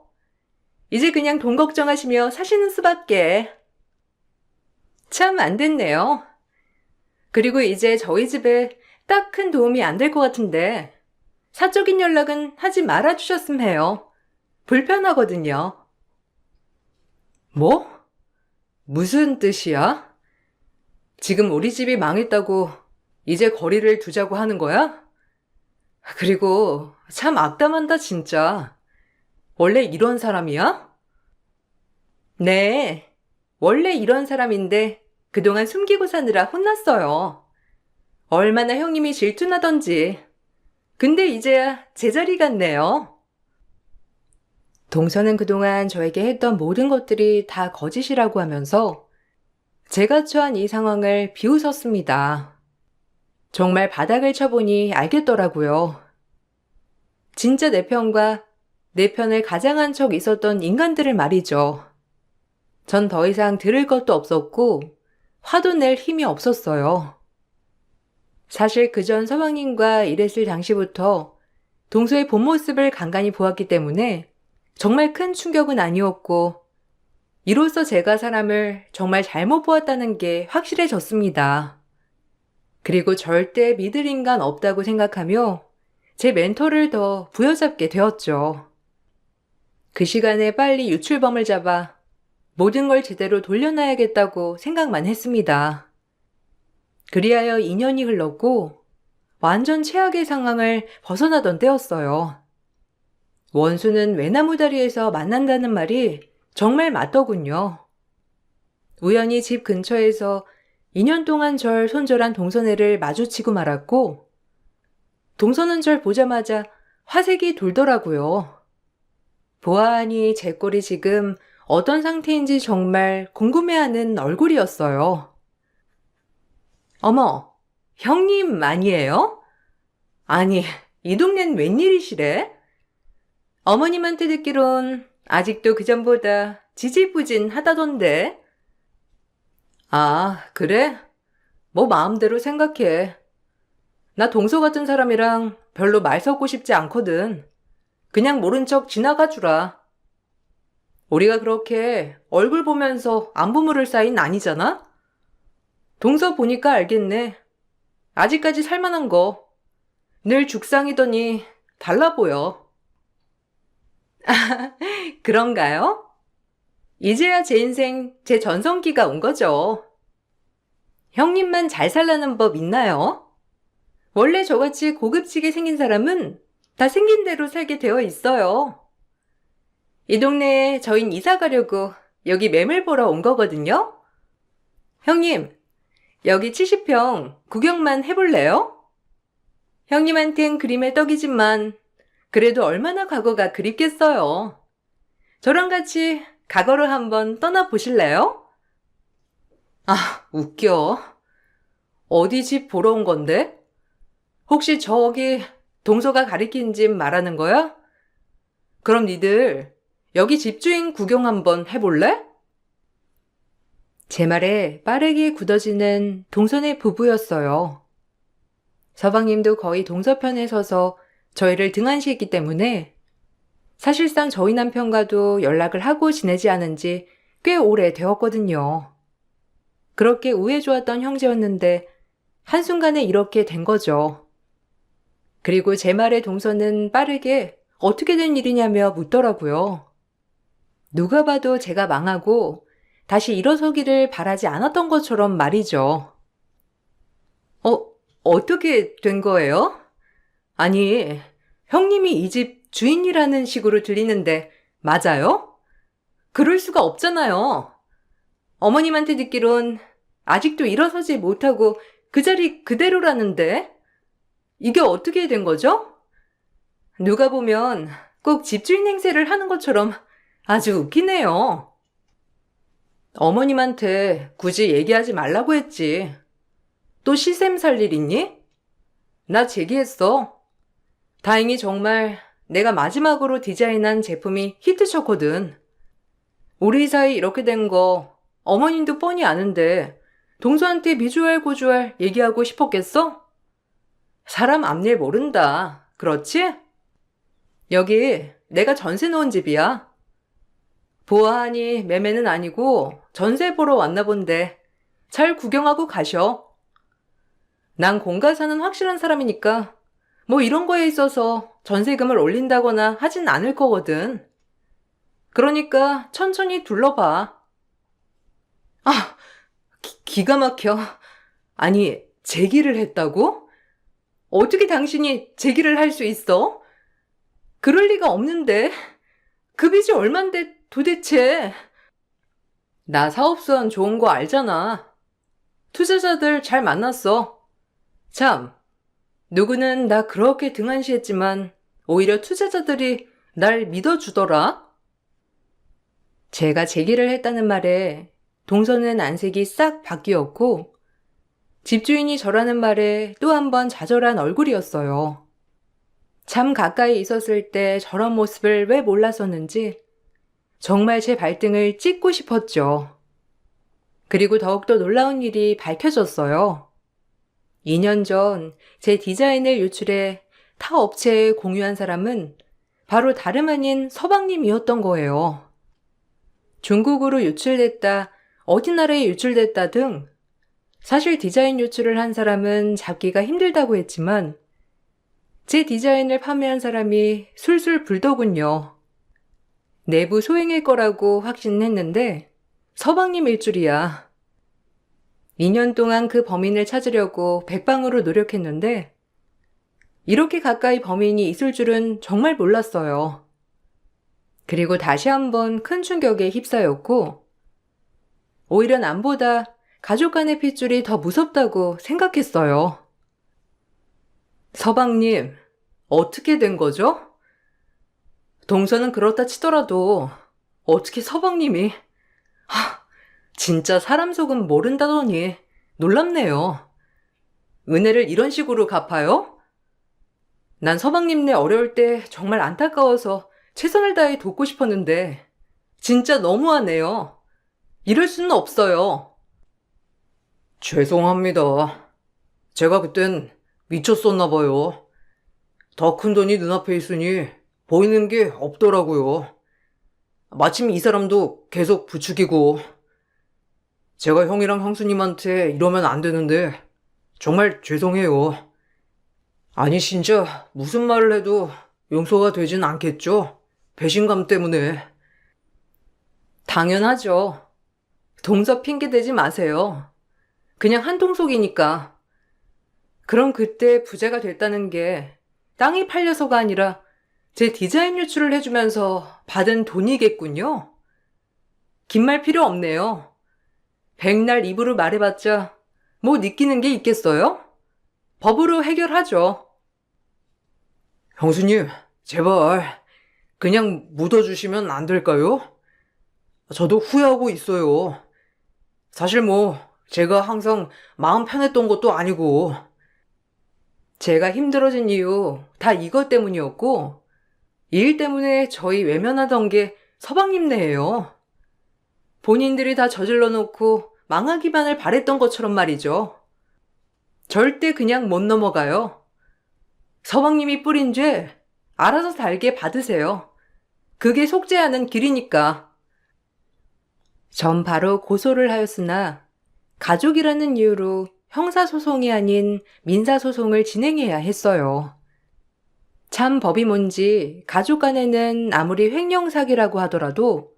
이제 그냥 돈 걱정하시며 사시는 수밖에. 참 안 됐네요. 그리고 이제 저희 집에 딱 큰 도움이 안 될 것 같은데 사적인 연락은 하지 말아주셨음 해요. 불편하거든요. 뭐? 무슨 뜻이야? 지금 우리 집이 망했다고 이제 거리를 두자고 하는 거야? 그리고 참 악담한다 진짜. 원래 이런 사람이야? 네, 원래 이런 사람인데 그동안 숨기고 사느라 혼났어요. 얼마나 형님이 질투나던지. 근데 이제야 제자리 같네요. 동서는 그동안 저에게 했던 모든 것들이 다 거짓이라고 하면서 제가 처한 이 상황을 비웃었습니다. 정말 바닥을 쳐보니 알겠더라고요. 진짜 내 편과 내 편을 가장한 척 있었던 인간들을 말이죠. 전 더 이상 들을 것도 없었고 화도 낼 힘이 없었어요. 사실 그전 서방님과 일했을 당시부터 동서의 본 모습을 간간히 보았기 때문에 정말 큰 충격은 아니었고 이로써 제가 사람을 정말 잘못 보았다는 게 확실해졌습니다. 그리고 절대 믿을 인간 없다고 생각하며 제 멘토를 더 부여잡게 되었죠. 그 시간에 빨리 유출범을 잡아 모든 걸 제대로 돌려놔야겠다고 생각만 했습니다. 그리하여 2년이 흘렀고 완전 최악의 상황을 벗어나던 때였어요. 원수는 외나무 다리에서 만난다는 말이 정말 맞더군요. 우연히 집 근처에서 2년 동안 절 손절한 동선애를 마주치고 말았고 동선은 절 보자마자 화색이 돌더라고요. 보아하니 제 꼴이 지금 어떤 상태인지 정말 궁금해하는 얼굴이었어요. 어머, 형님 아니에요? 아니, 이 동네는 웬일이시래? 어머님한테 듣기론 아직도 그전보다 지지부진하다던데. 아, 그래? 뭐 마음대로 생각해. 나 동서 같은 사람이랑 별로 말 섞고 싶지 않거든. 그냥 모른 척 지나가 주라. 우리가 그렇게 얼굴 보면서 안부 물을 사이는 아니잖아? 동서 보니까 알겠네. 아직까지 살만한 거. 늘 죽상이더니 달라 보여. 그런가요? 이제야 제 인생, 제 전성기가 온 거죠. 형님만 잘 살라는 법 있나요? 원래 저같이 고급지게 생긴 사람은 다 생긴 대로 살게 되어 있어요. 이 동네에 저흰 이사 가려고 여기 매물 보러 온 거거든요. 형님, 여기 70평 구경만 해볼래요? 형님한텐 그림의 떡이지만 그래도 얼마나 과거가 그립겠어요. 저랑 같이 과거로 한번 떠나보실래요? 아, 웃겨. 어디 집 보러 온 건데? 혹시 저기 동서가 가리킨 집 말하는 거야? 그럼 니들 여기 집주인 구경 한번 해볼래? 제 말에 빠르게 굳어지는 동선의 부부였어요. 서방님도 거의 동서편에 서서 저희를 등한시했기 때문에 사실상 저희 남편과도 연락을 하고 지내지 않은 지 꽤 오래 되었거든요. 그렇게 우애 좋았던 형제였는데 한순간에 이렇게 된 거죠. 그리고 제 말에 동서는 빠르게 어떻게 된 일이냐며 묻더라고요. 누가 봐도 제가 망하고 다시 일어서기를 바라지 않았던 것처럼 말이죠. 어떻게 된 거예요? 아니, 형님이 이 집 주인이라는 식으로 들리는데 맞아요? 그럴 수가 없잖아요. 어머님한테 듣기론 아직도 일어서지 못하고 그 자리 그대로라는데 이게 어떻게 된 거죠? 누가 보면 꼭 집주인 행세를 하는 것처럼 아주 웃기네요. 어머님한테 굳이 얘기하지 말라고 했지. 또 시샘 살 일 있니? 나 제기했어. 다행히 정말 내가 마지막으로 디자인한 제품이 히트쳤거든. 우리 사이 이렇게 된 거 어머님도 뻔히 아는데 동서한테 미주알 고주알 얘기하고 싶었겠어? 사람 앞일 모른다. 그렇지? 여기 내가 전세 놓은 집이야. 보아하니 매매는 아니고 전세 보러 왔나 본데 잘 구경하고 가셔. 난 공가사는 확실한 사람이니까 뭐 이런 거에 있어서 전세금을 올린다거나 하진 않을 거거든. 그러니까 천천히 둘러봐. 아, 기가 막혀. 아니, 제기를 했다고? 어떻게 당신이 제기를 할 수 있어? 그럴 리가 없는데. 그 빚이 얼만데 도대체. 나 사업수완 좋은 거 알잖아. 투자자들 잘 만났어. 참, 누구는 나 그렇게 등한시했지만 오히려 투자자들이 날 믿어주더라. 제가 제기를 했다는 말에 동서는 안색이 싹 바뀌었고 집주인이 저라는 말에 또 한 번 좌절한 얼굴이었어요. 참 가까이 있었을 때 저런 모습을 왜 몰랐었는지 정말 제 발등을 찍고 싶었죠. 그리고 더욱더 놀라운 일이 밝혀졌어요. 2년 전 제 디자인을 유출해 타 업체에 공유한 사람은 바로 다름 아닌 서방님이었던 거예요. 중국으로 유출됐다, 어디 나라에 유출됐다 등 사실 디자인 유출을 한 사람은 잡기가 힘들다고 했지만 제 디자인을 판매한 사람이 술술 불더군요. 내부 소행일 거라고 확신했는데 서방님일 줄이야. 2년 동안 그 범인을 찾으려고 백방으로 노력했는데 이렇게 가까이 범인이 있을 줄은 정말 몰랐어요. 그리고 다시 한번 큰 충격에 휩싸였고 오히려 남보다 가족 간의 핏줄이 더 무섭다고 생각했어요. 서방님, 어떻게 된 거죠? 동서는 그렇다 치더라도 어떻게 서방님이 진짜 사람 속은 모른다더니 놀랍네요. 은혜를 이런 식으로 갚아요? 난 서방님네 어려울 때 정말 안타까워서 최선을 다해 돕고 싶었는데 진짜 너무하네요. 이럴 수는 없어요. 죄송합니다. 제가 그땐 미쳤었나 봐요. 더 큰 돈이 눈앞에 있으니 보이는 게 없더라고요. 마침 이 사람도 계속 부추기고 제가 형이랑 형수님한테 이러면 안 되는데 정말 죄송해요. 아니 진짜 무슨 말을 해도 용서가 되진 않겠죠? 배신감 때문에. 당연하죠. 동서 핑계 대지 마세요. 그냥 한통속이니까. 그럼 그때 부자가 됐다는 게 땅이 팔려서가 아니라 제 디자인 유출을 해주면서 받은 돈이겠군요. 긴 말 필요 없네요. 백날 입으로 말해봤자 뭐 느끼는 게 있겠어요? 법으로 해결하죠. 형수님, 제발 그냥 묻어주시면 안 될까요? 저도 후회하고 있어요. 사실 뭐 제가 항상 마음 편했던 것도 아니고 제가 힘들어진 이유 다 이것 때문이었고 이 일 때문에 저희 외면하던 게 서방님네예요. 본인들이 다 저질러 놓고 망하기만을 바랬던 것처럼 말이죠. 절대 그냥 못 넘어가요. 서방님이 뿌린 죄 알아서 달게 받으세요. 그게 속죄하는 길이니까. 전 바로 고소를 하였으나 가족이라는 이유로 형사소송이 아닌 민사소송을 진행해야 했어요. 참 법이 뭔지 가족 간에는 아무리 횡령사기라고 하더라도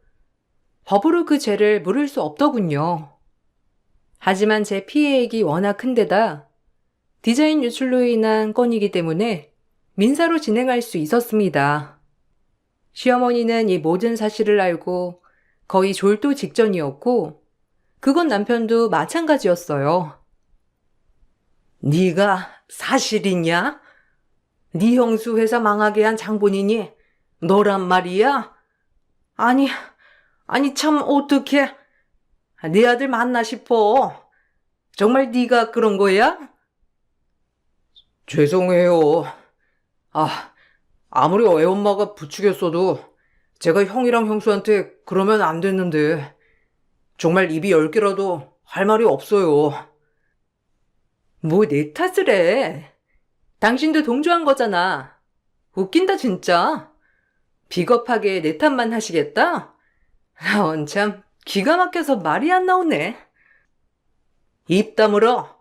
법으로 그 죄를 물을 수 없더군요. 하지만 제 피해액이 워낙 큰데다 디자인 유출로 인한 건이기 때문에 민사로 진행할 수 있었습니다. 시어머니는 이 모든 사실을 알고 거의 졸도 직전이었고 그건 남편도 마찬가지였어요. 네가 사실이냐? 네 형수 회사 망하게 한 장본인이 너란 말이야? 아니 참 어떡해. 네 아들 맞나 싶어. 정말 네가 그런 거야? 죄송해요. 아무리 애엄마가 부추겼어도 제가 형이랑 형수한테 그러면 안 됐는데 정말 입이 10개라도 할 말이 없어요. 뭐 내 탓을 해. 당신도 동조한 거잖아. 웃긴다 진짜. 비겁하게 내 탓만 하시겠다? 참 기가 막혀서 말이 안 나오네. 입 다물어.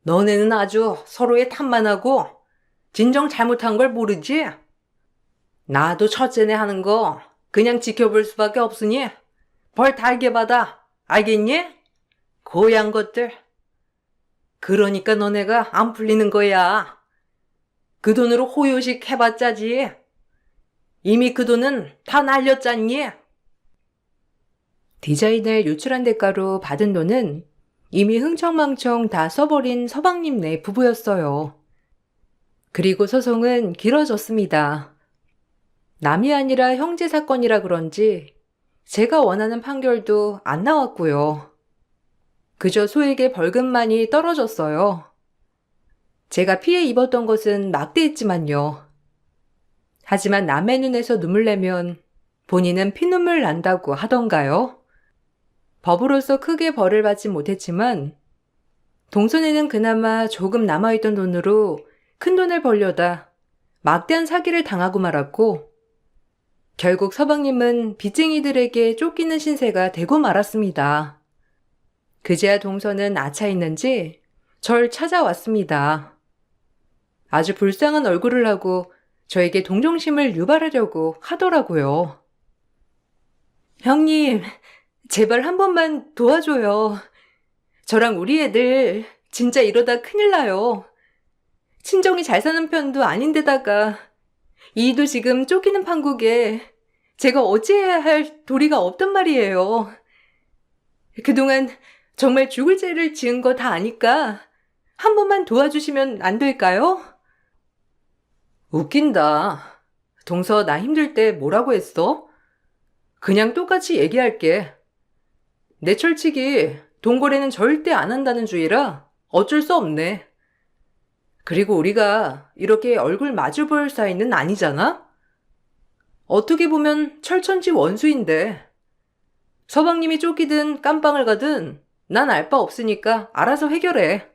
너네는 아주 서로의 탓만 하고 진정 잘못한 걸 모르지? 나도 첫째네 하는 거 그냥 지켜볼 수밖에 없으니 벌 달게 받아. 알겠니? 고얀 것들. 그러니까 너네가 안 풀리는 거야. 그 돈으로 호요식 해봤자지. 이미 그 돈은 다 날렸잖니. 디자인을 유출한 대가로 받은 돈은 이미 흥청망청 다 써버린 서방님네 부부였어요. 그리고 소송은 길어졌습니다. 남이 아니라 형제 사건이라 그런지 제가 원하는 판결도 안 나왔고요. 그저 소에게 벌금만이 떨어졌어요. 제가 피해 입었던 것은 막대했지만요. 하지만 남의 눈에서 눈물 내면 본인은 피눈물 난다고 하던가요? 법으로서 크게 벌을 받지 못했지만 동선에는 그나마 조금 남아있던 돈으로 큰 돈을 벌려다 막대한 사기를 당하고 말았고 결국 서방님은 빚쟁이들에게 쫓기는 신세가 되고 말았습니다. 그제야 동선은 아차있는지 절 찾아왔습니다. 아주 불쌍한 얼굴을 하고 저에게 동정심을 유발하려고 하더라고요. 형님, 제발 한 번만 도와줘요. 저랑 우리 애들 진짜 이러다 큰일 나요. 친정이 잘 사는 편도 아닌데다가 이도 지금 쫓기는 판국에 제가 어찌해야 할 도리가 없단 말이에요. 그동안 정말 죽을 죄를 지은 거 다 아니까 한 번만 도와주시면 안 될까요? 웃긴다. 동서 나 힘들 때 뭐라고 했어? 그냥 똑같이 얘기할게. 내 철칙이 동거래는 절대 안 한다는 주의라 어쩔 수 없네. 그리고 우리가 이렇게 얼굴 마주 볼 사이는 아니잖아? 어떻게 보면 철천지 원수인데 서방님이 쫓기든 깜빵을 가든 난 알 바 없으니까 알아서 해결해.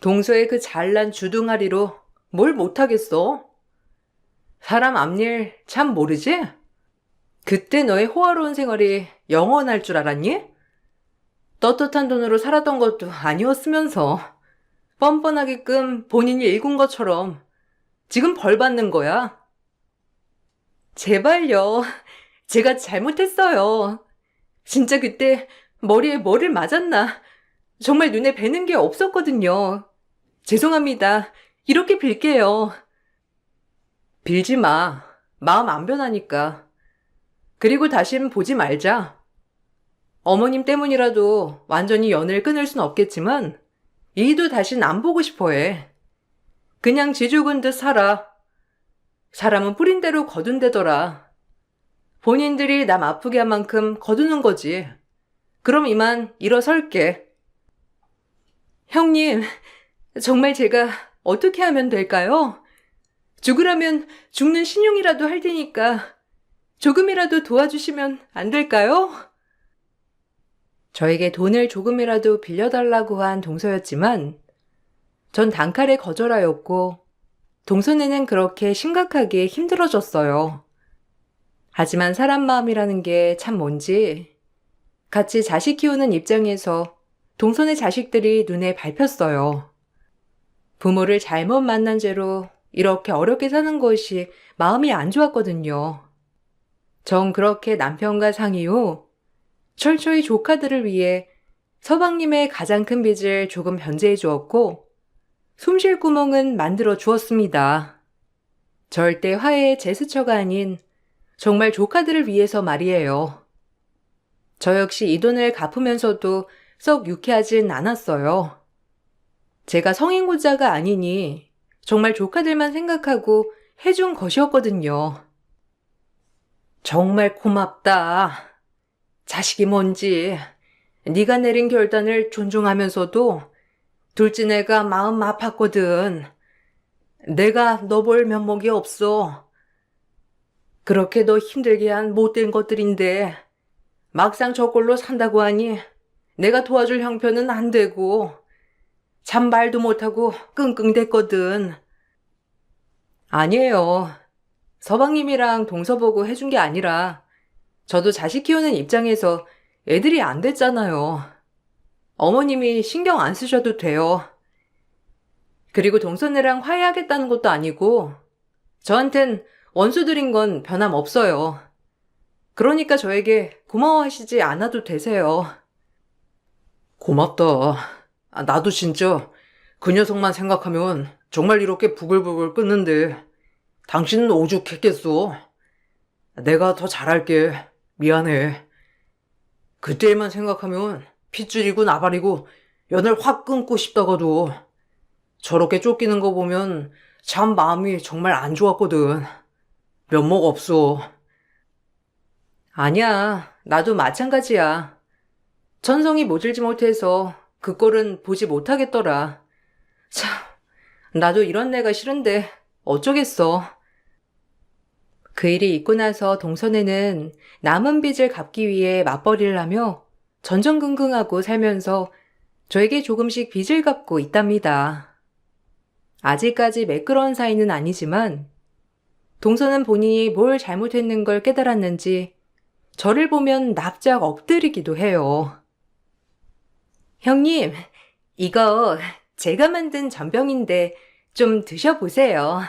동서의 그 잘난 주둥아리로 뭘 못하겠어? 사람 앞일 참 모르지? 그때 너의 호화로운 생활이 영원할 줄 알았니? 떳떳한 돈으로 살았던 것도 아니었으면서 뻔뻔하게끔 본인이 일군 것처럼 지금 벌 받는 거야. 제발요. 제가 잘못했어요. 진짜 그때 머리에 뭐를 맞았나. 정말 눈에 뵈는 게 없었거든요. 죄송합니다. 이렇게 빌게요. 빌지 마. 마음 안 변하니까. 그리고 다신 보지 말자. 어머님 때문이라도 완전히 연을 끊을 순 없겠지만 이도 다신 안 보고 싶어 해. 그냥 지 죽은 듯 살아. 사람은 뿌린 대로 거둔대더라. 본인들이 남 아프게 한 만큼 거두는 거지. 그럼 이만 일어설게. 형님, 정말 제가 어떻게 하면 될까요? 죽으라면 죽는 신용이라도 할 테니까 조금이라도 도와주시면 안 될까요? 저에게 돈을 조금이라도 빌려달라고 한 동서였지만 전 단칼에 거절하였고 동서네는 그렇게 심각하게 힘들어졌어요. 하지만 사람 마음이라는 게 참 뭔지 같이 자식 키우는 입장에서 동서네 자식들이 눈에 밟혔어요. 부모를 잘못 만난 죄로 이렇게 어렵게 사는 것이 마음이 안 좋았거든요. 전 그렇게 남편과 상의 후 철저히 조카들을 위해 서방님의 가장 큰 빚을 조금 변제해 주었고 숨쉴 구멍은 만들어 주었습니다. 절대 화해의 제스처가 아닌 정말 조카들을 위해서 말이에요. 저 역시 이 돈을 갚으면서도 썩 유쾌하진 않았어요. 제가 성인고자가 아니니 정말 조카들만 생각하고 해준 것이었거든요. 정말 고맙다. 자식이 뭔지 네가 내린 결단을 존중하면서도 둘째내가 마음 아팠거든. 내가 너 볼 면목이 없어. 그렇게 너 힘들게 한 못된 것들인데 막상 저꼴로 산다고 하니 내가 도와줄 형편은 안 되고 참 말도 못하고 끙끙댔거든. 아니에요. 서방님이랑 동서 보고 해준 게 아니라 저도 자식 키우는 입장에서 애들이 안 됐잖아요. 어머님이 신경 안 쓰셔도 돼요. 그리고 동서네랑 화해하겠다는 것도 아니고 저한텐 원수들인 건 변함없어요. 그러니까 저에게 고마워하시지 않아도 되세요. 고맙다. 나도 진짜 그 녀석만 생각하면 정말 이렇게 부글부글 끓는데 당신은 오죽했겠어. 내가 더 잘할게. 미안해. 그때만 생각하면 핏줄이고 나발이고 연을 확 끊고 싶다가도 저렇게 쫓기는 거 보면 참 마음이 정말 안 좋았거든. 면목 없어. 아니야, 나도 마찬가지야. 천성이 모질지 못해서 그 꼴은 보지 못하겠더라. 참, 나도 이런 내가 싫은데 어쩌겠어. 그 일이 있고 나서 동선에는 남은 빚을 갚기 위해 맞벌이를 하며 전전긍긍하고 살면서 저에게 조금씩 빚을 갚고 있답니다. 아직까지 매끄러운 사이는 아니지만 동서는 본인이 뭘 잘못했는 걸 깨달았는지 저를 보면 납작 엎드리기도 해요. 형님, 이거 제가 만든 전병인데 좀 드셔보세요.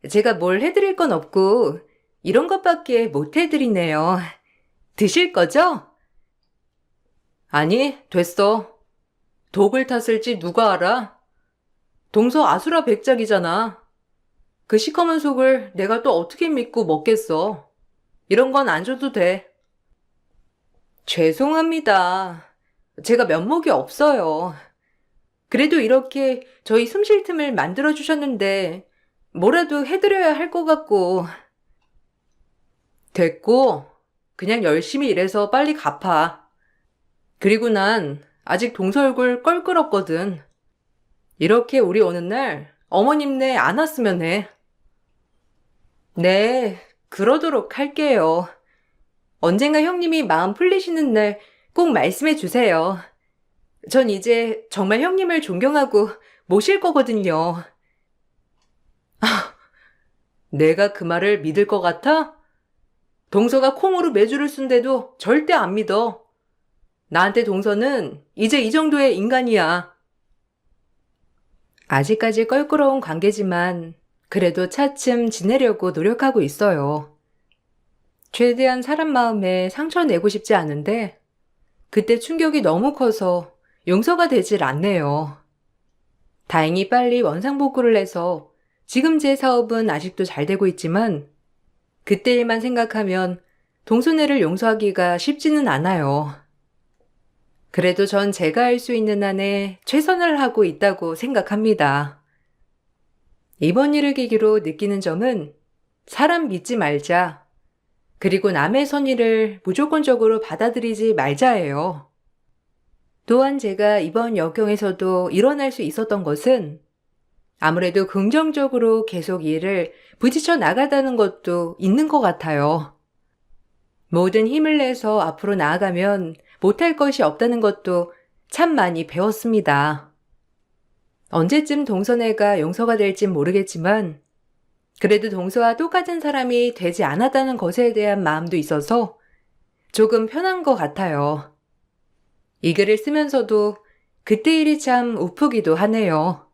제가 뭘 해드릴 건 없고 이런 것밖에 못 해드리네요. 드실 거죠? 아니, 됐어. 독을 탔을지 누가 알아? 동서 아수라 백작이잖아. 그 시커먼 속을 내가 또 어떻게 믿고 먹겠어. 이런 건 안 줘도 돼. 죄송합니다. 제가 면목이 없어요. 그래도 이렇게 저희 숨쉴 틈을 만들어주셨는데 뭐라도 해드려야 할 것 같고. 됐고, 그냥 열심히 일해서 빨리 갚아. 그리고 난 아직 동서 얼굴 껄끄럽거든. 이렇게 우리 오는 날 어머님네 안 왔으면 해. 네, 그러도록 할게요. 언젠가 형님이 마음 풀리시는 날 꼭 말씀해 주세요. 전 이제 정말 형님을 존경하고 모실 거거든요. 내가 그 말을 믿을 것 같아? 동서가 콩으로 매주를 쓴데도 절대 안 믿어. 나한테 동서는 이제 이 정도의 인간이야. 아직까지 껄끄러운 관계지만 그래도 차츰 지내려고 노력하고 있어요. 최대한 사람 마음에 상처 내고 싶지 않은데 그때 충격이 너무 커서 용서가 되질 않네요. 다행히 빨리 원상복구를 해서 지금 제 사업은 아직도 잘 되고 있지만 그때 일만 생각하면 동순애를 용서하기가 쉽지는 않아요. 그래도 전 제가 할 수 있는 한에 최선을 하고 있다고 생각합니다. 이번 일을 계기로 느끼는 점은 사람 믿지 말자. 그리고 남의 선의를 무조건적으로 받아들이지 말자예요. 또한 제가 이번 역경에서도 일어날 수 있었던 것은 아무래도 긍정적으로 계속 일을 부딪혀 나가다는 것도 있는 것 같아요. 모든 힘을 내서 앞으로 나아가면 못할 것이 없다는 것도 참 많이 배웠습니다. 언제쯤 동서애가 용서가 될진 모르겠지만 그래도 동서와 똑같은 사람이 되지 않았다는 것에 대한 마음도 있어서 조금 편한 것 같아요. 이 글을 쓰면서도 그때 일이 참 우프기도 하네요.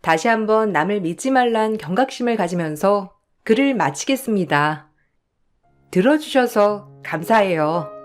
다시 한번 남을 믿지 말란 경각심을 가지면서 글을 마치겠습니다. 들어주셔서 감사해요.